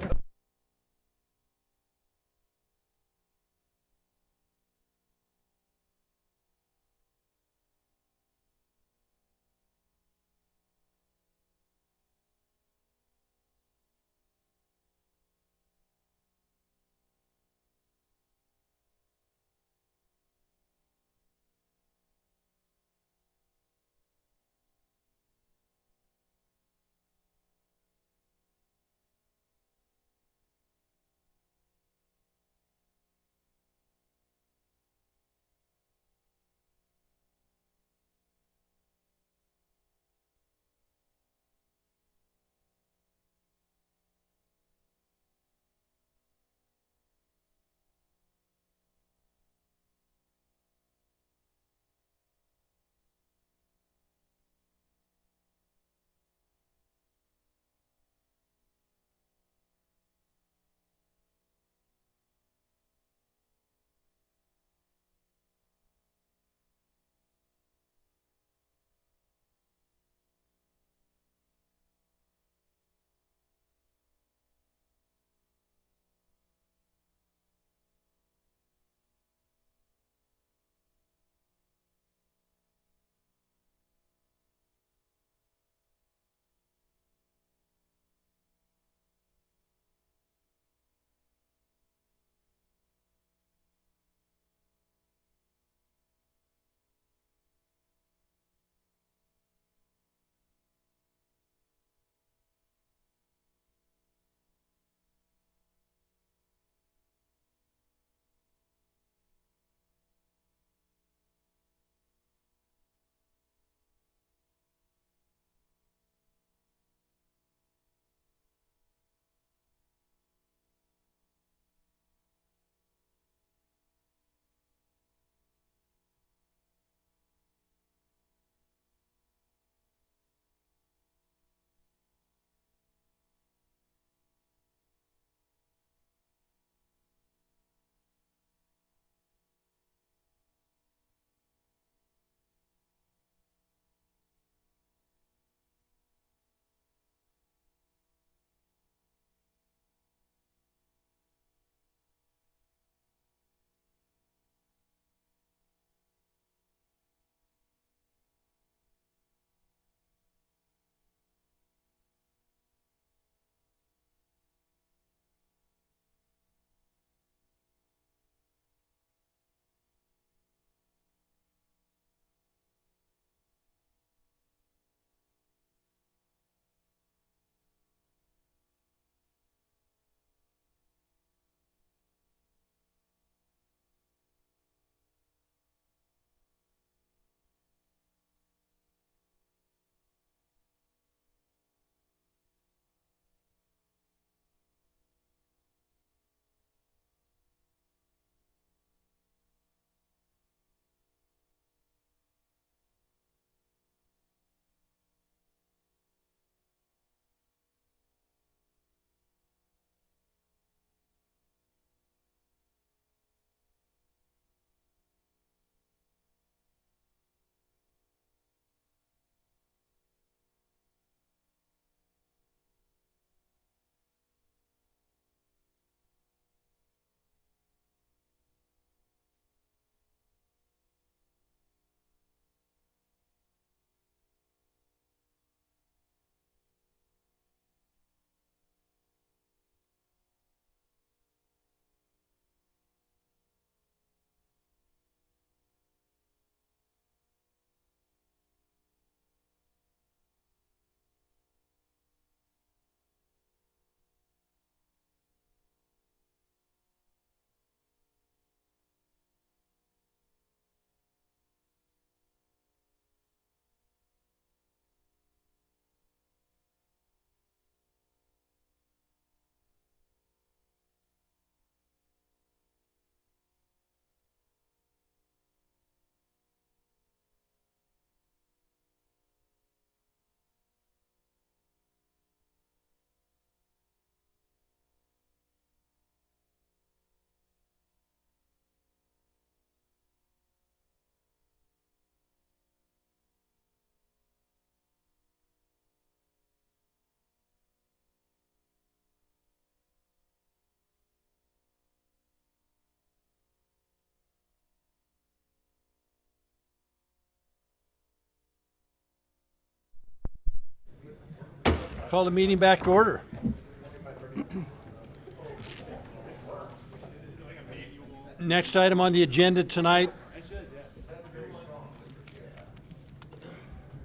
Call the meeting back to order. Next item on the agenda tonight.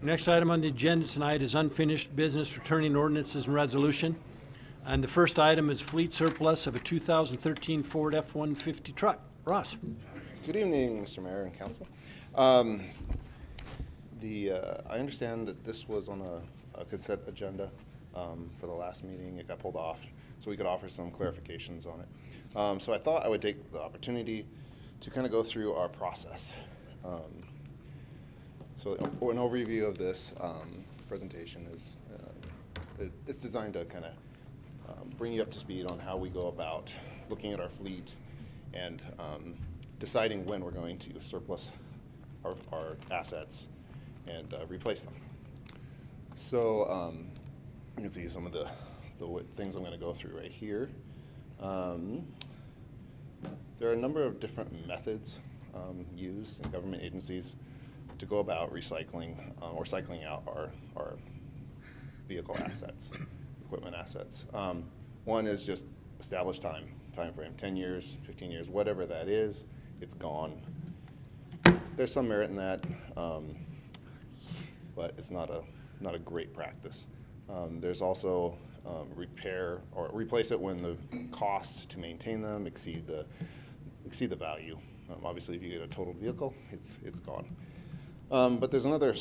Next item on the agenda tonight is unfinished business returning ordinances and resolution. And the first item is fleet surplus of a 2013 Ford F-150 truck. Ross. Good evening, Mr. Mayor and Council. I understand that this was on a consent agenda for the last meeting. It got pulled off, so we could offer some clarifications on it. So I thought I would take the opportunity to kind of go through our process. So an overview of this presentation is it's designed to kind of bring you up to speed on how we go about looking at our fleet and deciding when we're going to surplus our assets and replace them. So you can see some of the things I'm going to go through right here. There are a number of different methods used in government agencies to go about recycling or cycling out our vehicle assets, equipment assets. One is just established time frame, 10 years, 15 years, whatever that is, it's gone. There's some merit in that, but it's not a great practice. There's also repair or replace it when the costs to maintain them exceed the value. Obviously, if you get a totaled vehicle, it's gone. But there's another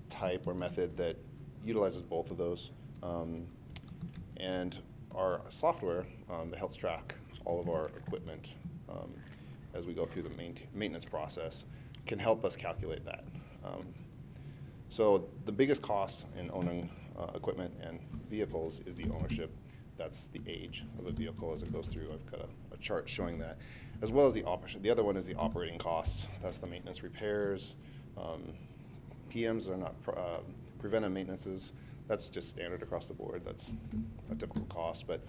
type or method that utilizes both of those. And our software that helps track all of our equipment as we go through the maintenance process can help us calculate that. So the biggest cost in owning equipment and vehicles is the ownership. That's the age of a vehicle as it goes through. I've got a chart showing that, as well as the option. The other one is the operating costs. That's the maintenance repairs. PMs are not preventive maintenances. That's just standard across the board. That's a typical cost. But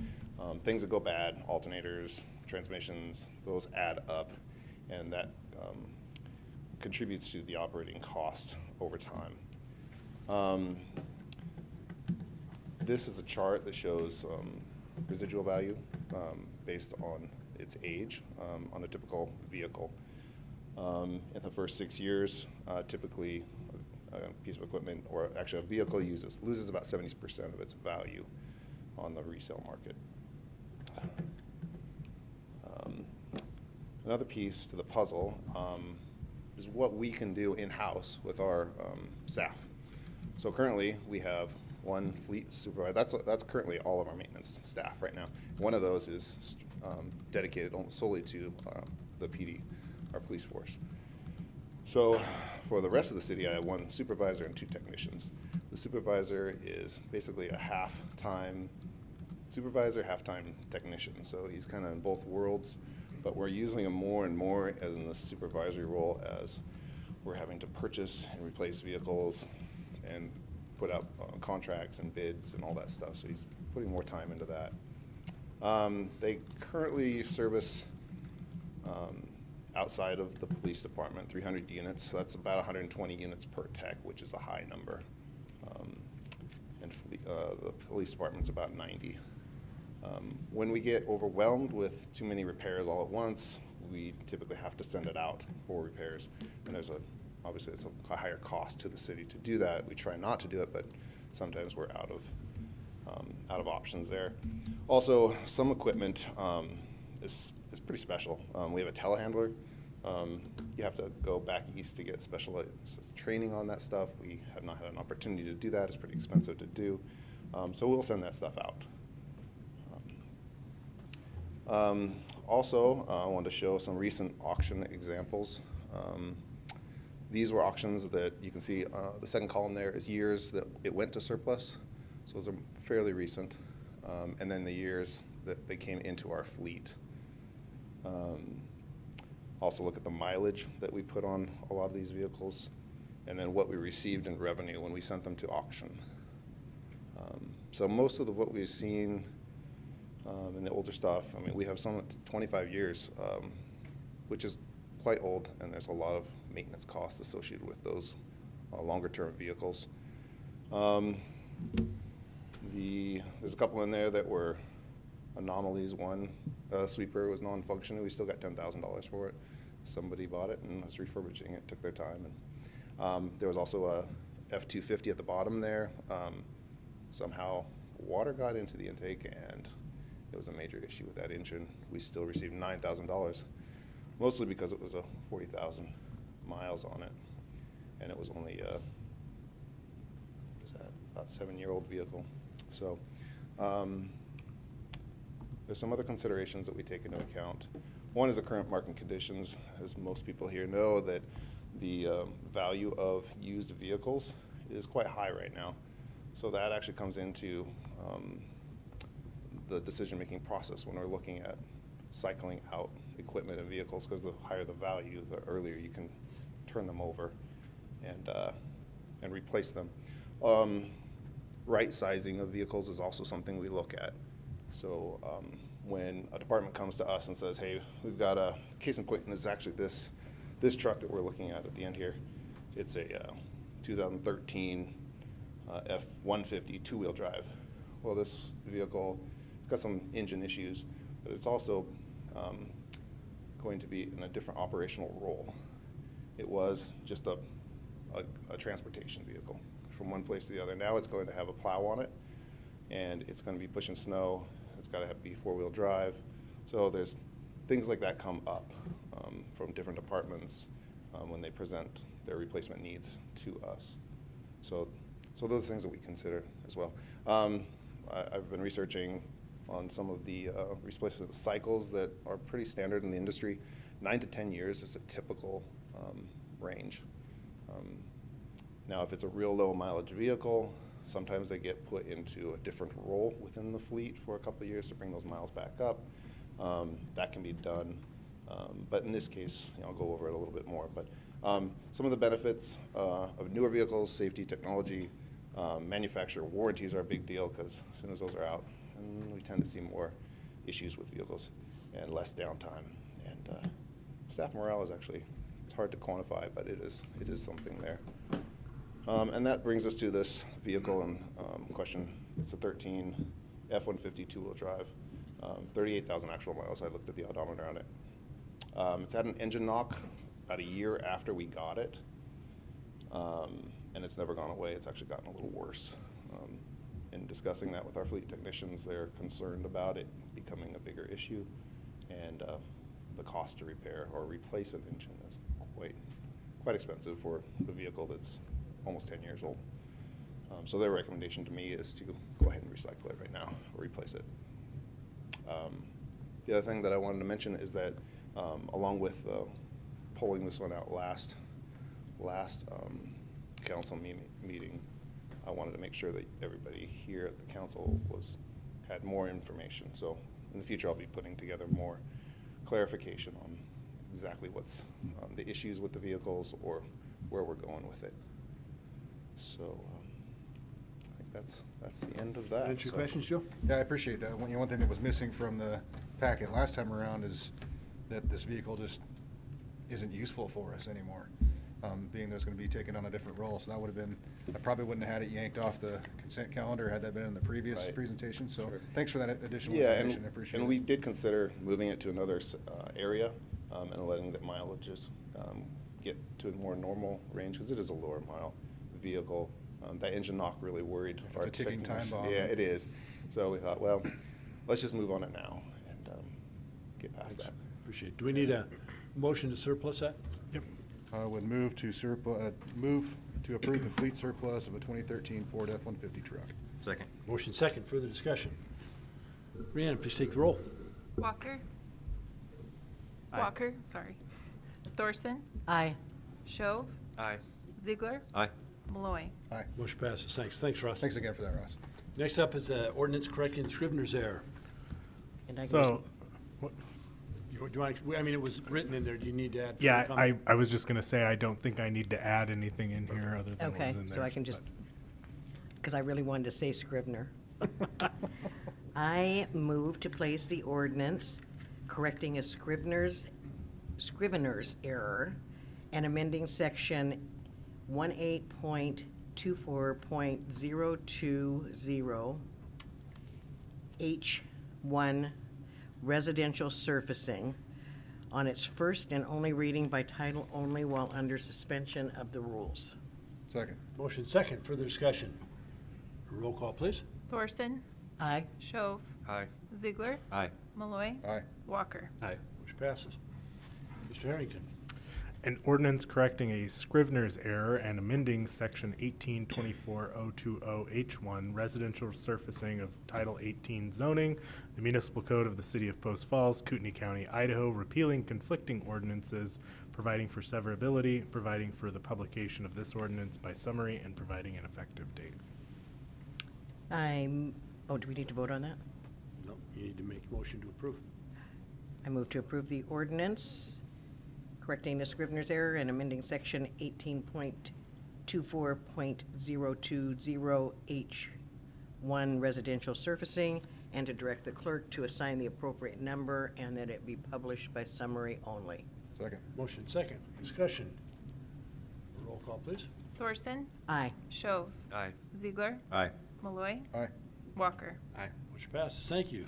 things that go bad, alternators, transmissions, those add up, and that contributes to the operating cost over time. This is a chart that shows residual value based on its age on a typical vehicle. In the first 6 years, typically a piece of equipment, or actually a vehicle, loses about 70% of its value on the resale market. Another piece to the puzzle is what we can do in-house with our staff. So currently, we have one fleet supervisor. That's currently all of our maintenance staff right now. One of those is dedicated solely to the PD, our police force. So for the rest of the city, I have one supervisor and two technicians. The supervisor is basically a half-time supervisor, half-time technician. So he's kind of in both worlds, but we're using him more and more in the supervisory role as we're having to purchase and replace vehicles and put out contracts and bids and all that stuff. So he's putting more time into that. They currently service outside of the police department, 300 units. So that's about 120 units per tech, which is a high number. And the police department's about 90. When we get overwhelmed with too many repairs all at once, we typically have to send it out for repairs. And obviously it's a higher cost to the city to do that. We try not to do it, but sometimes we're out of options there. Also, some equipment is pretty special. We have a telehandler. You have to go back east to get special training on that stuff. We have not had an opportunity to do that. It's pretty expensive to do. So we'll send that stuff out. Also, I wanted to show some recent auction examples. These were auctions that you can see, the second column there is years that it went to surplus. So those are fairly recent. And then the years that they came into our fleet. Also look at the mileage that we put on a lot of these vehicles, and then what we received in revenue when we sent them to auction. So most of what we've seen in the older stuff, I mean, we have some 25 years, which is quite old, and there's a lot of maintenance costs associated with those longer term vehicles. There's a couple in there that were anomalies. One sweeper was non-functioning. We still got $10,000 for it. Somebody bought it and was refurbishing it. Took their time. And there was also a F-250 at the bottom there. Somehow water got into the intake, and it was a major issue with that engine. We still received $9,000, mostly because it was a 40,000 miles on it, and it was only what is that, about 7-year-old vehicle. So there's some other considerations that we take into account. One is the current market conditions. As most people here know, that the value of used vehicles is quite high right now. So that actually comes into the decision-making process when we're looking at cycling out equipment and vehicles, because the higher the value, the earlier you can turn them over and replace them. Right sizing of vehicles is also something we look at. So when a department comes to us and says, hey, we've got a case in point, and it's actually this truck that we're looking at the end here. It's a 2013 F-150 two-wheel drive. Well, this vehicle, it's got some engine issues, but it's also going to be in a different operational role. It was just a transportation vehicle from one place to the other. Now it's going to have a plow on it, and it's going to be pushing snow. It's got to be four-wheel drive. So there's things like that come up from different departments when they present their replacement needs to us. So those are things that we consider as well. I've been researching on some of the replacement cycles that are pretty standard in the industry. 9 to 10 years is a typical range. Now, if it's a real low mileage vehicle, sometimes they get put into a different role within the fleet for a couple of years to bring those miles back up. That can be done. But in this case, I'll go over it a little bit more. But some of the benefits of newer vehicles, safety, technology, manufacturer warranties are a big deal, because as soon as those are out, and we tend to see more issues with vehicles and less downtime. And staff morale is actually, it's hard to quantify, but it is something there. And that brings us to this vehicle in question. It's a 13 F-150 two-wheel drive, 38,000 actual miles. I looked at the odometer on it. It's had an engine knock about a year after we got it, and it's never gone away. It's actually gotten a little worse. In discussing that with our fleet technicians, they're concerned about it becoming a bigger issue, and the cost to repair or replace an engine is quite expensive for a vehicle that's almost 10 years old. So their recommendation to me is to go ahead and recycle it right now or replace it. The other thing that I wanted to mention is that along with pulling this one out last council meeting, I wanted to make sure that everybody here at the council had more information. So in the future, I'll be putting together more clarification on exactly what's the issues with the vehicles or where we're going with it. So I think that's the end of that. Answer your questions, Joe? Yeah, I appreciate that. One thing that was missing from the packet last time around is that this vehicle just isn't useful for us anymore, being that it's going to be taken on a different role. So that would have been, I probably wouldn't have had it yanked off the consent calendar had that been in the previous presentation. So sure. Thanks for that additional information. I appreciate it. And we did consider moving it to another area and letting the mileages get to a more normal range, because it is a lower mile vehicle. That engine knock really worried our It's a ticking time bomb. Yeah, it is. So we thought, well, let's just move on it now and get past that. Appreciate it. Do we need a motion to surplus that? Yep. I would move to approve the fleet surplus of a 2013 Ford F-150 truck. Second. Motion second. Further discussion. Rhiannon, please take the roll. Walker. Aye. Walker, sorry. Thorson. Aye. Shove. Aye. Ziegler. Aye. Malloy. Aye. Motion passes. Thanks, Ross. Thanks again for that, Ross. Next up is ordinance correcting Scrivener's error. And I So, Do you want, I mean, it was written in there. Do you need to add? yeah, further comment? I was just going to say, I don't think I need to add anything in here other than Okay, what's in there. so I can just, because I really wanted to say Scrivener. I move to place the ordinance correcting a Scrivener's error and amending section 18.2 24.020 H1 residential surfacing on its first and only reading by title only while under suspension of the rules. Second. Motion second, further discussion. Roll call, please. Thorson, Aye. Shove, Aye. Ziegler, Aye. Malloy, Aye. Walker. Aye. Motion passes. Mr. Harrington. An ordinance correcting a Scrivener's error and amending section 1824020H1 residential surfacing of Title 18 zoning, the municipal code of the city of Post Falls, Kootenai County, Idaho, repealing conflicting ordinances, providing for severability, providing for the publication of this ordinance by summary, and providing an effective date. Oh, do we need to vote on that? No, you need to make a motion to approve. I move to approve the ordinance correcting the Scrivener's error and amending section 18.24.020H1 residential surfacing, and to direct the clerk to assign the appropriate number and that it be published by summary only. Second. Motion second, discussion. Roll call, please. Thorson, Aye. Shove, Aye. Ziegler, Aye. Malloy, Aye. Walker. Aye. Motion passes, thank you.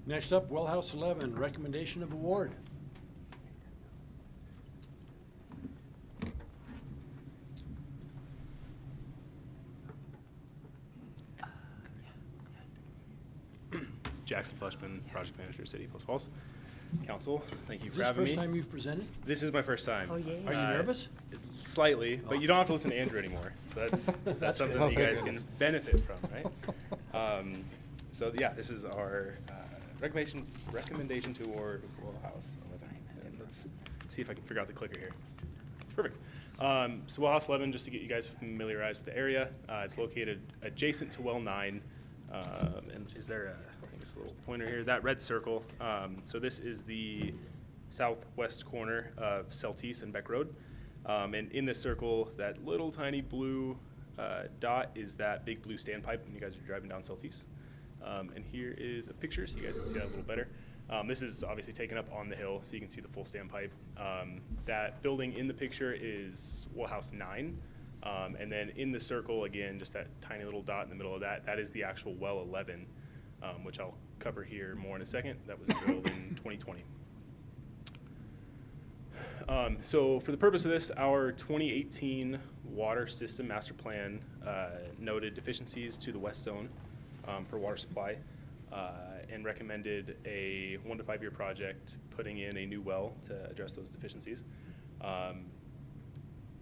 Next up, Wellhouse 11, recommendation of award. Jackson Flushman, Project Manager, City of Post Falls. Council, thank you Is for this the having me. first time you've presented? This is my first time. Oh, yay. Are you nervous? Slightly, but you don't have to listen to Andrew anymore. So that's something that you guys can benefit from, right? So yeah, this is our recommendation to award Wellhouse 11. And let's see if I can figure out the clicker here. Perfect. So Wellhouse 11, just to get you guys familiarized with the area, it's located adjacent to Well 9. And is there a little pointer here? That red circle. So this is the southwest corner of Celtice and Beck Road. And in this circle, that little tiny blue dot is that big blue standpipe when you guys are driving down Celtice. And here is a picture so you guys can see that a little better. This is obviously taken up on the hill, so you can see the full standpipe. That building in the picture is Wellhouse 9. And then in the circle, again, just that tiny little dot in the middle of that, that is the actual Well 11, which I'll cover here more in a second. That was drilled in 2020. So for the purpose of this, our 2018 water system master plan noted deficiencies to the west zone for water supply and recommended a 1 to 5 year project putting in a new well to address those deficiencies.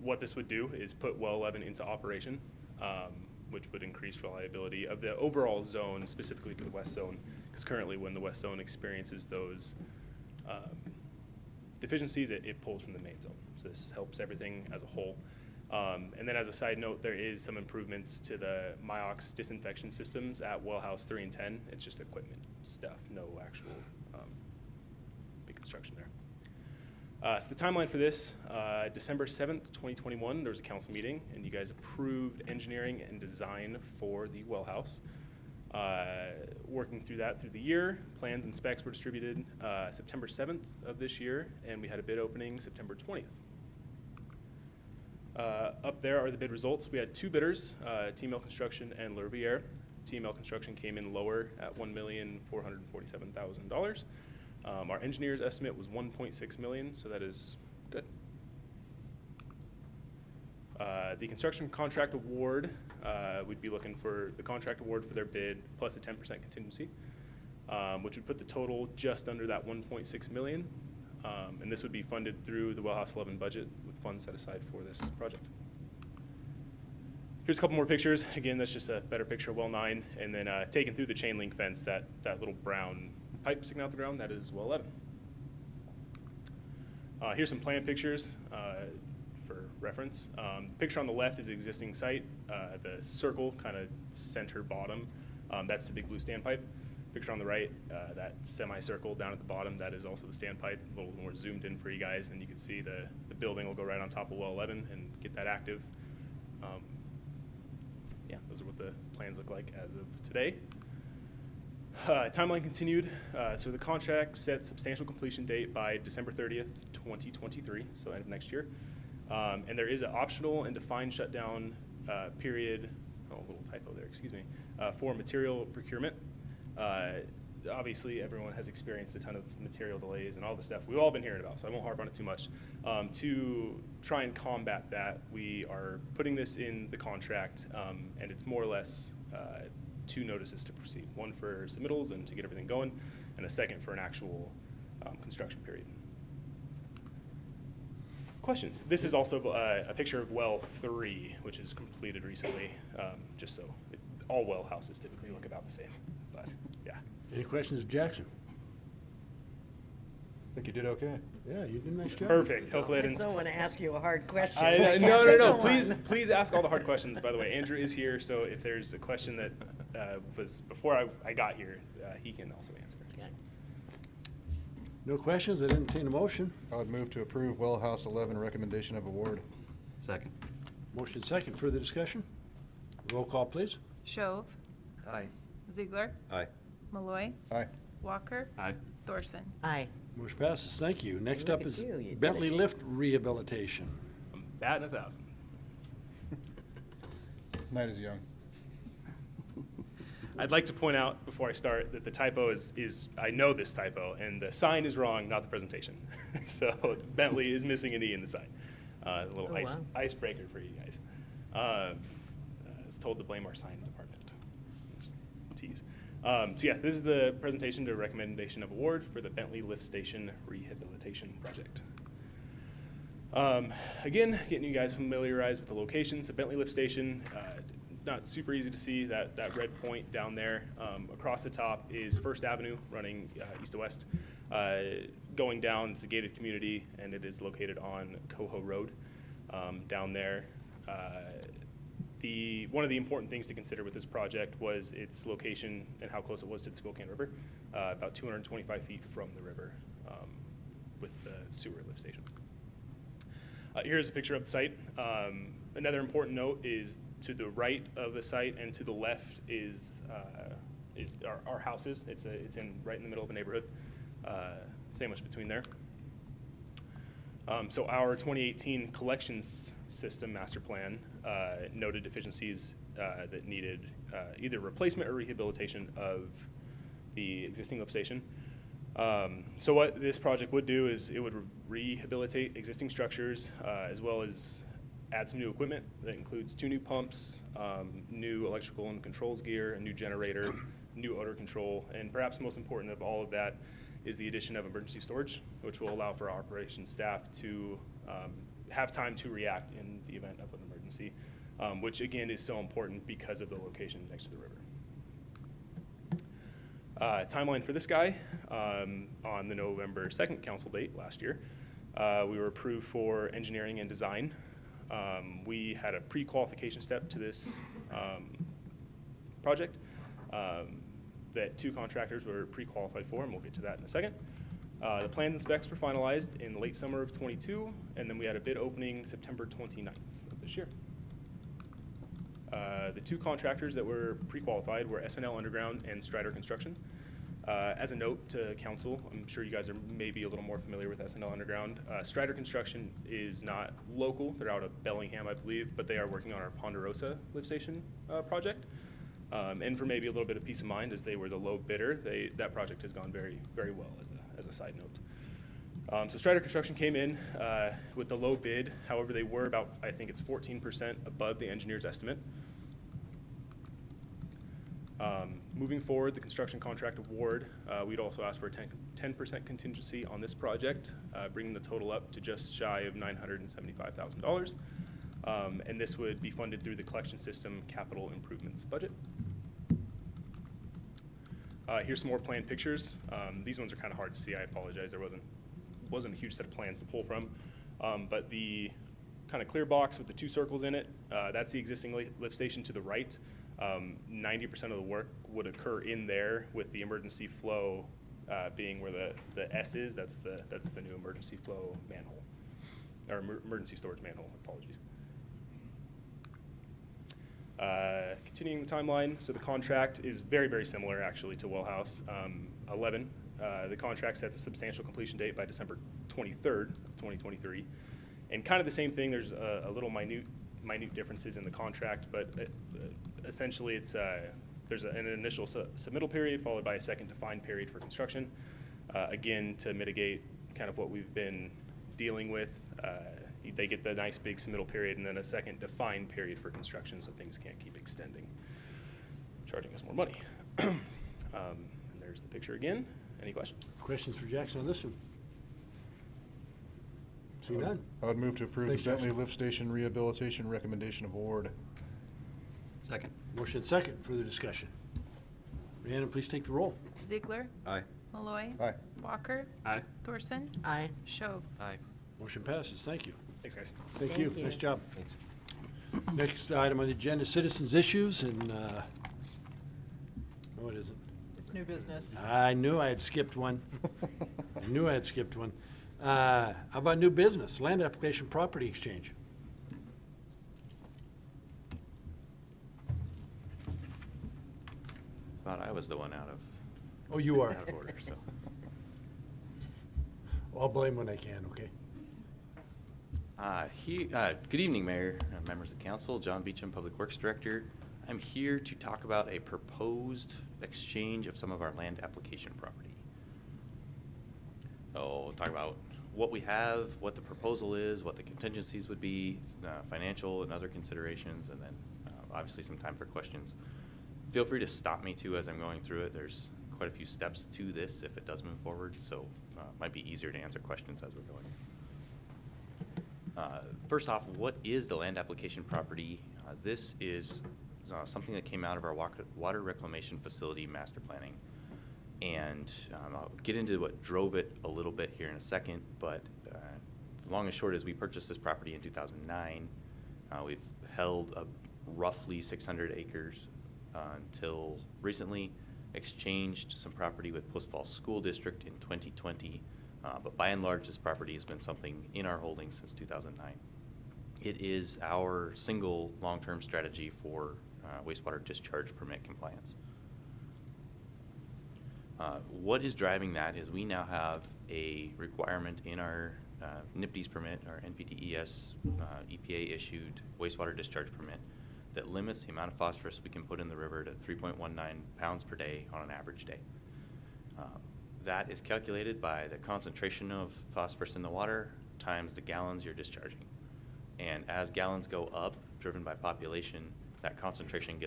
What this would do is put Well 11 into operation, which would increase reliability of the overall zone, specifically for the west zone, because currently when the west zone experiences those deficiencies, it pulls from the main zone. So this helps everything as a whole. And then as a side note, there is some improvements to the Myox disinfection systems at Wellhouse 3 and 10. It's just equipment stuff, no actual big construction there. So the timeline for this, December 7th, 2021, there was a council meeting, and you guys approved engineering and design for the well house. Working through that through the year, plans and specs were distributed September 7th of this year, and we had a bid opening September 20th. Up there are the bid results. We had 2 bidders, TML Construction and Le Riviere. TML Construction came in lower at $1,447,000. Our engineer's estimate was $1.6 million, so that is good. The construction contract award, we'd be looking for the contract award for their bid plus a 10% contingency, which would put the total just under that $1.6 million. And this would be funded through the Wellhouse 11 budget with funds set aside for this project. Here's a couple more pictures. Again, that's just a better picture of Well 9, and then taken through the chain link fence, that little brown pipe sticking out the ground, that is Well 11. Here's some plan pictures for reference. The picture on the left is the existing site. The circle, kind of center bottom, that's the big blue standpipe. Picture on the right, that semicircle down at the bottom, that is also the standpipe. A little more zoomed in for you guys, and you can see the building will go right on top of Well 11 and get that active. Yeah, those are what the plans look like as of today. Timeline continued. So the contract sets substantial completion date by December 30th, 2023, so end of next year. And there is an optional and defined shutdown period, oh, a little typo there, excuse me, for material procurement. Obviously, everyone has experienced a ton of material delays and all the stuff we've all been hearing about, so I won't harp on it too much. To try and combat that, we are putting this in the contract, and it's more or less 2 notices to proceed. One for submittals and to get everything going, and a second for an actual construction period. Questions? This is also a picture of well 3, which is completed recently, just so all well houses typically look about the same, but yeah. Any questions of Jackson? I think you did okay. Yeah, you did a nice job. Perfect. Hopefully I I didn't. don't want to ask you a hard question. No. Please ask all the hard questions. By the way, Andrew is here, so if there's a question that was before I got here, he can also answer. No questions? I entertain a motion. I would move to approve Well House 11 recommendation of award. Second. Motion second. Further discussion? Roll call, please. Shove. Aye. Ziegler. Aye. Malloy. Aye. Walker. Aye. Thorson. Aye. Motion passes. Thank you. Next Look up at is you, you Bentley did it. Lift Rehabilitation. I'm batting 1,000. Night is young. I'd like to point out before I start that the typo is I know this typo, and the sign is wrong, not the presentation. So Bentley is missing an E in the sign. A little Oh, wow. icebreaker for you guys. I was told to blame our sign department. Just tease. So yeah, this is the presentation to recommendation of award for the Bentley Lift Station Rehabilitation Project. Again, getting you guys familiarized with the location. So Bentley Lift Station, not super easy to see, that red point down there. Across the top is First Avenue running east to west. Going down, it's a gated community, and it is located on Coho Road down there. One of the important things to consider with this project was its location and how close it was to the Spokane River, about 225 feet from the river with the sewer lift station. Here's a picture of the site. Another important note is to the right of the site and to the left is our houses. It's right in the middle of the neighborhood, sandwiched between there. So our 2018 collections system master plan noted deficiencies that needed either replacement or rehabilitation of the existing lift station. So what this project would do is it would rehabilitate existing structures as well as add some new equipment that includes 2 new pumps, new electrical and controls gear, a new generator, new odor control, and perhaps most important of all of that is the addition of emergency storage, which will allow for our operations staff to have time to react in the event of an emergency, which again is so important because of the location next to the river. Timeline for this guy, on the November 2nd council date last year, we were approved for engineering and design. We had a pre-qualification step to this project that 2 contractors were pre-qualified for, and we'll get to that in a second. The plans and specs were finalized in late summer of '22, and then we had a bid opening September 29th of this year. The 2 contractors that were pre-qualified were S&L Underground and Strider Construction. As a note to council, I'm sure you guys are maybe a little more familiar with S&L Underground. Strider Construction is not local. They're out of Bellingham, I believe, but they are working on our Ponderosa lift station project. And for maybe a little bit of peace of mind, as they were the low bidder, that project has gone very, very well as a side note. So Strider Construction came in with the low bid. However, they were about, I think it's 14% above the engineer's estimate. Moving forward, the construction contract award, we'd also ask for a 10% contingency on this project, bringing the total up to just shy of $975,000. And this would be funded through the collection system capital improvements budget. Here's some more planned pictures. These ones are kind of hard to see. I apologize. There wasn't a huge set of plans to pull from. But the kind of clear box with the 2 circles in it, that's the existing lift station to the right. 90% of the work would occur in there, with the emergency flow being where the S is. That's the new emergency flow manhole, or emergency storage manhole. Apologies. Continuing the timeline, so the contract is very, very similar actually to Well House 11. The contract sets a substantial completion date by December 23rd of 2023. And kind of the same thing, there's a little minute minute differences in the contract, but essentially it's there's an initial submittal period followed by a second defined period for construction. Again, to mitigate kind of what we've been dealing with, they get the nice big submittal period and then a second defined period for construction, so things can't keep extending, charging us more money. And there's the picture again. Any questions? Questions for Jackson on this one? See none? I would move to approve Thanks, the Bentley Jackson. Lift Station Rehabilitation Recommendation of Award. Second. Motion second, further discussion. Rhiannon, please take the roll. Ziegler. Aye. Malloy. Aye. Walker. Aye. Thorson. Aye. Shove. Aye. Motion passes, thank you. Thanks, guys. Thank you, Thank you. nice job. Thanks. Next item on the agenda, citizens' issues, and, no, it isn't. It's new business. I knew I had skipped one. I knew I had skipped one. How about new business, land application property exchange? Thought I was the one out of, Oh, you are. out of order, so. I'll blame when I can, okay? Good evening, Mayor, members of council. John Beecham, Public Works Director. I'm here to talk about a proposed exchange of some of our land application property. So we'll talk about what we have, what the proposal is, what the contingencies would be, financial and other considerations, and then obviously some time for questions. Feel free to stop me too as I'm going through it. There's quite a few steps to this if it does move forward, so it might be easier to answer questions as we're going. First off, what is the land application property? This is something that came out of our water reclamation facility master planning. And I'll get into what drove it a little bit here in a second, but long and short is we purchased this property in 2009. We've held roughly 600 acres until recently, exchanged some property with Post Falls School District in 2020. But by and large, this property has been something in our holdings since 2009. It is our single long-term strategy for wastewater discharge permit compliance. What is driving that is we now have a requirement in our NPDES permit, our NPDES EPA-issued wastewater discharge permit that limits the amount of phosphorus we can put in the river to 3.19 pounds per day on an average day. That is calculated by the concentration of phosphorus in the water times the gallons you're discharging. And as gallons go up, driven by population, that concentration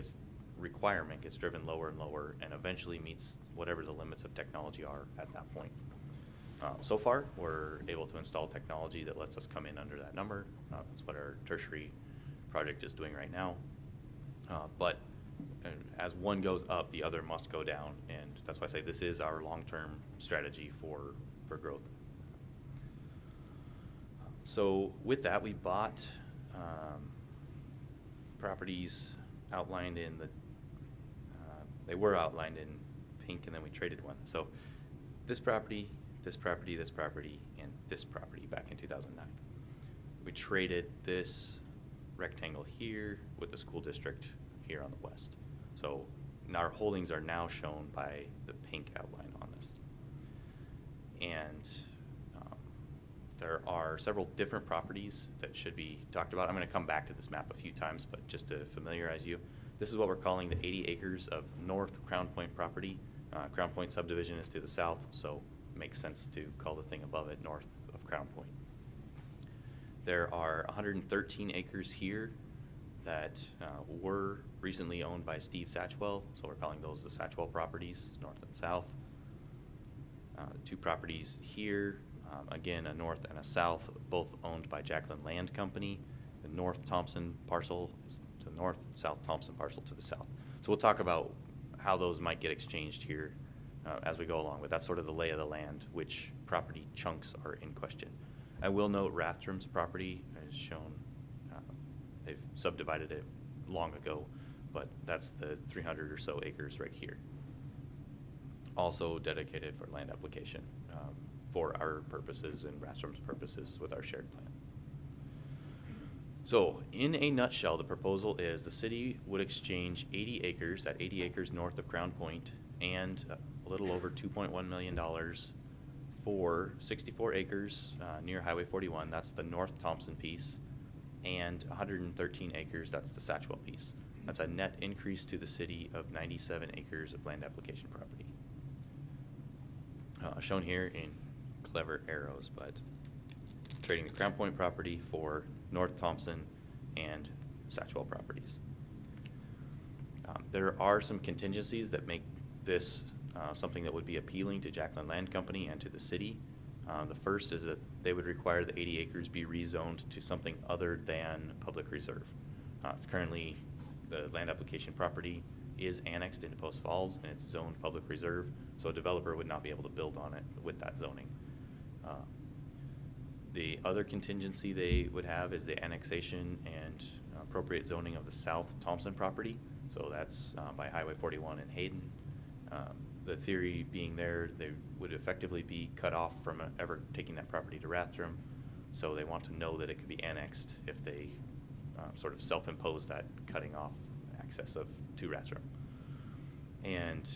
requirement gets driven lower and lower and eventually meets whatever the limits of technology are at that point. So far, we're able to install technology that lets us come in under that number. That's what our tertiary project is doing right now. But as one goes up, the other must go down, and that's why I say this is our long-term strategy for growth. So with that, we bought properties outlined in the, they were outlined in pink, and then we traded one. So this property, this property, this property, and this property back in 2009. We traded this rectangle here with the school district here on the west. So our holdings are now shown by the pink outline on this. And there are several different properties that should be talked about. I'm going to come back to this map a few times, but just to familiarize you, this is what we're calling the 80 acres of North Crown Point property. Crown Point subdivision is to the south, so it makes sense to call the thing above it north of Crown Point. There are 113 acres here that were recently owned by Steve Satchwell, so we're calling those the Satchwell properties, north and south. Two properties here, again, a north and a south, both owned by Jacqueline Land Company. The North Thompson parcel is to the north, South Thompson parcel to the south. So we'll talk about how those might get exchanged here as we go along, but that's sort of the lay of the land, which property chunks are in question. I will note Rathdrum's property is shown, they've subdivided it long ago, but that's the 300 or so acres right here. Also dedicated for land application for our purposes and Rathdrum's purposes with our shared plan. So in a nutshell, the proposal is the city would exchange 80 acres, that 80 acres north of Crown Point, and a little over $2.1 million for 64 acres near Highway 41. That's the North Thompson piece. and 113 acres, that's the Satchwell piece. That's a net increase to the city of 97 acres of land application property. Shown here in clever arrows, but trading the Crown Point property for North Thompson and Satchwell properties. There are some contingencies that make this something that would be appealing to Jacqueline Land Company and to the city. The first is that they would require the 80 acres be rezoned to something other than public reserve. It's currently, the land application property is annexed into Post Falls and it's zoned public reserve, so a developer would not be able to build on it with that zoning. The other contingency they would have is the annexation and appropriate zoning of the South Thompson property. So that's by Highway 41 in Hayden. The theory being there, they would effectively be cut off from ever taking that property to Rathdrum. So they want to know that it could be annexed if they sort of self-impose that cutting off access to Rathdrum. And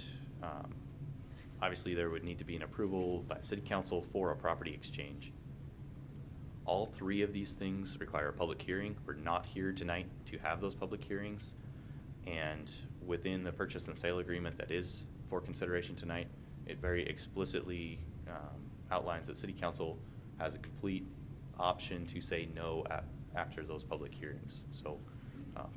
obviously there would need to be an approval by City Council for a property exchange. All three of these things require a public hearing. We're not here tonight to have those public hearings. And within the purchase and sale agreement that is for consideration tonight, it very explicitly outlines that City Council has a complete option to say no after those public hearings. So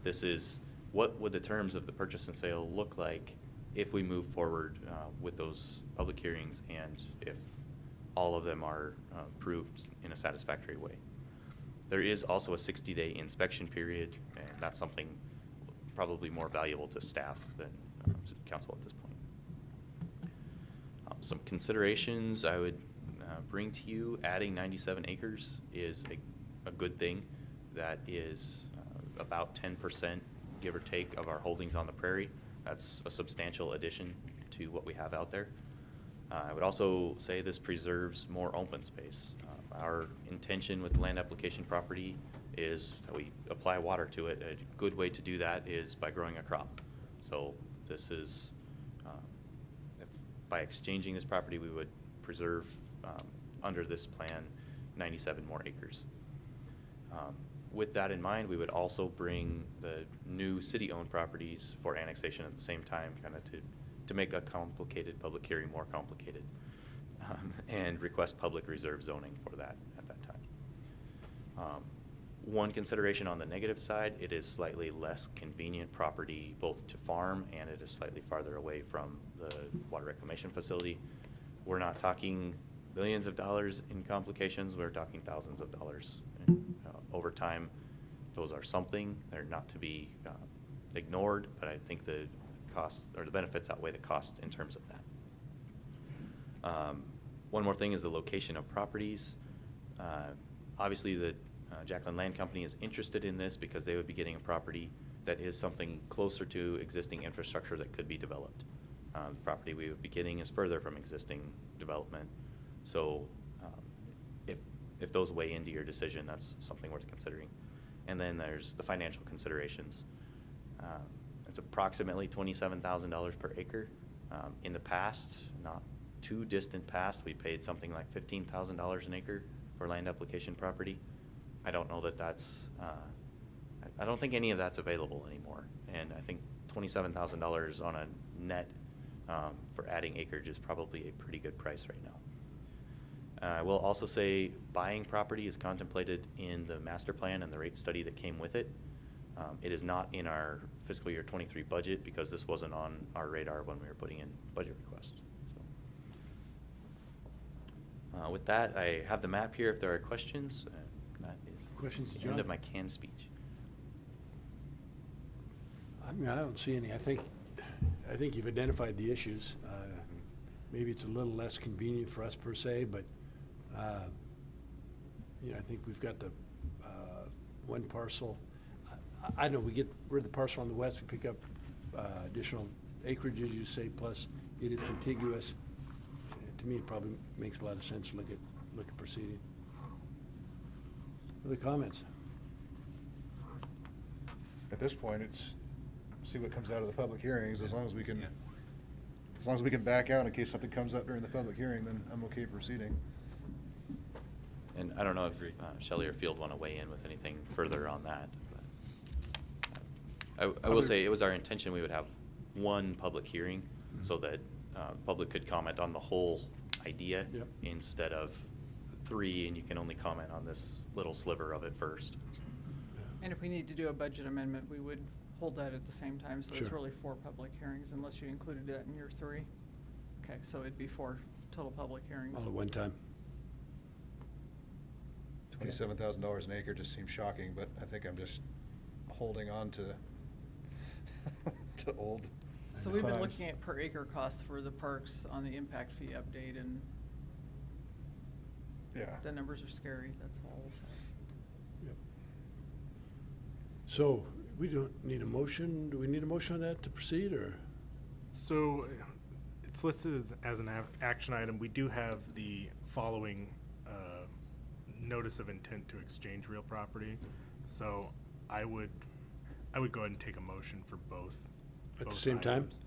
this is what would the terms of the purchase and sale look like if we move forward with those public hearings and if all of them are approved in a satisfactory way. There is also a 60-day inspection period, and that's something probably more valuable to staff than council at this point. Some considerations I would bring to you: adding 97 acres is a good thing. That is about 10%, give or take, of our holdings on the prairie. That's a substantial addition to what we have out there. I would also say this preserves more open space. Our intention with the land application property is that we apply water to it. A good way to do that is by growing a crop. So this is, by exchanging this property, we would preserve, under this plan, 97 more acres. With that in mind, we would also bring the new city-owned properties for annexation at the same time, kind of to make a complicated public hearing more complicated, and request public reserve zoning for that at that time. One consideration on the negative side, it is slightly less convenient property both to farm, and it is slightly farther away from the water reclamation facility. We're not talking billions of dollars in complications, we're talking thousands of dollars. And, over time, those are something. They're not to be ignored, but I think the cost or the benefits outweigh the cost in terms of that. One more thing is the location of properties. Obviously, the Jacqueline Land Company is interested in this because they would be getting a property that is something closer to existing infrastructure that could be developed. The property we would be getting is further from existing development. So if those weigh into your decision, that's something worth considering. And then there's the financial considerations. It's approximately $27,000 per acre. In the past, not too distant past, we paid something like $15,000 an acre for land application property. I don't know that that's, I don't think any of that's available anymore. And I think $27,000 on a net for adding acreage is probably a pretty good price right now. I will also say buying property is contemplated in the master plan and the rate study that came with it. It is not in our fiscal year 23 budget because this wasn't on our radar when we were putting in budget requests. So, with that, I have the map here if there are questions. That is Questions, the John? end of my canned speech. I mean, I don't see any. I think you've identified the issues. Maybe it's a little less convenient for us per se, but I think we've got the one parcel. I know we're the parcel on the west. We pick up additional acreage, as you say, plus it is contiguous. To me, it probably makes a lot of sense to look at proceeding. Other comments? At this point, it's see what comes out of the public hearings. As long as we can, as long as we can back out in case something comes up during the public hearing, then I'm okay proceeding. And I don't know if Shelley or Field want to weigh in with anything further on that. But I will say it was our intention we would have one public hearing so that public could comment on the whole idea instead of 3, and you can only comment on this little sliver of it first. And if we need to do a budget amendment, we would hold that at the same time, so it's Sure. really 4 public hearings unless you included that in your 3. Okay, so it'd be 4 total public hearings. All at one time. $27,000 an acre just seems shocking, but I think I'm just holding on to to old So we've been times. looking at per acre costs for the parks on the impact fee update, and Yeah. the numbers are scary, that's all. So we don't need a motion. Do we need a motion on that to proceed, or? So it's listed as an action item. We do have the following notice of intent to exchange real property. So I would go ahead and take a motion for both. At the both same time? items.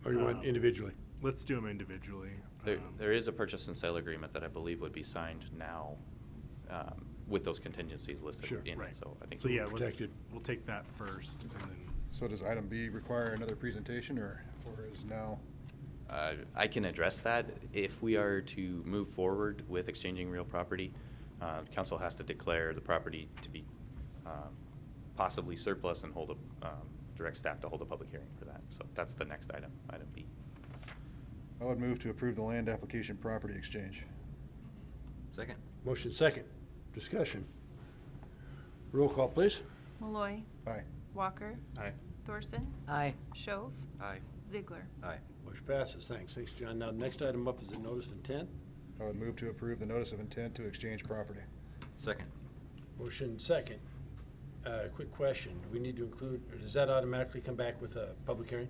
Or you want individually? Let's do them individually. There is a purchase and sale agreement that I believe would be signed now with those contingencies listed Sure. in Right. it. So I think So yeah, we'll take that first, and then So does item B require another presentation, or is now? I can address that. If we are to move forward with exchanging real property, council has to declare the property to be possibly surplus and hold direct staff to hold a public hearing for that. So that's the next item, item B. I would move to approve the land application property exchange. Second. Motion second. Discussion. Roll call, please. Malloy. Aye. Walker. Aye. Thorson. Aye. Shove. Aye. Ziegler. Aye. Motion passes. Thanks, John. Now, the next item up is the notice of intent. I would move to approve the notice of intent to exchange property. Second. Motion second. Quick question. Do we need to include, or does that automatically come back with a public hearing?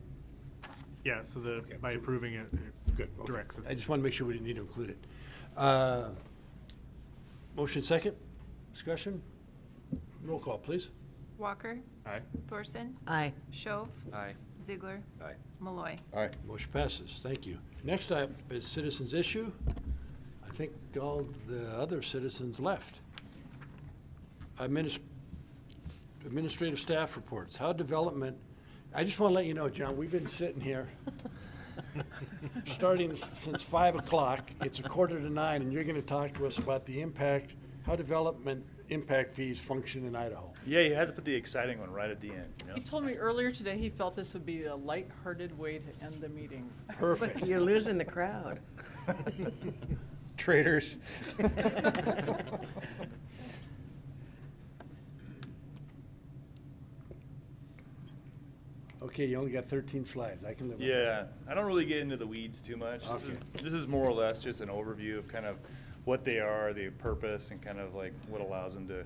yeah. So by approving it, Good. it directs us. I just want to make sure we didn't need to include it. Motion second. Discussion. Roll call, please. Walker. Aye. Thorson. Aye. Shove. Aye. Ziegler. Aye. Malloy. Aye. Motion passes. Thank you. Next up is citizens issue. I think all the other citizens left. Administrative staff reports. How development, I just want to let you know, John, we've been sitting here starting since 5 o'clock. It's 8:45, and you're going to talk to us about the impact, how development impact fees function in Idaho. Yeah, you had to put the exciting one right at the end, you know? He told me earlier today he felt this would be a lighthearted way to end the meeting. Perfect. You're losing the crowd. Traitors. Okay, you only got 13 slides. I can live with Yeah, I don't really get into the weeds too much. This is more or less just an overview of kind of what they are, the purpose, and kind of like what allows them to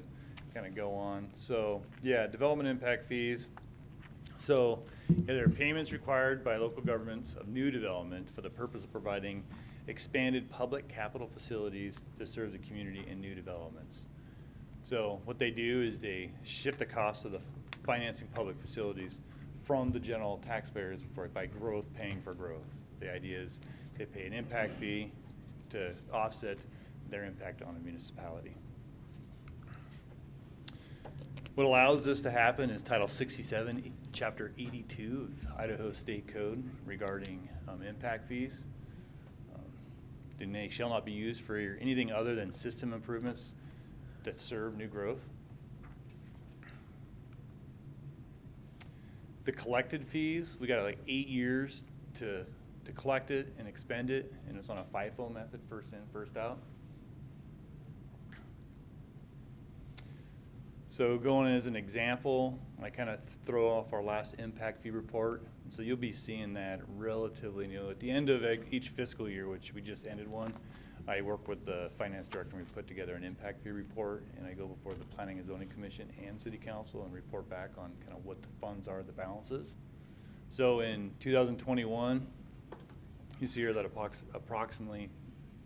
kind of go on. So, yeah, development impact fees. So, yeah, there are payments required by local governments of new development for the purpose of providing expanded public capital facilities to serve the community in new developments. So what they do is they shift the cost of the financing public facilities from the general taxpayers by growth paying for growth. The idea is they pay an impact fee to offset their impact on the municipality. What allows this to happen is Title 67, Chapter 82 of Idaho State Code regarding impact fees. And they shall not be used for anything other than system improvements that serve new growth. The collected fees, we got like 8 years to collect it and expend it, and it's on a FIFO method, first in, first out. So going as an example, I kind of throw off our last impact fee report. So you'll be seeing that relatively new. At the end of each fiscal year, which we just ended one, I work with the finance director and we put together an impact fee report, and I go before the Planning and Zoning Commission and City Council and report back on kind of what the funds are, the balances. So in 2021, you see here that approximately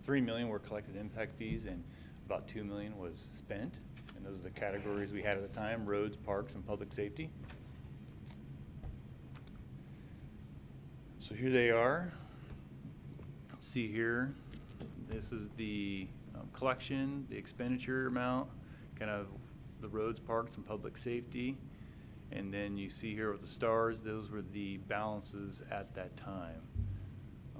3 million were collected impact fees and about 2 million was spent. And those are the categories we had at the time: roads, parks, and public safety. So here they are. See here, this is the collection, the expenditure amount, kind of the roads, parks, and public safety. And then you see here with the stars, those were the balances at that time.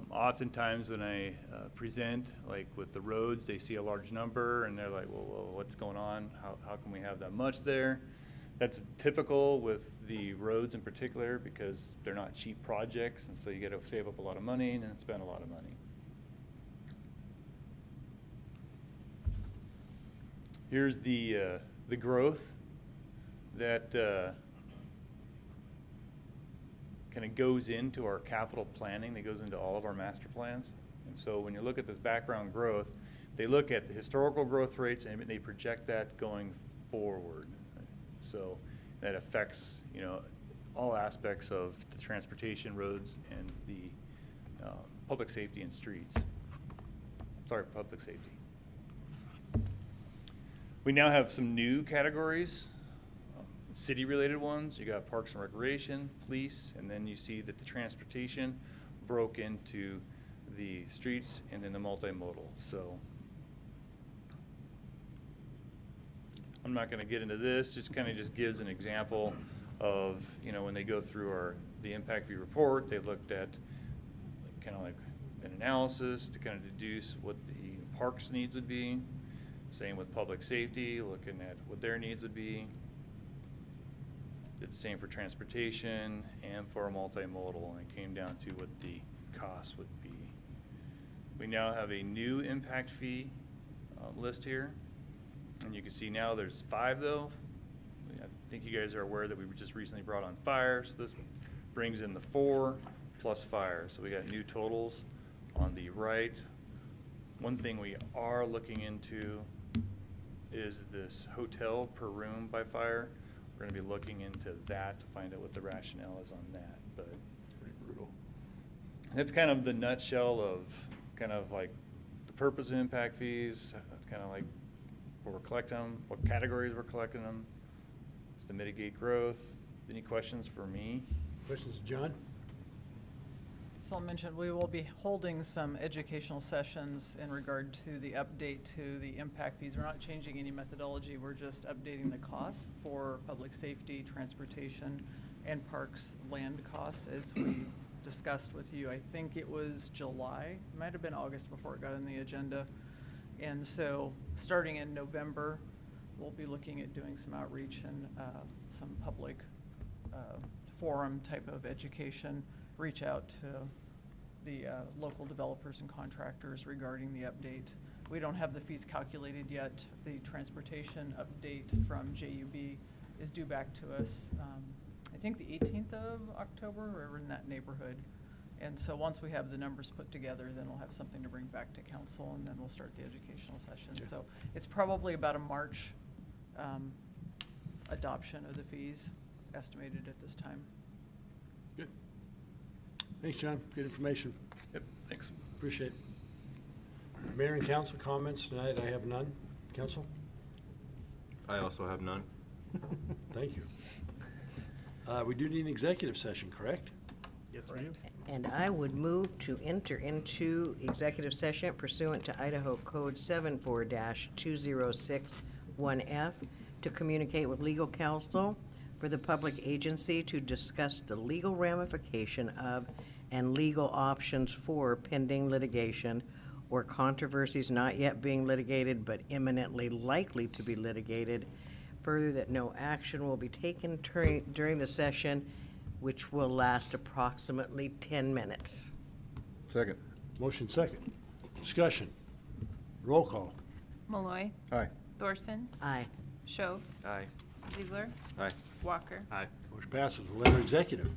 Oftentimes when I present, like with the roads, they see a large number and they're like, well, what's going on? How can we have that much there? That's typical with the roads in particular because they're not cheap projects, and so you got to save up a lot of money and then spend a lot of money. Here's the growth that kind of goes into our capital planning, that goes into all of our master plans. And so when you look at this background growth, they look at the historical growth rates and they project that going forward. So that affects, you know, all aspects of the transportation, roads, and the public safety and streets. Sorry, public safety. We now have some new categories, city-related ones. You got Parks and Recreation, Police, and then you see that the transportation broke into the streets and then the multimodal. So I'm not going to get into this. Just kind of just gives an example of, you know, when they go through the impact fee report, they looked at kind of like an analysis to kind of deduce what the parks needs would be. Same with public safety, looking at what their needs would be. Did the same for transportation and for a multimodal, and it came down to what the cost would be. We now have a new impact fee list here, and you can see now there's 5 though. I think you guys are aware that we just recently brought on fire, so this brings in the 4 plus fire. So we got new totals on the right. One thing we are looking into is this hotel per room by fire. We're going to be looking into that to find out what the rationale is on that, but it's pretty brutal. That's kind of the nutshell of kind of like the purpose of impact fees, kind of like where we're collecting them, what categories we're collecting them. It's to mitigate growth. Any questions for me? Questions, John? So I'll mention, we will be holding some educational sessions in regard to the update to the impact fees. We're not changing any methodology, we're just updating the costs for public safety, transportation, and parks land costs as we discussed with you. I think it was July, it might have been August before it got on the agenda. And so starting in November, we'll be looking at doing some outreach and some public forum type of education. Reach out to the local developers and contractors regarding the update. We don't have the fees calculated yet. The transportation update from JUB is due back to us, I think the 18th of October, or in that neighborhood. And so once we have the numbers put together, then we'll have something to bring back to council, and then we'll start the educational session. Sure. So it's probably about a March adoption of the fees estimated at this time. Good. Thanks, John. Good information. Yep, thanks. Appreciate it. Mayor and council comments tonight, I have none. Council? I also have none. Thank you. We do need an executive session, correct? Yes, we do. And I would move to enter into executive session pursuant to Idaho Code 74-2061F to communicate with legal counsel for the public agency to discuss the legal ramification of and legal options for pending litigation or controversies not yet being litigated but imminently likely to be litigated. Further, that no action will be taken during the session, which will last approximately 10 minutes. Second. Motion second. Discussion. Roll call. Malloy. Aye. Thorson. Aye. Schoaf. Aye. Ziegler. Aye. Walker. Aye. Motion passes. We'll enter executive.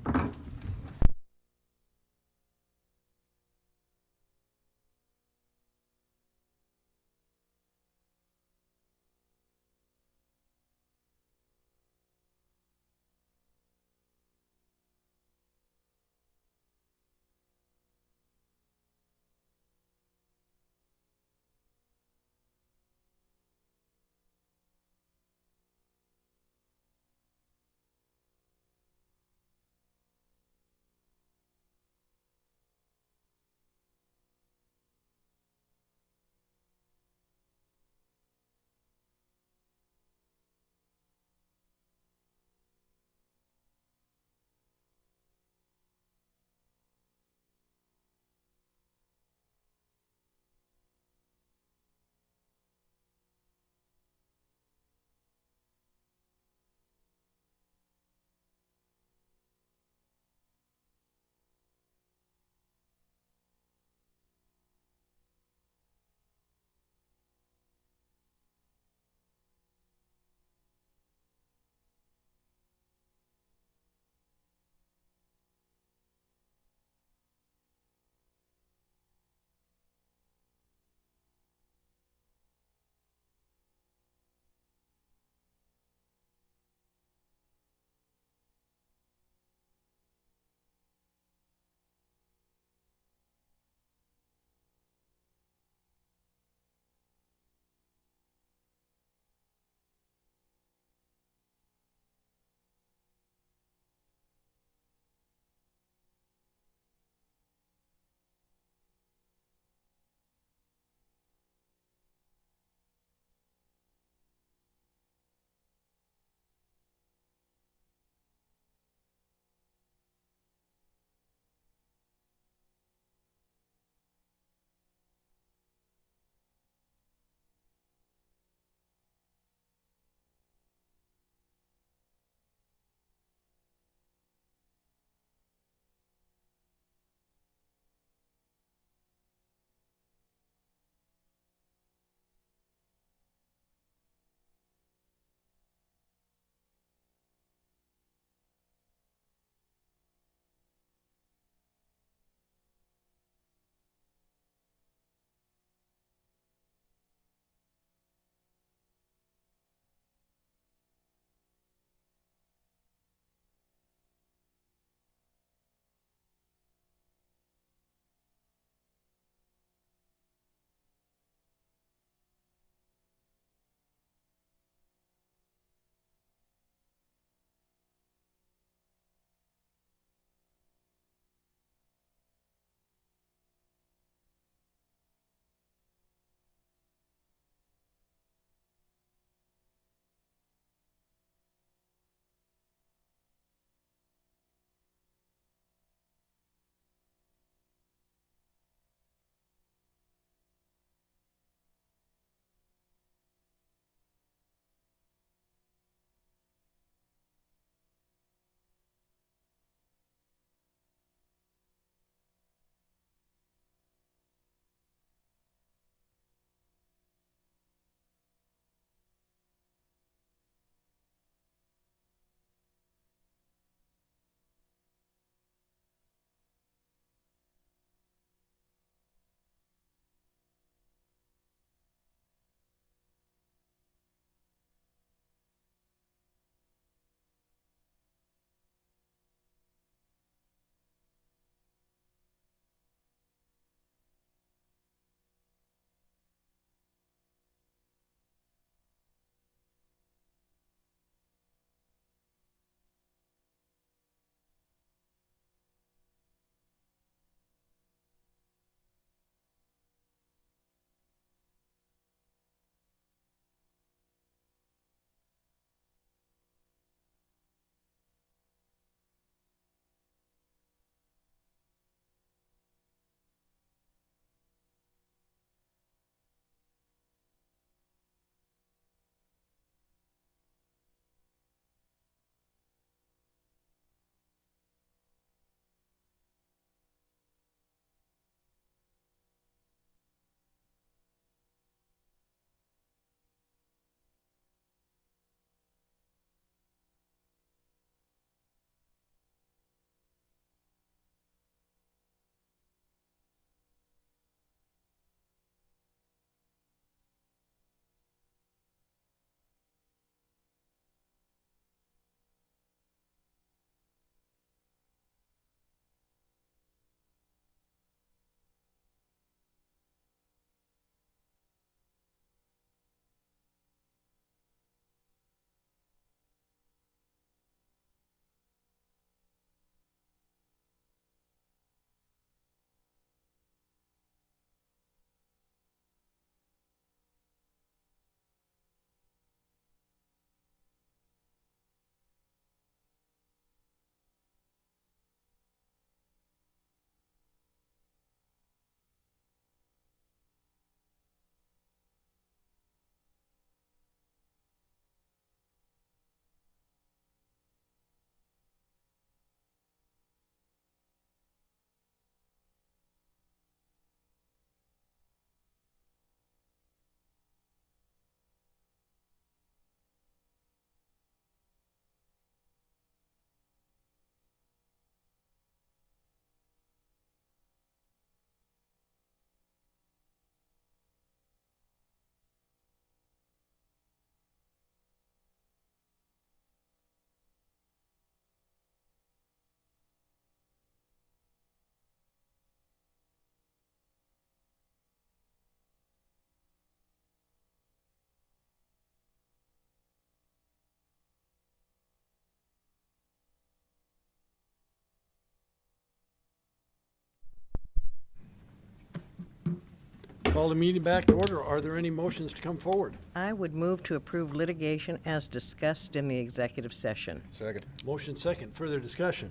Call the meeting back to order. Are there any motions to come forward? I would move to approve litigation as discussed in the executive session. Second. Motion second. Further discussion.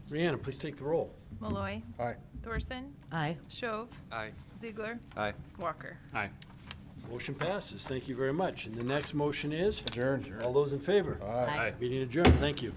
Rhiannon, please take the roll. Malloy. Aye. Thorson. Aye. Shove. Aye. Ziegler. Aye. Walker. Aye. Motion passes. Thank you very much. And the next motion is? Adjourn. All those in favor? Aye. Meeting adjourned. Thank you.